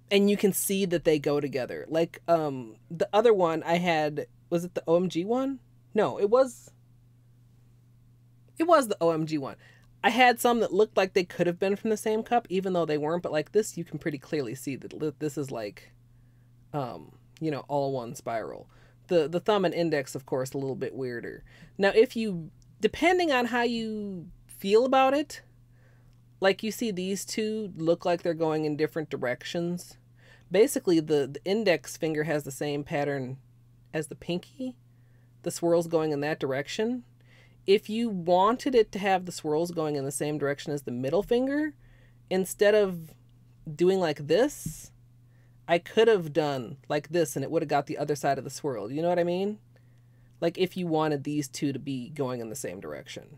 you can see that they go together. Like, the other one I had, was it the OMG one? No, it was the OMG one. I had some that looked like they could have been from the same cup, even though they weren't. But like this, you can pretty clearly see that this is like, you know, all one spiral. The thumb and index, of course, a little bit weirder. Now, depending on how you feel about it, like you see these two look like they're going in different directions. Basically, the index finger has the same pattern as the pinky. The swirls going in that direction. If you wanted it to have the swirls going in the same direction as the middle finger, instead of doing like this, I could have done like this and it would have got the other side of the swirl. You know what I mean? Like if you wanted these two to be going in the same direction.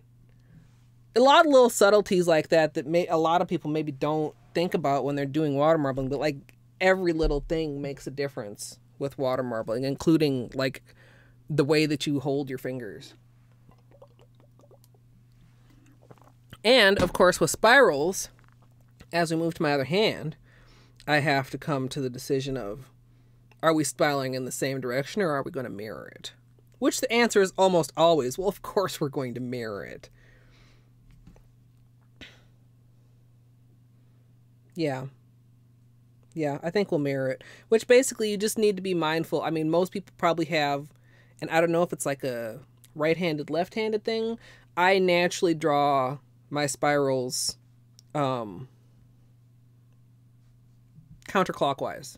A lot of little subtleties like that a lot of people maybe don't think about when they're doing water marbling, but like every little thing makes a difference with water marbling, including like the way that you hold your fingers. And of course with spirals, as we move to my other hand, I have to come to the decision of, are we spiraling in the same direction or are we going to mirror it? Which the answer is almost always, well, of course we're going to mirror it. Yeah. Yeah, I think we'll mirror it. Which basically you just need to be mindful. I mean, most people probably have, and I don't know if it's like a right-handed, left-handed thing. I naturally draw my spirals counterclockwise.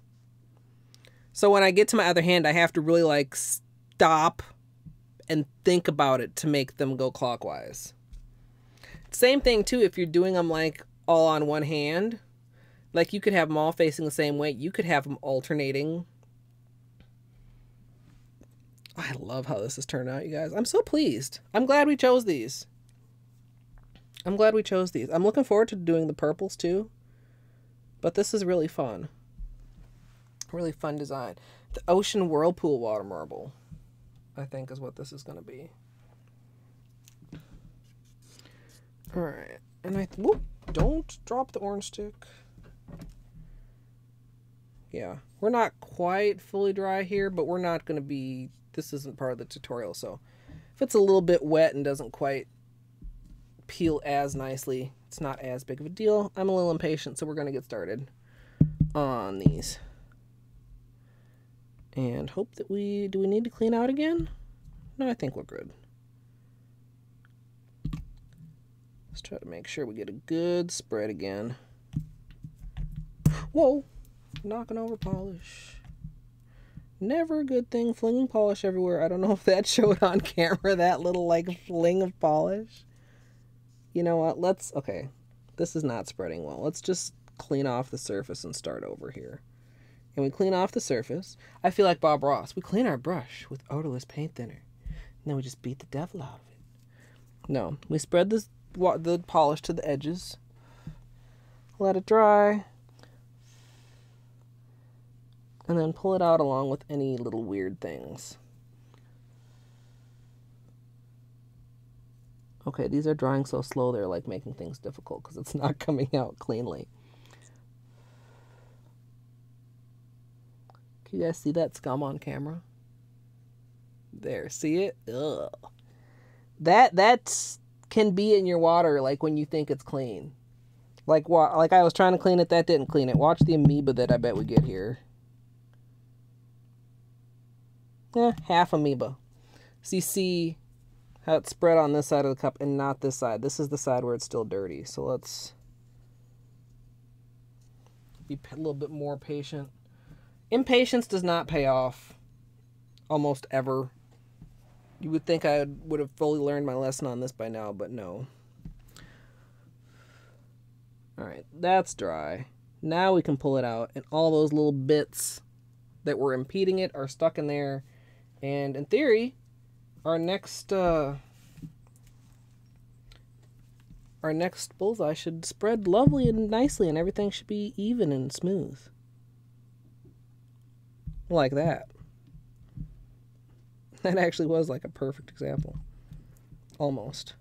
So when I get to my other hand, I have to really like stop and think about it to make them go clockwise. Same thing too if you're doing them like all on one hand. Like you could have them all facing the same way. You could have them alternating. I love how this has turned out, you guys. I'm so pleased. I'm glad we chose these. I'm looking forward to doing the purples too. But this is really fun. Really fun design. The Ocean Whirlpool Water Marble, I think, is what this is going to be. Alright. And whoop, don't drop the orange stick. Yeah. We're not quite fully dry here, but we're not going to be... This isn't part of the tutorial, so... If it's a little bit wet and doesn't quite peel as nicely, it's not as big of a deal. I'm a little impatient, so we're going to get started on these. And hope that do we need to clean out again? No, I think we're good. Let's try to make sure we get a good spread again. Whoa, knocking over polish. Never a good thing, flinging polish everywhere. I don't know if that showed on camera, that little like fling of polish. You know what, okay, this is not spreading well. Let's just clean off the surface and start over here. And we clean off the surface. I feel like Bob Ross. We clean our brush with odorless paint thinner. And then we just beat the devil out of it. No, we spread the polish to the edges. Let it dry. And then pull it out along with any little weird things. Okay, these are drying so slow they're like making things difficult because it's not coming out cleanly. Can you guys see that scum on camera? There, see it? Ugh. That can be in your water like when you think it's clean. Like what? Like I was trying to clean it, that didn't clean it. Watch the amoeba that I bet we get here. Half amoeba. So you see how it's spread on this side of the cup and not this side. This is the side where it's still dirty. So let's be a little bit more patient. Impatience does not pay off almost ever. You would think I would have fully learned my lesson on this by now, but no. Alright, that's dry. Now we can pull it out, and all those little bits that were impeding it are stuck in there. And in theory, our next bullseye should spread lovely and nicely, and everything should be even and smooth. Like that. That actually was like a perfect example. Almost.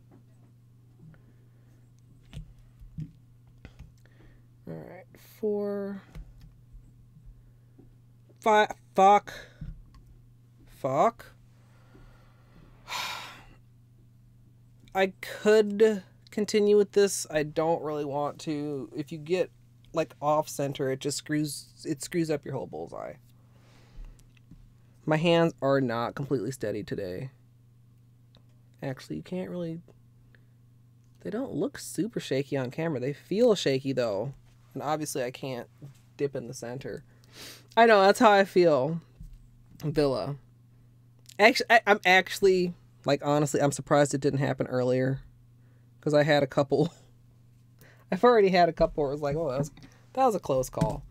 Alright, 4, 5, fuck. I could continue with this. I don't really want to. If you get like off center, it just screws up your whole bullseye. My hands are not completely steady today. Actually, you can't really... They don't look super shaky on camera. They feel shaky, though. And obviously, I can't dip in the center. I know, that's how I feel. Villa. Actually, I'm actually... Like, honestly, I'm surprised it didn't happen earlier. Because I had a couple... I've already had a couple where it was like, oh, that was a close call.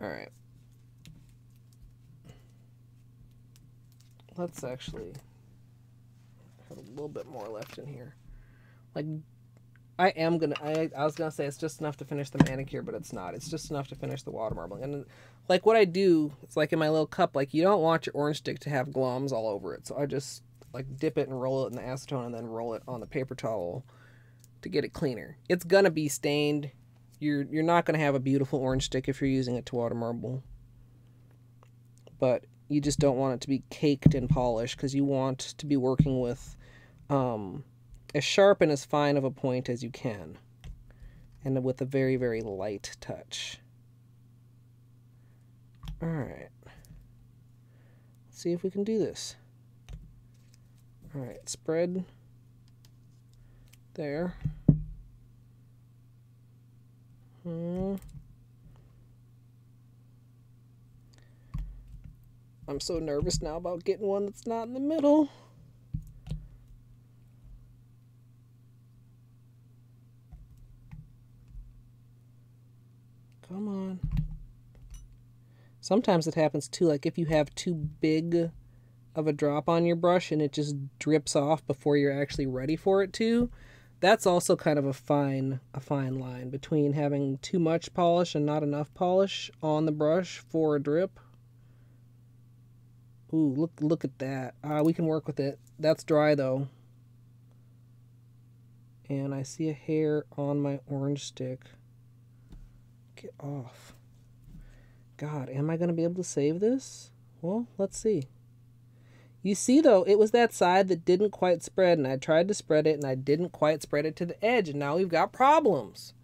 Alright. Let's actually have a little bit more left in here. Like, I was gonna say it's just enough to finish the manicure, but it's not. It's just enough to finish the water marbling. And like what I do, it's like in my little cup, like you don't want your orange stick to have glums all over it. So I just like dip it and roll it in the acetone and then roll it on the paper towel to get it cleaner. It's gonna be stained. You're not gonna have a beautiful orange stick if you're using it to water marble. But you just don't want it to be caked in polish because you want to be working with as sharp and as fine of a point as you can. And with a very, very light touch. Alright. Let's see if we can do this. Alright, spread there. I'm so nervous now about getting one that's not in the middle. Come on. Sometimes it happens too, like if you have too big of a drop on your brush and it just drips off before you're actually ready for it to. That's also kind of a fine line between having too much polish and not enough polish on the brush for a drip. Ooh, look at that. We can work with it. That's dry though. And I see a hair on my orange stick. Get off. God, am I going to be able to save this? Well, let's see. You see, though, it was that side that didn't quite spread, and I tried to spread it, and I didn't quite spread it to the edge, and now we've got problems.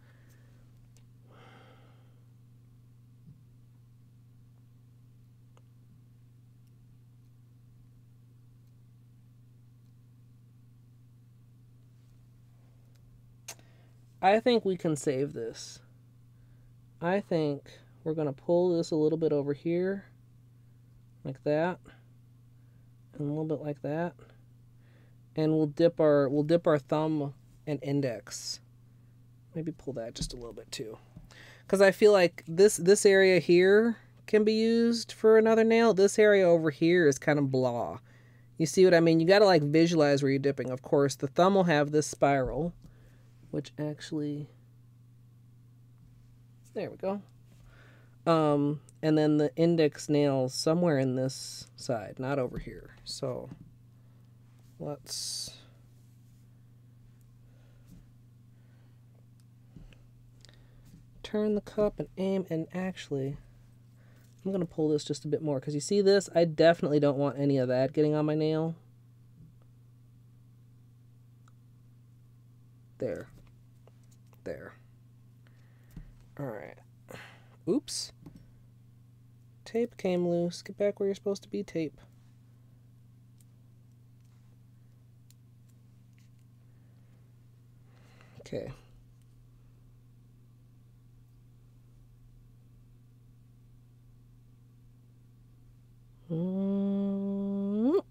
I think we can save this. I think we're going to pull this a little bit over here, like that. And a little bit like that, and we'll dip our thumb and index. Maybe pull that just a little bit too, because I feel like this area here can be used for another nail. This area over here is kind of blah. You see what I mean? You got to like visualize where you're dipping. Of course, the thumb will have this spiral, which actually, there we go. And then the index nails somewhere in this side, not over here. So let's turn the cup and aim, and actually I'm going to pull this just a bit more because you see this? I definitely don't want any of that getting on my nail. There. There. Alright. Oops. Tape came loose. Get back where you're supposed to be, tape. Okay. Ooh.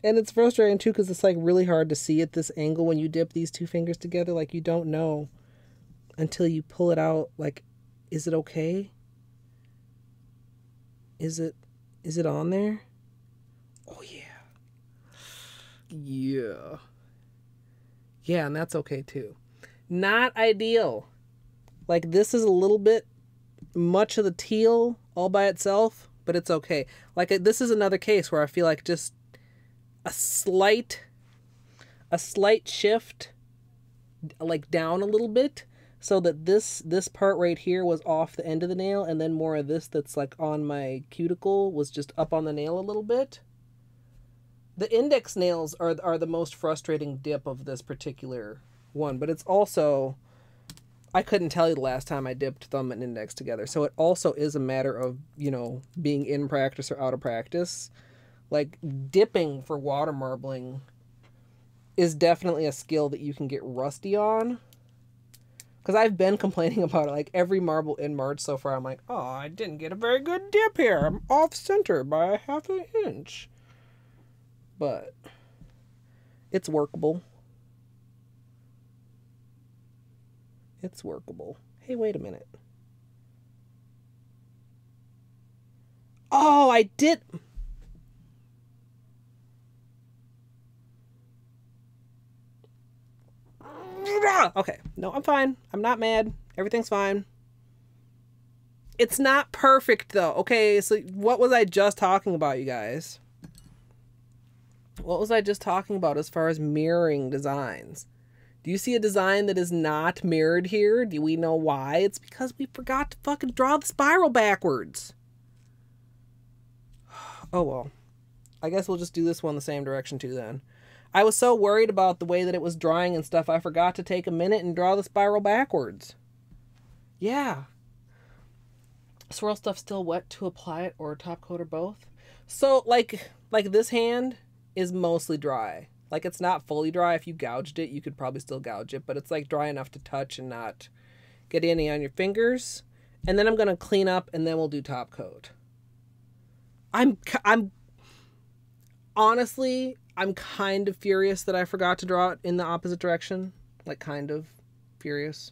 And it's frustrating too because it's like really hard to see at this angle when you dip these two fingers together. Like you don't know until you pull it out. Like, is it okay? Is it on there? Oh yeah. Yeah. Yeah, and that's okay too. Not ideal. Like this is a little bit much of the teal all by itself, but it's okay. Like this is another case where I feel like just a slight shift, like down a little bit, so that this part right here was off the end of the nail, and then more of this that's like on my cuticle was just up on the nail a little bit. The index nails are the most frustrating dip of this particular one, but it's also, I couldn't tell you the last time I dipped thumb and index together, so it also is a matter of, you know, being in practice or out of practice. Like, dipping for water marbling is definitely a skill that you can get rusty on. Because I've been complaining about it. Like, every marble in March so far, I'm like, oh, I didn't get a very good dip here. I'm off center by a half an inch. But it's workable. It's workable. Hey, wait a minute. Oh, I did... Okay, no, I'm fine. I'm not mad. Everything's fine. It's not perfect, though. Okay, so what was I just talking about, you guys? What was I just talking about as far as mirroring designs? Do you see a design that is not mirrored here? Do we know why? It's because we forgot to fucking draw the spiral backwards. Oh, well. I guess we'll just do this one the same direction, too, then. I was so worried about the way that it was drying and stuff, I forgot to take a minute and draw the spiral backwards. Yeah. Swirl stuff still wet to apply it, or top coat, or both? So, like this hand is mostly dry. Like, it's not fully dry. If you gouged it, you could probably still gouge it, but it's, like, dry enough to touch and not get any on your fingers. And then I'm going to clean up, and then we'll do top coat. I'm honestly... I'm kind of furious that I forgot to draw it in the opposite direction. Like, kind of furious.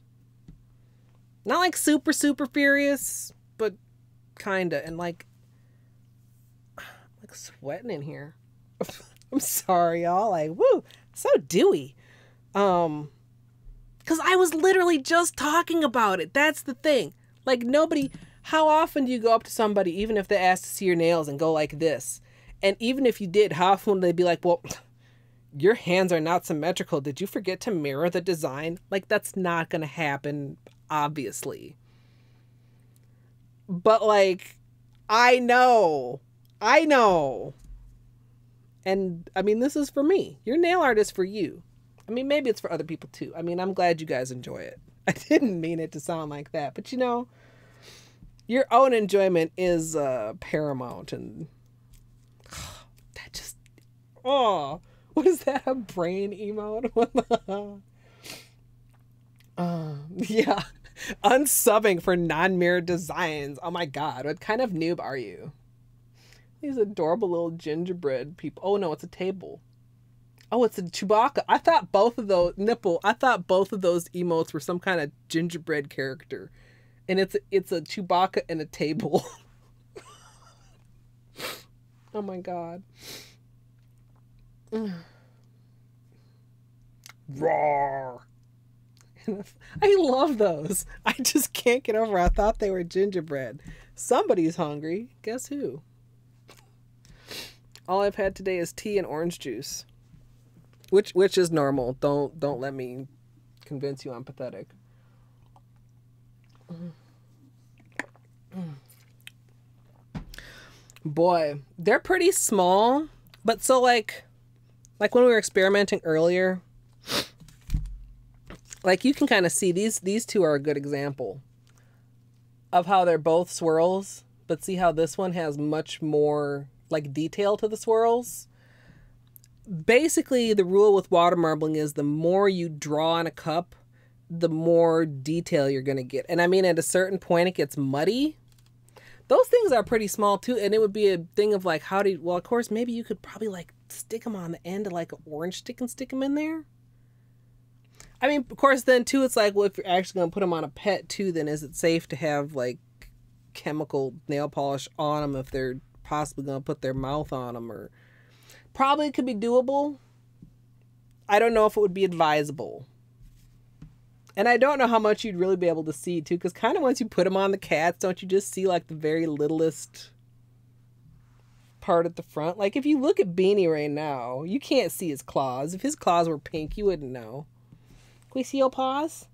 Not like super, super furious, but kinda. And like sweating in here. I'm sorry, y'all. Like, woo, so dewy. 'Cause I was literally just talking about it. That's the thing. Like, nobody, how often do you go up to somebody, even if they ask to see your nails, and go like this? And even if you did, how often would they be like, well, your hands are not symmetrical. Did you forget to mirror the design? Like, that's not going to happen, obviously. But, like, I know. And, I mean, this is for me. Your nail art is for you. I mean, maybe it's for other people, too. I mean, I'm glad you guys enjoy it. I didn't mean it to sound like that. But, you know, your own enjoyment is paramount, and... that just, oh, what is that, a brain emote? Yeah, unsubbing for non-mirrored designs. Oh my god, what kind of noob are you? These adorable little gingerbread people. Oh no, it's a table. Oh, it's a Chewbacca. I thought both of those emotes were some kind of gingerbread character, and it's a Chewbacca and a table. Oh my god. Roar. I love those. I just can't get over. I thought they were gingerbread. Somebody's hungry. Guess who? All I've had today is tea and orange juice, which is normal. Don't let me convince you I'm pathetic. Boy, they're pretty small, but so like when we were experimenting earlier, like you can kind of see these two are a good example of how they're both swirls, but see how this one has much more like detail to the swirls. Basically, the rule with water marbling is the more you draw in a cup, the more detail you're going to get. And I mean, at a certain point, it gets muddy. Those things are pretty small too. And it would be a thing of like, well, of course, maybe you could probably like stick them on the end of like an orange stick and stick them in there. I mean, of course, then too, it's like, well, if you're actually going to put them on a pet too, then is it safe to have like chemical nail polish on them if they're possibly going to put their mouth on them? Or probably it could be doable. I don't know if it would be advisable. And I don't know how much you'd really be able to see too, because kind of once you put them on the cats, don't you just see like the very littlest part at the front? Like if you look at Beanie right now, you can't see his claws. If his claws were pink, you wouldn't know. Can we see your paws?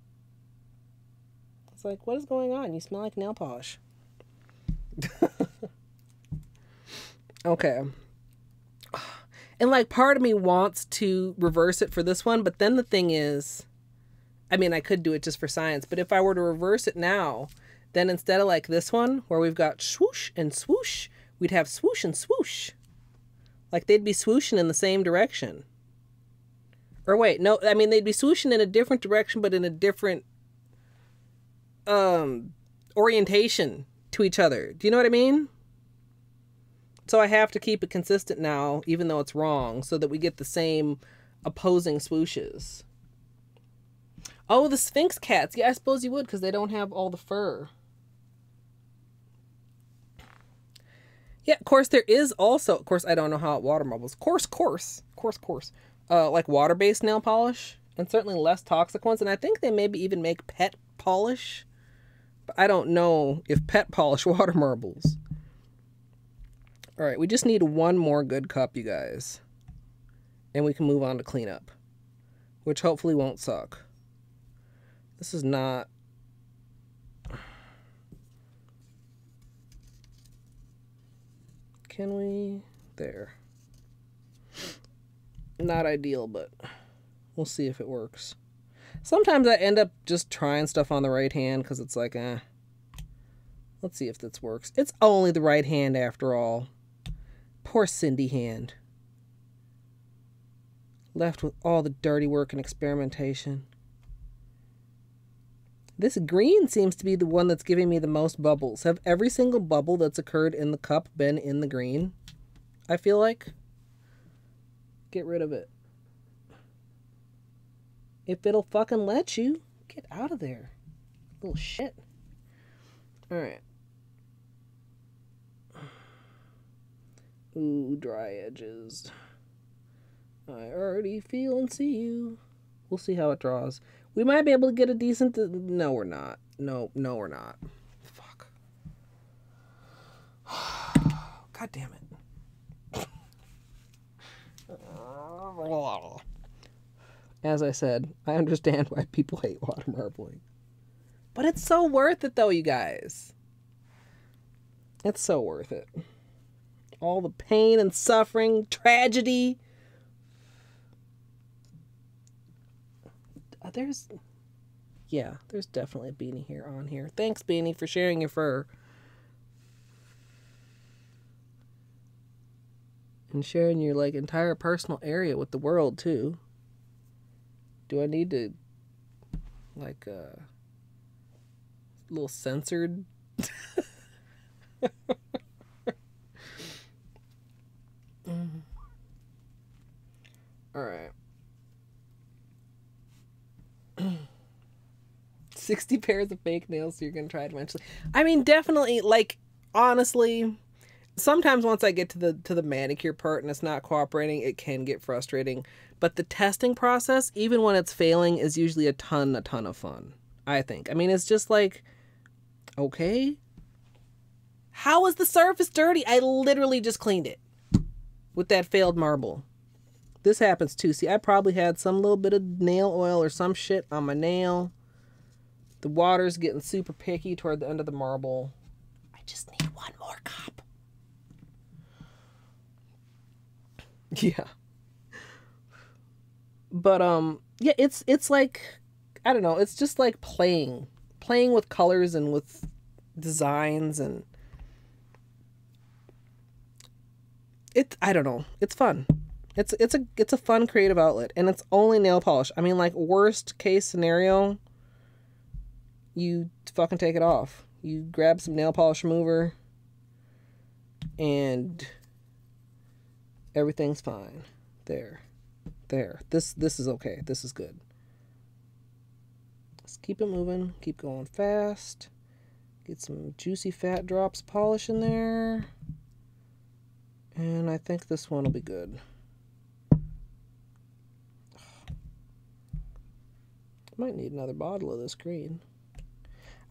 It's like, what is going on? You smell like nail polish. Okay. And like part of me wants to reverse it for this one, but then the thing is, I mean, I could do it just for science, but if I were to reverse it now, then instead of like this one where we've got swoosh and swoosh, we'd have swoosh and swoosh. Like they'd be swooshing in the same direction. Or wait, no, I mean, they'd be swooshing in a different direction, but in a different orientation to each other. Do you know what I mean? So I have to keep it consistent now, even though it's wrong, so that we get the same opposing swooshes. Oh, the Sphinx cats. Yeah, I suppose you would, because they don't have all the fur. Yeah, of course, there is also, of course, I don't know how it water marbles. Coarse. Like water-based nail polish, and certainly less toxic ones. And I think they maybe even make pet polish. But I don't know if pet polish water marbles. All right, we just need one more good cup, you guys. And we can move on to cleanup, which hopefully won't suck. This is not... Can we... There. Not ideal, but we'll see if it works. Sometimes I end up just trying stuff on the right hand because it's like, let's see if this works. It's only the right hand after all. Poor Cindy hand. Left with all the dirty work and experimentation. This green seems to be the one that's giving me the most bubbles. Have every single bubble that's occurred in the cup been in the green? I feel like. Get rid of it. If it'll fucking let you, get out of there. Little shit. Alright. Ooh, dry edges. I already feel and see you. We'll see how it draws. We might be able to get a decent... No, we're not. No, we're not. Fuck. God damn it. As I said, I understand why people hate water marbling. But it's so worth it, though, you guys. It's so worth it. All the pain and suffering, tragedy. There's definitely a Beanie here on here. Thanks, Beanie, for sharing your fur. And sharing your, like, entire personal area with the world, too. Do I need to, like, a little censored? Alright. 60 pairs of fake nails, so you're gonna try it eventually. I mean, definitely, like, honestly... sometimes once I get to the manicure part and it's not cooperating, it can get frustrating. But the testing process, even when it's failing, is usually a ton of fun, I think. I mean, it's just like, okay, how is the surface dirty? I literally just cleaned it with that failed marble. This happens too. See, I probably had some little bit of nail oil or some shit on my nail. The water's getting super picky toward the end of the marble. I just need one more cup. Yeah. But yeah, it's like, I don't know, it's just like playing with colors and with designs, and I don't know, it's fun. It's a fun creative outlet, and it's only nail polish. I mean, like, worst case scenario, you fucking take it off. You grab some nail polish remover and everything's fine. There. This is okay. This is good. Let's keep it moving. Keep going fast. Get some juicy fat drops polish in there. And I think this one will be good. Might need another bottle of this green.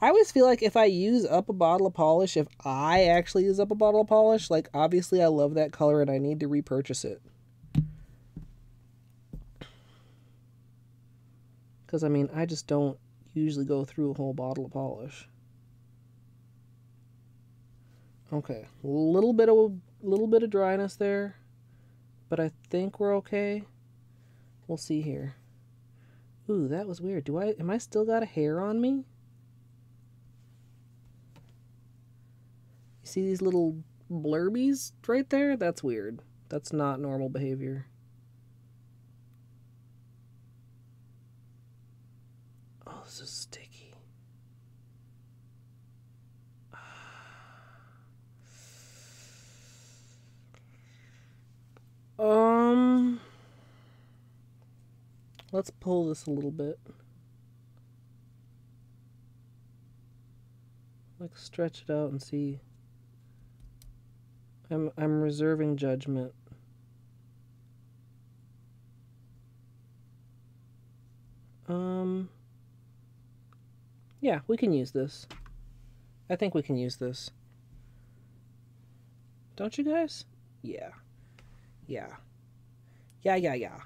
I always feel like if I use up a bottle of polish, if I actually use up a bottle of polish, like, obviously I love that color and I need to repurchase it. Because, I mean, I just don't usually go through a whole bottle of polish. Okay, a little bit of dryness there, but I think we're okay. We'll see here. Ooh, that was weird. Am I still got a hair on me? You see these little blurbies right there? That's weird. That's not normal behavior. Oh, this is sticky. Let's pull this a little bit. Like, stretch it out and see. I'm reserving judgment. Yeah, we can use this. I think we can use this. Don't you guys? Yeah. Yeah. Yeah.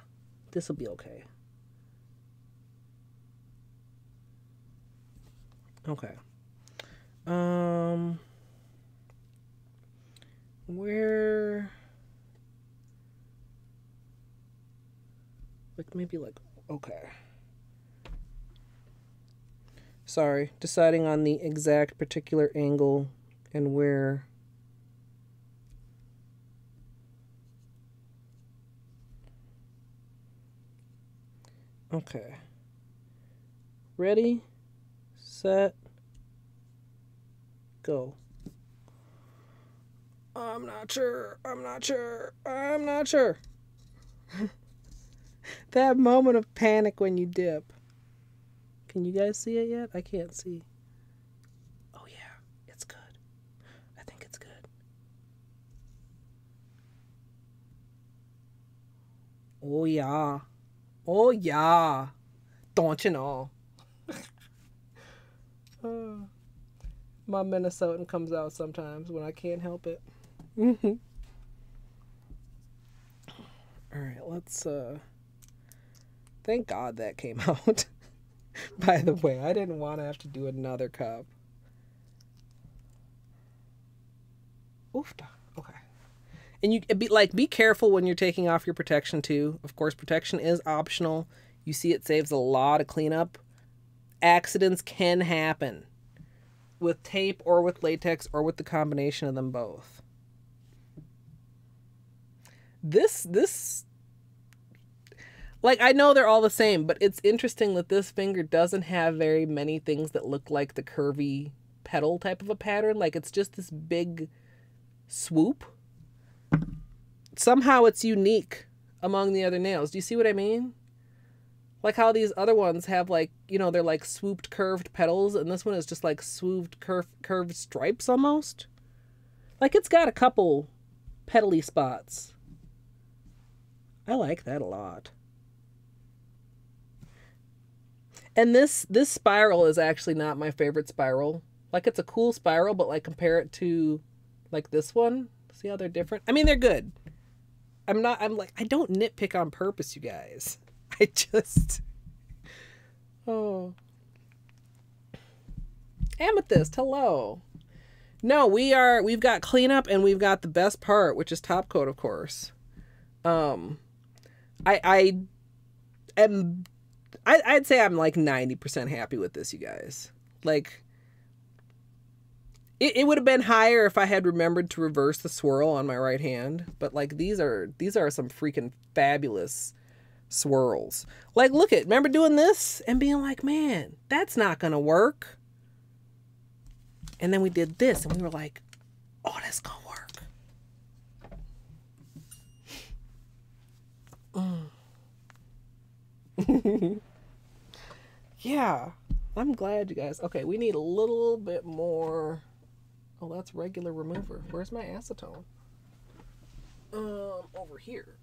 This'll be okay. Okay. Where, like, maybe like, okay. Sorry, deciding on the exact particular angle and where. Okay. Ready, set, go. I'm not sure. That moment of panic when you dip. Can you guys see it yet? I can't see. Oh yeah, it's good. I think it's good. Oh yeah. Oh yeah. Don't you know? My Minnesotan comes out sometimes when I can't help it. All right, let's thank God that came out. By the way, I didn't want to have to do another cup. Oofta. Okay. And you be careful when you're taking off your protection too. Of course, protection is optional. You see, it saves a lot of cleanup. Accidents can happen with tape or with latex or with the combination of them both. This like, I know they're all the same, but it's interesting that this finger doesn't have very many things that look like the curvy petal type of a pattern. Like, it's just this big swoop. Somehow it's unique among the other nails. Do you see what I mean? Like how these other ones have, like, you know, they're like swooped curved petals, and this one is just like swooped curved stripes almost. Like, it's got a couple petally spots. I like that a lot. And this spiral is actually not my favorite spiral. Like, it's a cool spiral, but like compare it to like this one. See how they're different? I mean, they're good. I don't nitpick on purpose, you guys. I just, oh. Amethyst, hello. No, we've got cleanup and we've got the best part, which is top coat, of course. I'd say I'm like 90% happy with this, you guys. Like, it would have been higher if I had remembered to reverse the swirl on my right hand. But like, these are some freaking fabulous swirls. Like, remember doing this and being like, man, that's not gonna work. And then we did this and we were like, oh, that's gonna work. Yeah, I'm glad, you guys. Okay, we need a little bit more. Oh, that's regular remover. Where's my acetone? Over here.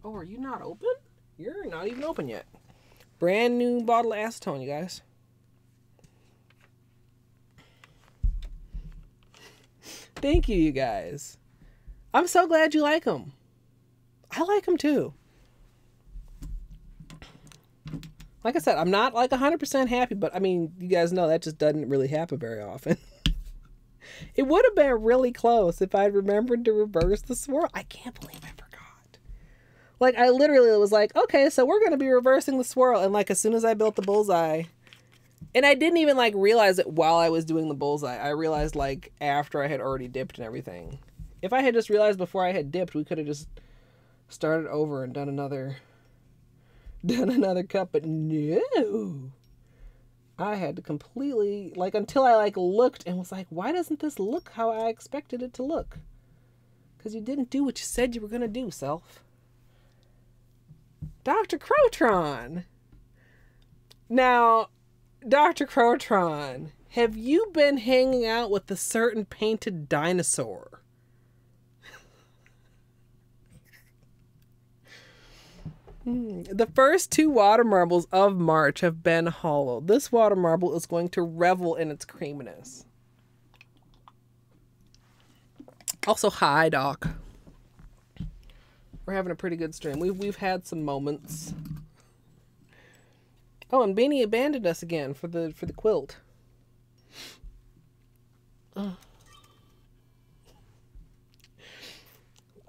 Oh, are you not open? You're not even open yet. Brand new bottle of acetone, you guys. Thank you, you guys. I'm so glad you like them. I like them too. Like I said, I'm not like 100% happy, but I mean, you guys know that just doesn't really happen very often. It would have been really close if I'd remembered to reverse the swirl. I can't believe I forgot. Like, I literally was like, okay, so we're going to be reversing the swirl. And like, as soon as I built the bullseye, and I didn't even like realize it while I was doing the bullseye. I realized like after I had already dipped and everything. If I had just realized before I had dipped, we could have just started over and done another cup, but no. I had to completely, like, until I like looked and was like, why doesn't this look how I expected it to look? Because you didn't do what you said you were going to do, self. Dr. Crotron. Now, Dr. Crotron, have you been hanging out with a certain painted dinosaur? The first 2 water marbles of March have been hollow. This water marble is going to revel in its creaminess. Also, hi, Doc. We're having a pretty good stream. We've had some moments. Oh, and Beanie abandoned us again for the quilt.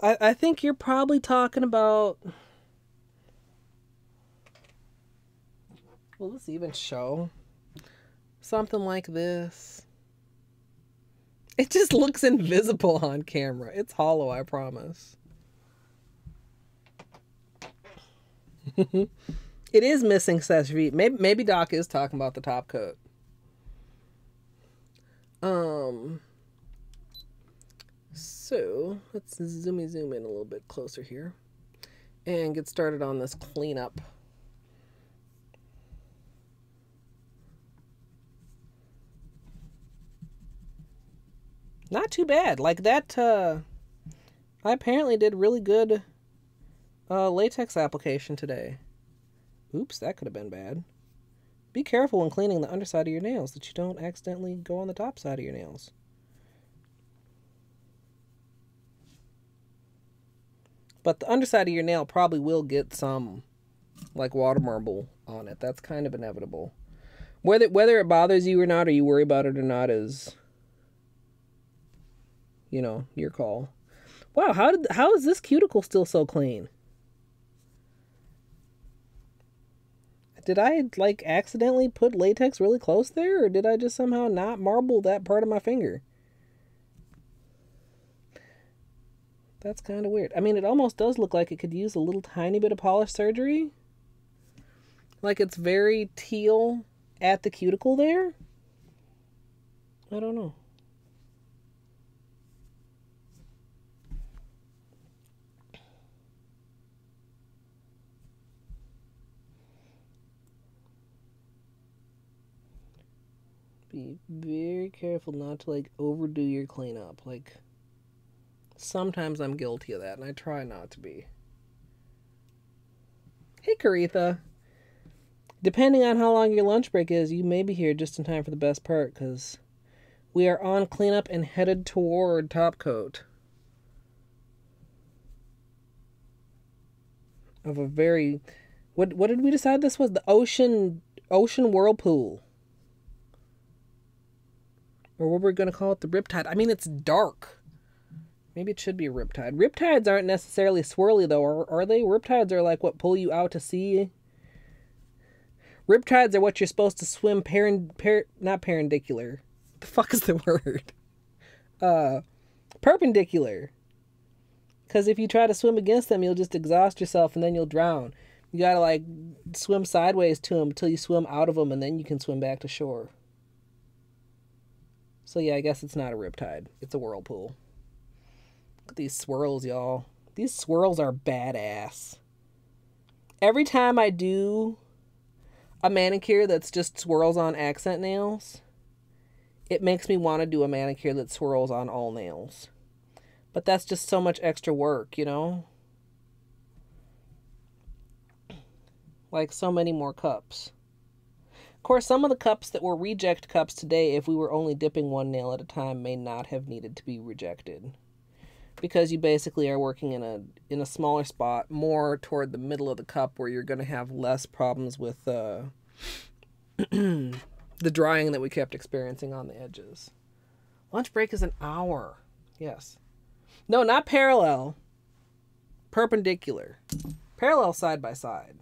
I think you're probably talking about. Will this even show? Something like this. It just looks invisible on camera. It's hollow, I promise. It is missing sesame. Maybe Doc is talking about the top coat. So let's zoom in a little bit closer here and get started on this cleanup. Not too bad. Like that, I apparently did really good latex application today. Oops, that could have been bad. Be careful when cleaning the underside of your nails that you don't accidentally go on the top side of your nails. But the underside of your nail probably will get some, like, water marble on it. That's kind of inevitable. Whether it bothers you or not, or you worry about it or not, is, you know, your call. Wow, how is this cuticle still so clean? Did I, like, accidentally put latex really close there? Or did I just somehow not marble that part of my finger? That's kind of weird. I mean, it almost does look like it could use a little tiny bit of polish surgery. Like, it's very teal at the cuticle there. I don't know. Be very careful not to like overdo your cleanup. Like sometimes I'm guilty of that and I try not to be. Hey Caritha. Depending on how long your lunch break is, you may be here just in time for the best part because we are on cleanup and headed toward top coat of a very... What did we decide this was? The Ocean Whirlpool. Or what we're going to call it, the Riptide. I mean, it's dark. Maybe it should be a Riptide. Riptides aren't necessarily swirly, though, are they? Riptides are like what pull you out to sea. Riptides are what you're supposed to swim not perpendicular. What the fuck is the word? Perpendicular. Because if you try to swim against them, you'll just exhaust yourself and then you'll drown. You gotta like swim sideways to them until you swim out of them and then you can swim back to shore. So yeah, I guess it's not a riptide. It's a whirlpool. Look at these swirls, y'all. These swirls are badass. Every time I do a manicure that's just swirls on accent nails, it makes me want to do a manicure that swirls on all nails. But that's just so much extra work, you know? Like so many more cups. Of course, some of the cups that were reject cups today, if we were only dipping one nail at a time, may not have needed to be rejected. Because you basically are working in a smaller spot, more toward the middle of the cup, where you're going to have less problems with the drying that we kept experiencing on the edges. Lunch break is an hour. Yes. No, not parallel. Perpendicular. Parallel side by side.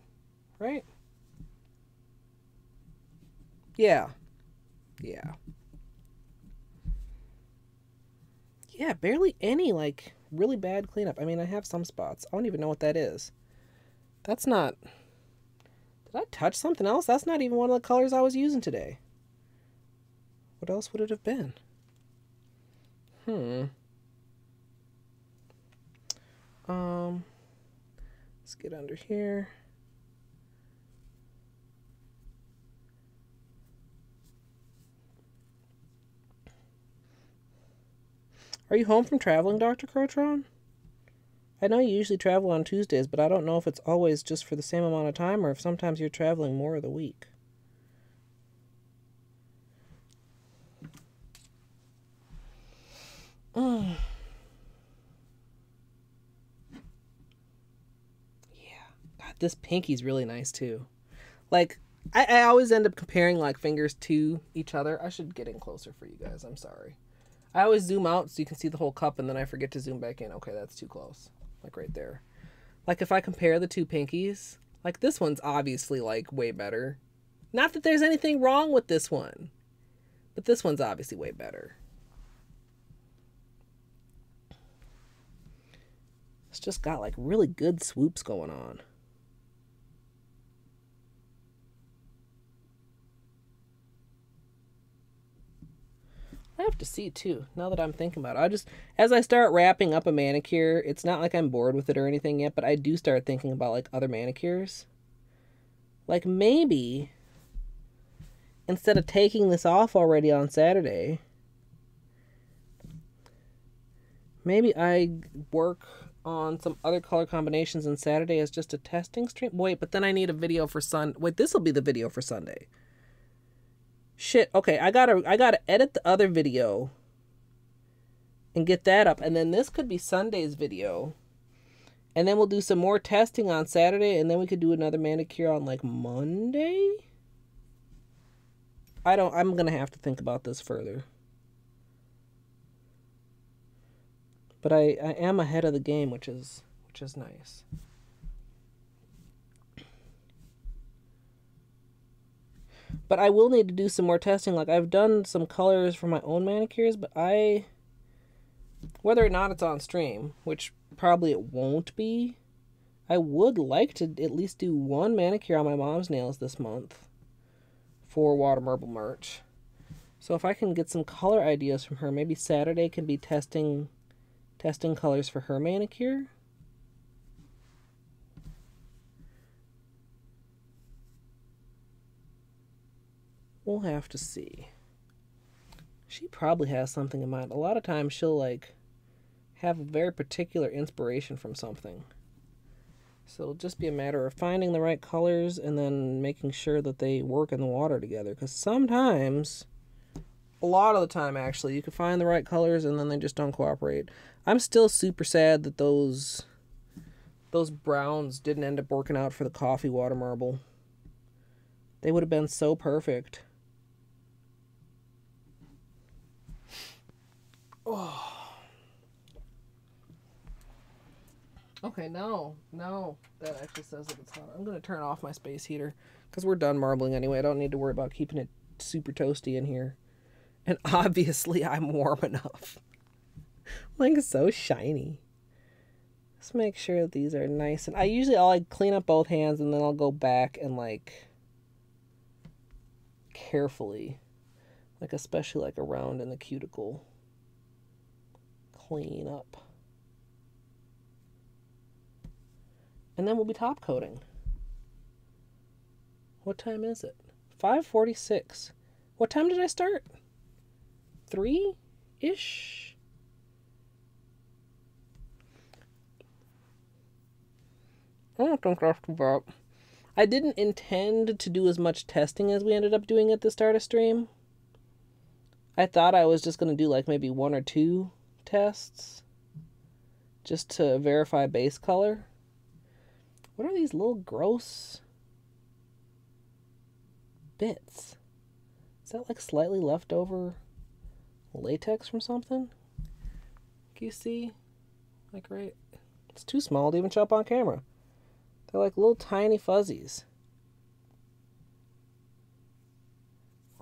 Right? Yeah. Yeah. Yeah, barely any, like, really bad cleanup. I mean, I have some spots. I don't even know what that is. That's not... Did I touch something else? That's not even one of the colors I was using today. What else would it have been? Let's get under here. Are you home from traveling, Dr. Crotron? I know you usually travel on Tuesdays, but I don't know if it's always just for the same amount of time or if sometimes you're traveling more of the week. Yeah. God, this pinky's really nice, too. Like, I always end up comparing, like, fingers to each other. I should get in closer for you guys. I'm sorry. I always zoom out so you can see the whole cup, and then I forget to zoom back in. Okay, that's too close. Like, right there. Like, if I compare the two pinkies, like, this one's obviously, like, way better. Not that there's anything wrong with this one, but this one's obviously way better. It's just got, like, really good swoops going on. I have to see, too, now that I'm thinking about it. As I start wrapping up a manicure, it's not like I'm bored with it or anything yet, but I do start thinking about, like, other manicures. Like, maybe, instead of taking this off already on Saturday, maybe I work on some other color combinations and Saturday as just a testing stream. Wait, but then I need a video for Sunday. Wait, this will be the video for Sunday. Shit, okay, I gotta edit the other video and get that up, and then this could be Sunday's video, and then we'll do some more testing on Saturday, and then we could do another manicure on, like, Monday? I'm gonna have to think about this further. But I am ahead of the game, which is nice. But I will need to do some more testing. Like, I've done some colors for my own manicures, but whether or not it's on stream, which probably it won't be, I would like to at least do one manicure on my mom's nails this month for Water Marble merch. So if I can get some color ideas from her, maybe Saturday can be testing colors for her manicure. We'll have to see. She probably has something in mind. A lot of times she'll like have a very particular inspiration from something. So it'll just be a matter of finding the right colors and then making sure that they work in the water together. Because sometimes, a lot of the time actually, you can find the right colors and then they just don't cooperate. I'm still super sad that those browns didn't end up working out for the coffee water marble. They would have been so perfect. Oh. Okay, no, that actually says that it's hot. I'm going to turn off my space heater because we're done marbling anyway. I don't need to worry about keeping it super toasty in here. And obviously I'm warm enough. Like, so shiny. Let's make sure that these are nice. And I'll like clean up both hands and then I'll go back and like carefully, like especially like around in the cuticle, clean up. And then we'll be top coating. What time is it? 5:46. What time did I start? 3-ish? I don't think that's too bad. I didn't intend to do as much testing as we ended up doing at the start of stream. I thought I was just going to do like maybe 1 or 2 tests just to verify base color. What are these little gross bits? Is that like slightly leftover latex from something? Can you see? Like right? It's too small to even show up on camera. They're like little tiny fuzzies.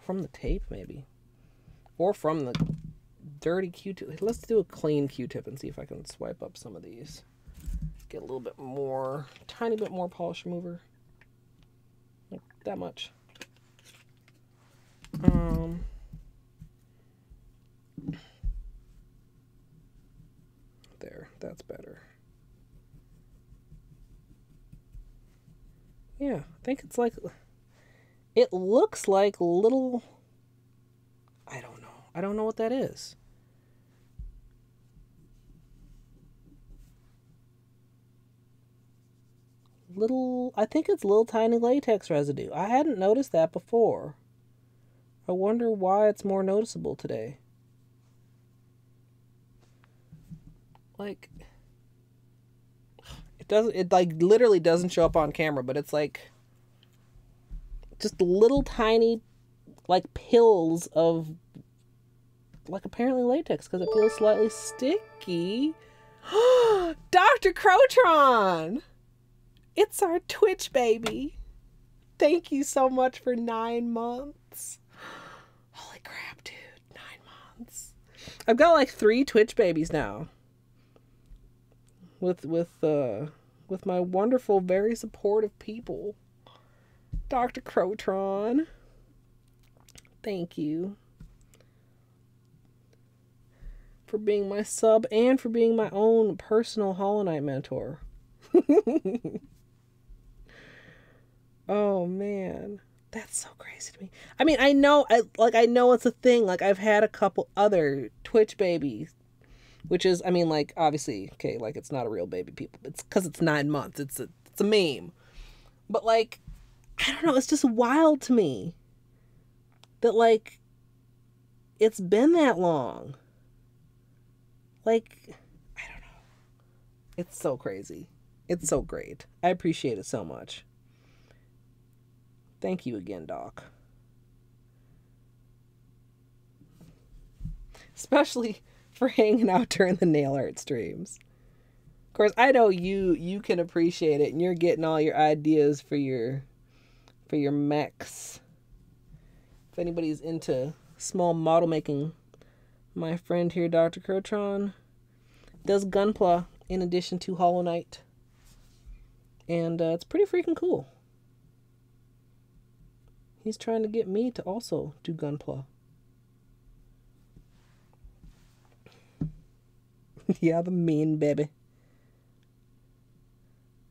From the tape, maybe. Or from the dirty Q-tip. Let's do a clean Q-tip and see if I can swipe up some of these. Get a little bit more, tiny bit more polish remover. Like that much. There, that's better. Yeah, I think it's like, it looks like little, I don't know. I don't know what that is. I think it's little tiny latex residue. I hadn't noticed that before. I wonder why it's more noticeable today. Like, it like literally doesn't show up on camera, but it's like just little tiny like pills of like apparently latex because it feels slightly sticky. Dr. Crotron! It's our Twitch baby. Thank you so much for 9 months. Holy crap, dude. 9 months. I've got like 3 Twitch babies now. With my wonderful, very supportive people. Dr. Crotron. Thank you. For being my sub and for being my own personal Hollow Knight mentor. Oh man, that's so crazy to me. I mean, I know it's a thing. Like I've had a couple other Twitch babies, which is, I mean, like obviously, okay, like it's not a real baby, people. It's because it's 9 months. It's a meme. But like, I don't know. It's just wild to me that like it's been that long. Like, I don't know. It's so crazy. It's so great. I appreciate it so much. Thank you again, Doc. Especially for hanging out during the nail art streams. Of course, I know you can appreciate it and you're getting all your ideas for your mechs. If anybody's into small model making, my friend here, Dr. Crotron, does Gunpla in addition to Hollow Knight. And it's pretty freaking cool. He's trying to get me to also do Gunpla. Yeah, the mean baby.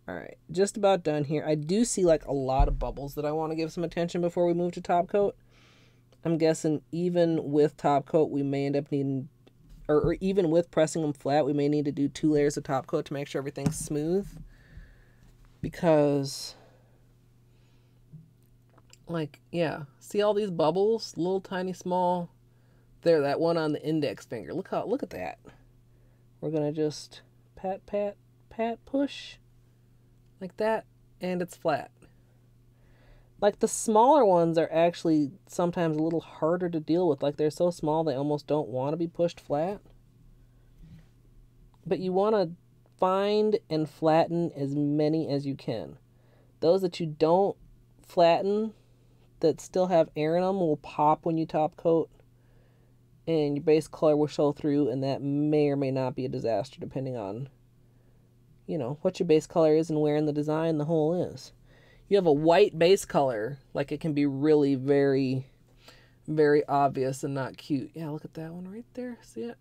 Alright, just about done here. I do see like a lot of bubbles that I want to give some attention before we move to top coat. I'm guessing even with top coat, we may end up needing, or even with pressing them flat, we may need to do 2 layers of top coat to make sure everything's smooth. Because, like, yeah, see all these bubbles? Little tiny small. There, that one on the index finger. Look at that. We're gonna just pat, pat, pat, push. Like that, and it's flat. Like, the smaller ones are actually sometimes a little harder to deal with. Like, they're so small they almost don't want to be pushed flat. But you want to find and flatten as many as you can. Those that you don't flatten, that still have air in them, will pop when you top coat. And your base color will show through, and that may or may not be a disaster depending on, you know, what your base color is and where in the design the hole is. You have a white base color, like, it can be really very, very obvious and not cute. Yeah, look at that one right there. See it?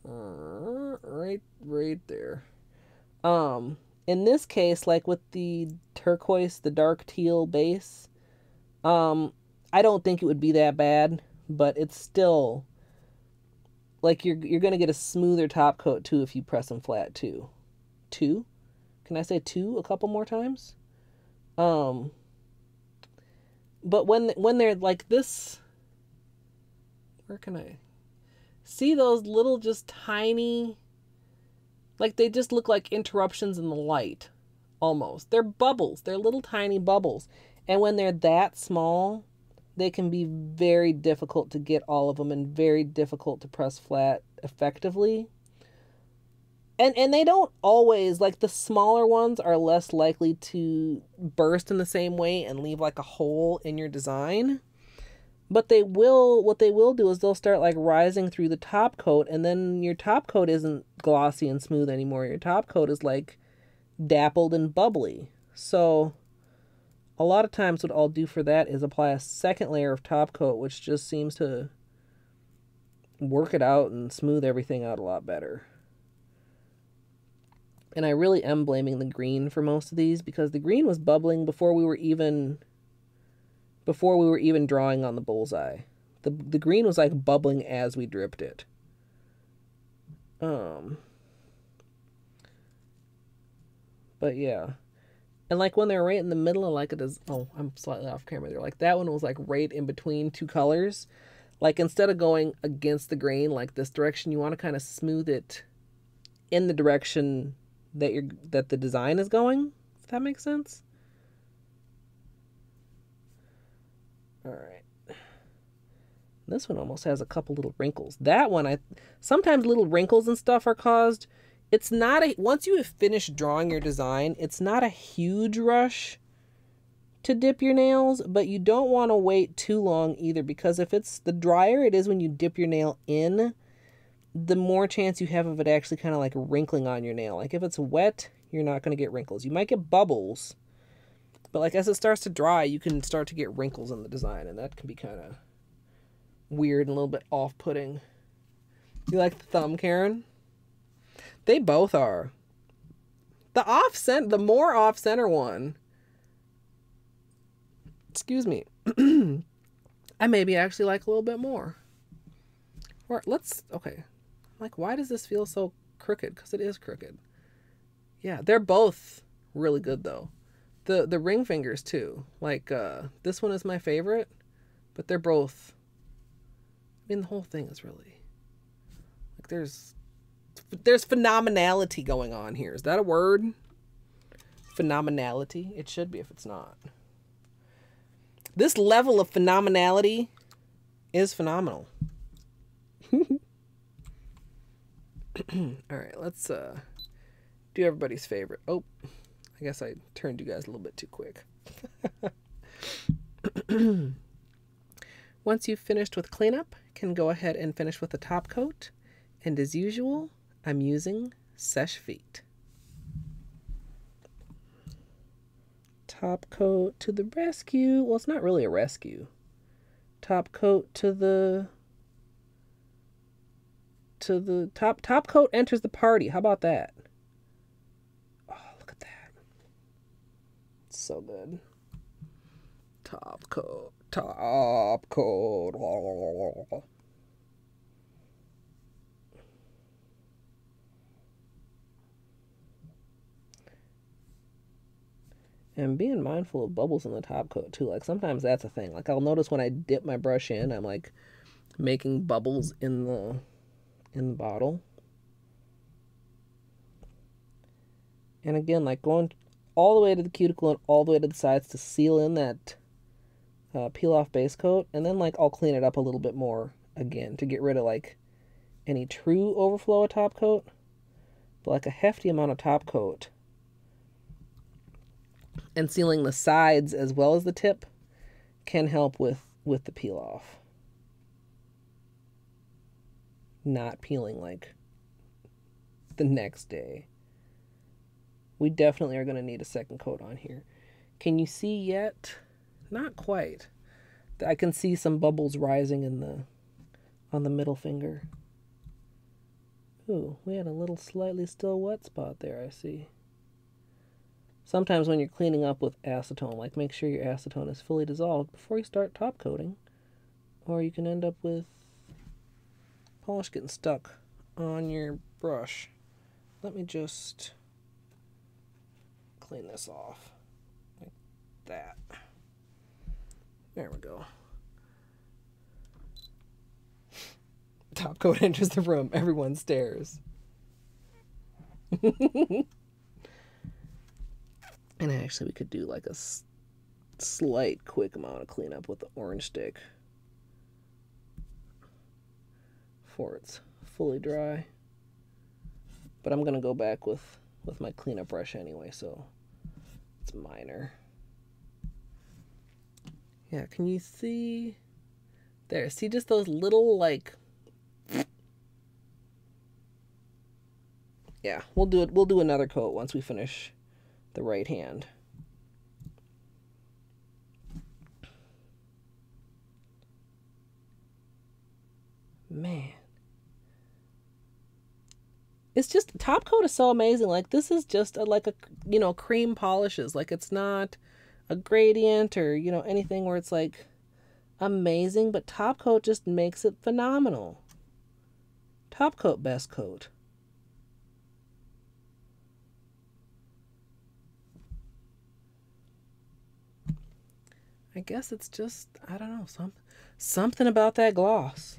Right there. In this case, like with the turquoise, the dark teal base, I don't think it would be that bad, but it's still, like, you're going to get a smoother top coat too if you press them flat too. Can I say 2 a couple more times? But when they're like this, where can I see those little just tiny, like, they just look like interruptions in the light almost. They're bubbles. They're little tiny bubbles. And when they're that small, they can be very difficult to get all of them and very difficult to press flat effectively. And they don't always, like, the smaller ones are less likely to burst in the same way and leave like a hole in your design. But what they will do is they'll start like rising through the top coat, and then your top coat isn't glossy and smooth anymore. Your top coat is like dappled and bubbly. So a lot of times what I'll do for that is apply a second layer of top coat, which just seems to work it out and smooth everything out a lot better. And I really am blaming the green for most of these, because the green was bubbling before we were even drawing on the bullseye. The green was like bubbling as we dripped it. But yeah. And like when they're right in the middle of like I'm slightly off camera there. Like that one was like right in between 2 colors. Like instead of going against the grain like this direction, you want to kind of smooth it in the direction that the design is going, if that makes sense. All right. This one almost has a couple little wrinkles. That one, sometimes little wrinkles and stuff are caused. It's not once you have finished drawing your design, it's not a huge rush to dip your nails, but you don't want to wait too long either, because if it's the drier it is when you dip your nail in, the more chance you have of it actually kind of like wrinkling on your nail. Like if it's wet, you're not going to get wrinkles. You might get bubbles, but like as it starts to dry, you can start to get wrinkles in the design, and that can be kind of weird and a little bit off-putting. You like the thumb, Karen? They both are. The more off-center one, excuse me, I maybe actually like a little bit more. Or okay. Like, why does this feel so crooked? Because it is crooked. Yeah, they're both really good though. The ring fingers too. Like this one is my favorite, but they're both, I mean, the whole thing is really like there's phenomenality going on here. Is that a word? Phenomenality? It should be if it's not. This level of phenomenality is phenomenal. All right, let's do everybody's favorite. Oh, I guess I turned you guys a little bit too quick. Once you've finished with cleanup, can go ahead and finish with the top coat. And as usual, I'm using Seche Vite. Top coat to the rescue. Well, it's not really a rescue. Top coat to the top coat enters the party. How about that? Oh, look at that. It's so good. Top coat Top coat. And being mindful of bubbles in the top coat too. Like sometimes that's a thing. Like I'll notice when I dip my brush in, I'm like making bubbles in the bottle. And again, like going all the way to the cuticle and all the way to the sides to seal in that peel off base coat. And then like I'll clean it up a little bit more again to get rid of like any true overflow of top coat. But like a hefty amount of top coat and sealing the sides as well as the tip can help with the peel off. Not peeling like the next day. We definitely are going to need a second coat on here. Can you see yet? Not quite. I can see some bubbles rising on the middle finger. Ooh, we had a little slightly still wet spot there, I see. Sometimes when you're cleaning up with acetone, like make sure your acetone is fully dissolved before you start top coating, or you can end up with polish getting stuck on your brush. Let me just clean this off like that. There we go. Top coat enters the room. Everyone stares. And actually we could do like a slight quick amount of cleanup with the orange stick before it's fully dry. But I'm going to go back with my cleanup brush anyway, so it's minor. Yeah, can you see? There, see just those little like... Yeah, we'll do another coat once we finish the right hand. Man. It's just, top coat is so amazing. Like this is just like a, cream polishes. Like it's not a gradient or, anything where it's like amazing, but top coat just makes it phenomenal. Top coat, best coat. I guess it's just, I don't know, something about that gloss.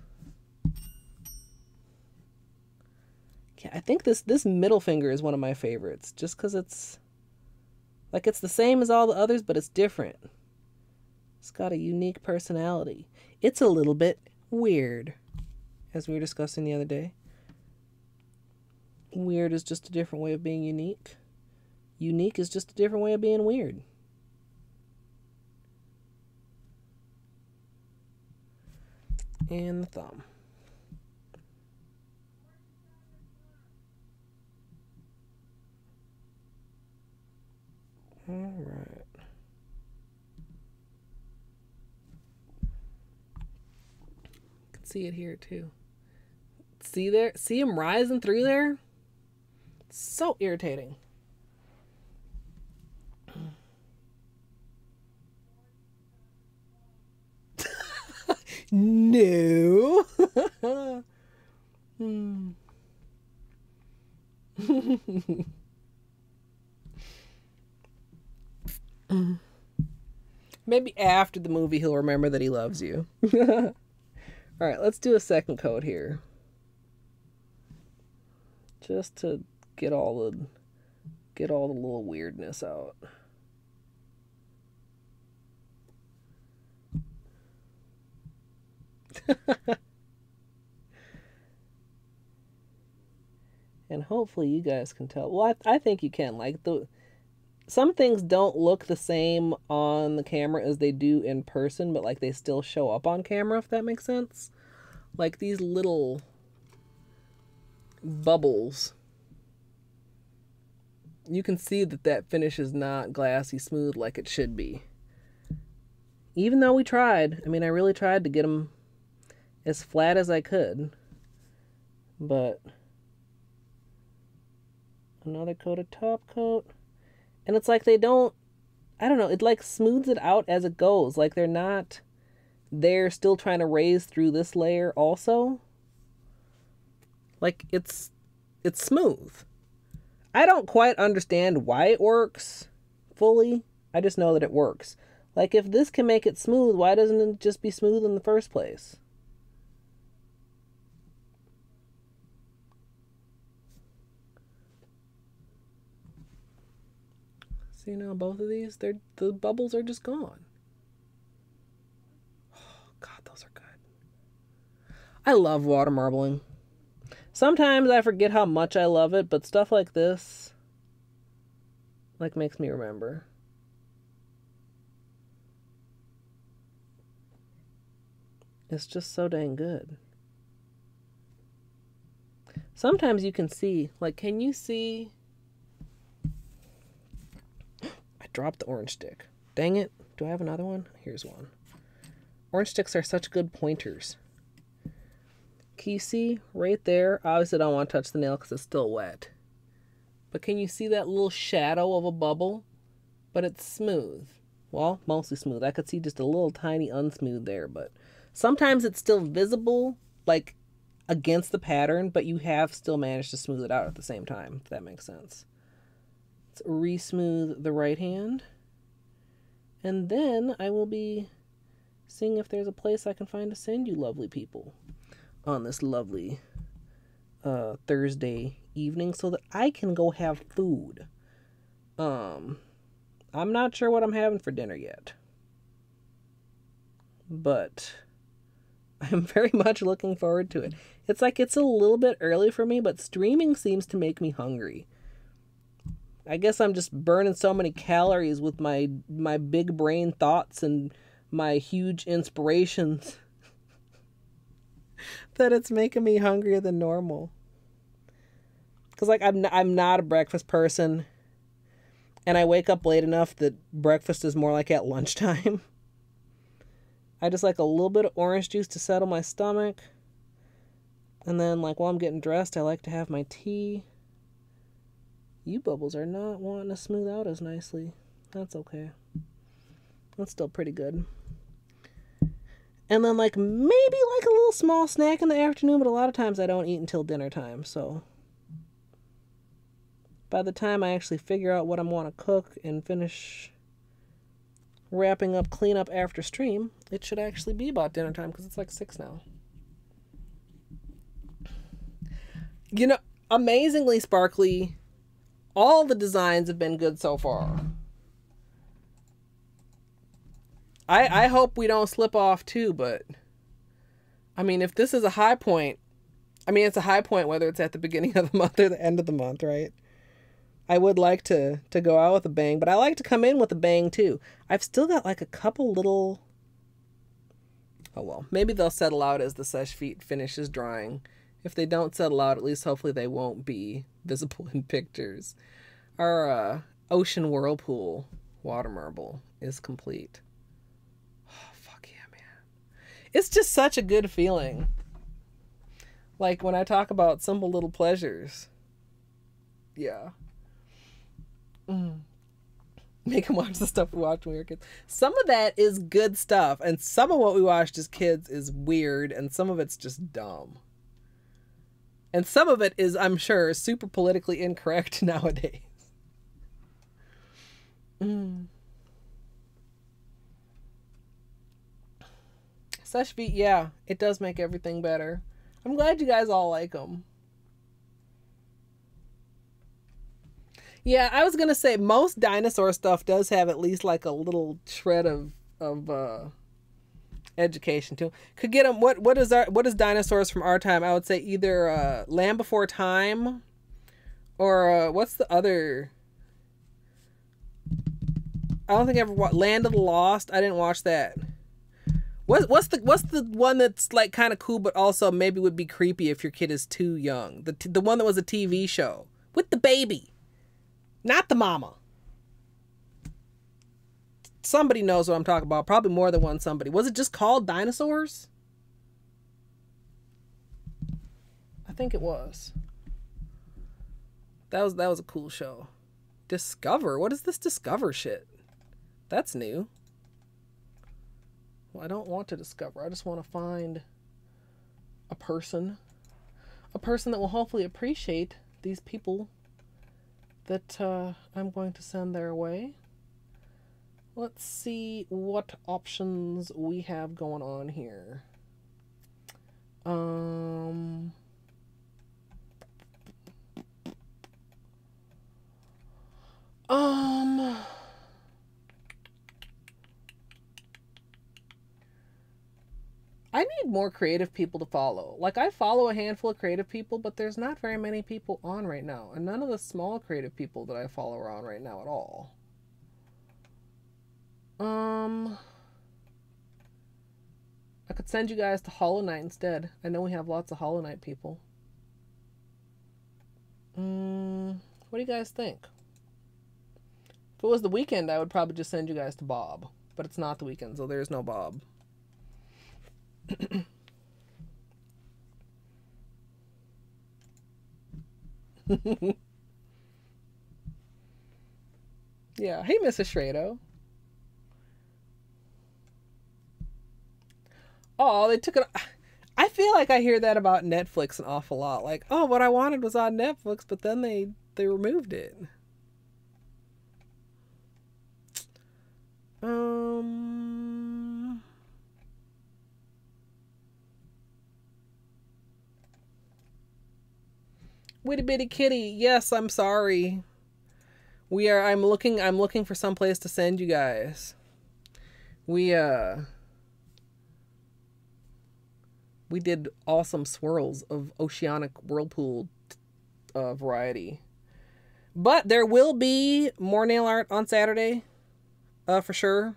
Yeah, I think this middle finger is one of my favorites, just because it's like it's the same as all the others, but it's different. It's got a unique personality. It's a little bit weird, as we were discussing the other day. Weird is just a different way of being unique. Unique is just a different way of being weird. And the thumb. All right. You can see it here too. See there? See him rising through there? It's so irritating. No. Maybe after the movie he'll remember that he loves you. All right, let's do a second coat here. Just to get all the little weirdness out. And hopefully you guys can tell. Well, I think you can. Like some things don't look the same on the camera as they do in person, but like they still show up on camera, if that makes sense. Like these little bubbles. You can see that finish is not glassy smooth like it should be. Even though we tried. I mean, I really tried to get them as flat as I could. But another coat of top coat. And it's like they don't, I don't know, it like smooths it out as it goes. Like they're not they're still trying to raise through this layer also. Like, it's smooth. I don't quite understand why it works fully. I just know that it works. Like, if this can make it smooth, why doesn't it just be smooth in the first place? See now, both of these, the bubbles are just gone. Oh, God, those are good. I love water marbling. Sometimes I forget how much I love it, but stuff like this, like, makes me remember. It's just so dang good. Sometimes you can see, like, can you see? I dropped the orange stick. Dang it. Do I have another one? Here's one. Orange sticks are such good pointers. Can you see right there? Obviously, I don't want to touch the nail because it's still wet. But can you see that little shadow of a bubble? But it's smooth. Well, mostly smooth. I could see just a little tiny unsmooth there, but sometimes it's still visible, like, against the pattern, but you have still managed to smooth it out at the same time, if that makes sense. Let's re-smooth the right hand. And then I will be seeing if there's a place I can find to send you lovely people on this lovely Thursday evening so that I can go have food. I'm not sure what I'm having for dinner yet, but I'm very much looking forward to it. It's like it's a little bit early for me, but streaming seems to make me hungry. I guess I'm just burning so many calories with my big brain thoughts and my huge inspirations that it's making me hungrier than normal. Because, like, I'm not a breakfast person, and I wake up late enough that breakfast is more like at lunchtime. I just like a little bit of orange juice to settle my stomach. And then, like, while I'm getting dressed, I like to have my tea. You bubbles are not wanting to smooth out as nicely. That's okay. That's still pretty good. And then, like, maybe like a little small snack in the afternoon, but a lot of times I don't eat until dinner time, so by the time I actually figure out what I want to cook and finish wrapping up cleanup after stream, it should actually be about dinner time because it's like 6 now. You know, amazingly sparkly, all the designs have been good so far. I hope we don't slip off too, but I mean, if this is a high point, I mean, it's a high point whether it's at the beginning of the month or the end of the month, right? I would like to go out with a bang, but I like to come in with a bang too. I've still got like a couple little, oh well, maybe they'll settle out as the sesh feet finishes drying. If they don't settle out, at least hopefully they won't be visible in pictures. Our Ocean Whirlpool Water Marble is complete. Oh, fuck yeah, man. It's just such a good feeling. Like when I talk about simple little pleasures. Yeah. Make them watch the stuff we watched when we were kids. Some of that is good stuff, and some of what we watched as kids is weird, and some of it's just dumb. And some of it is, I'm sure, super politically incorrect nowadays. Sesh feet, yeah, it does make everything better. I'm glad you guys all like them. Yeah, I was gonna say most dinosaur stuff does have at least like a little shred of education too. Could get them. What is dinosaurs from our time? I would say either Land Before Time, or what's the other? I don't think I ever watched Land of the Lost. I didn't watch that. What's the one that's like kind of cool but also maybe would be creepy if your kid is too young? The one that was a TV show with the baby. Not the mama. Somebody knows what I'm talking about. Probably more than one somebody. Was it just called Dinosaurs? I think it was. That was a cool show. Discover? What is this Discover shit? That's new. Well, I don't want to discover. I just want to find a person that will hopefully appreciate these people that I'm going to send their way. Let's see what options we have going on here. I need more creative people to follow. Like, I follow a handful of creative people, but there's not very many people on right now. And none of the small creative people that I follow are on right now at all. I could send you guys to Hollow Knight instead. I know we have lots of Hollow Knight people. What do you guys think? If it was the weekend, I would probably just send you guys to Bob. But it's not the weekend, so there's no Bob. Yeah. Hey, Mrs. Shrado. Oh, they took it. I feel like I hear that about Netflix an awful lot. Like, oh, what I wanted was on Netflix, but then they removed it. Witty bitty kitty. Yes, I'm sorry. I'm looking for some place to send you guys. We did awesome swirls of oceanic whirlpool variety. But there will be more nail art on Saturday, for sure.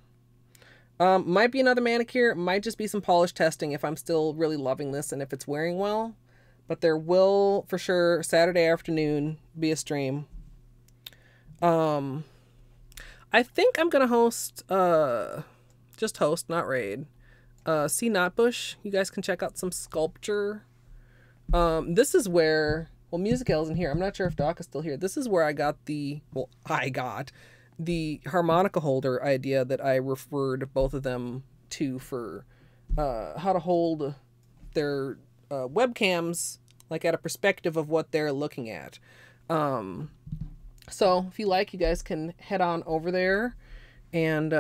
Might be another manicure. Might just be some polish testing if I'm still really loving this and if it's wearing well. But there will, for sure, Saturday afternoon be a stream. I think I'm going to host, just host, not raid. See Knotbush. You guys can check out some sculpture. This is where, well, Musical isn't here. I'm not sure if Doc is still here. This is where I got the harmonica holder idea that I referred both of them to for how to hold their webcams like at a perspective of what they're looking at. So if you like, you guys can head on over there and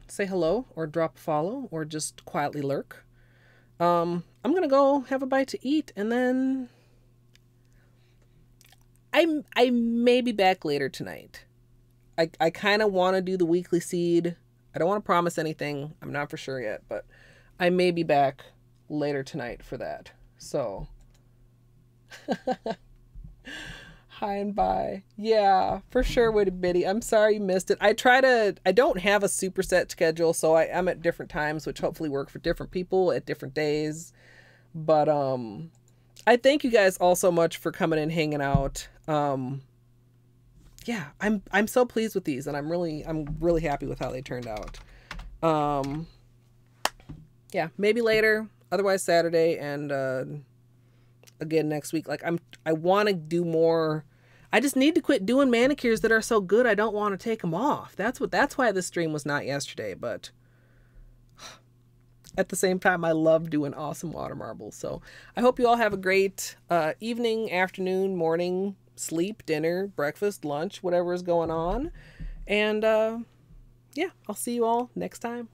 say hello or drop a follow or just quietly lurk. I'm gonna go have a bite to eat, and then I may be back later tonight. I kind of want to do the weekly seed. I don't want to promise anything. I'm not for sure yet, but I may be back later tonight for that. So, hi and bye. Yeah, for sure, Witty Bitty. I'm sorry you missed it. I don't have a super set schedule, so I'm at different times, which hopefully work for different people at different days. But, I thank you guys all so much for coming and hanging out. Yeah, I'm so pleased with these, and I'm really happy with how they turned out. Yeah, maybe later, otherwise Saturday, and again next week. Like I want to do more. I just need to quit doing manicures that are so good I don't want to take them off. That's why this stream was not yesterday, but at the same time I love doing awesome water marbles. So I hope you all have a great evening, afternoon, morning, sleep, dinner, breakfast, lunch, whatever is going on. And yeah, I'll see you all next time.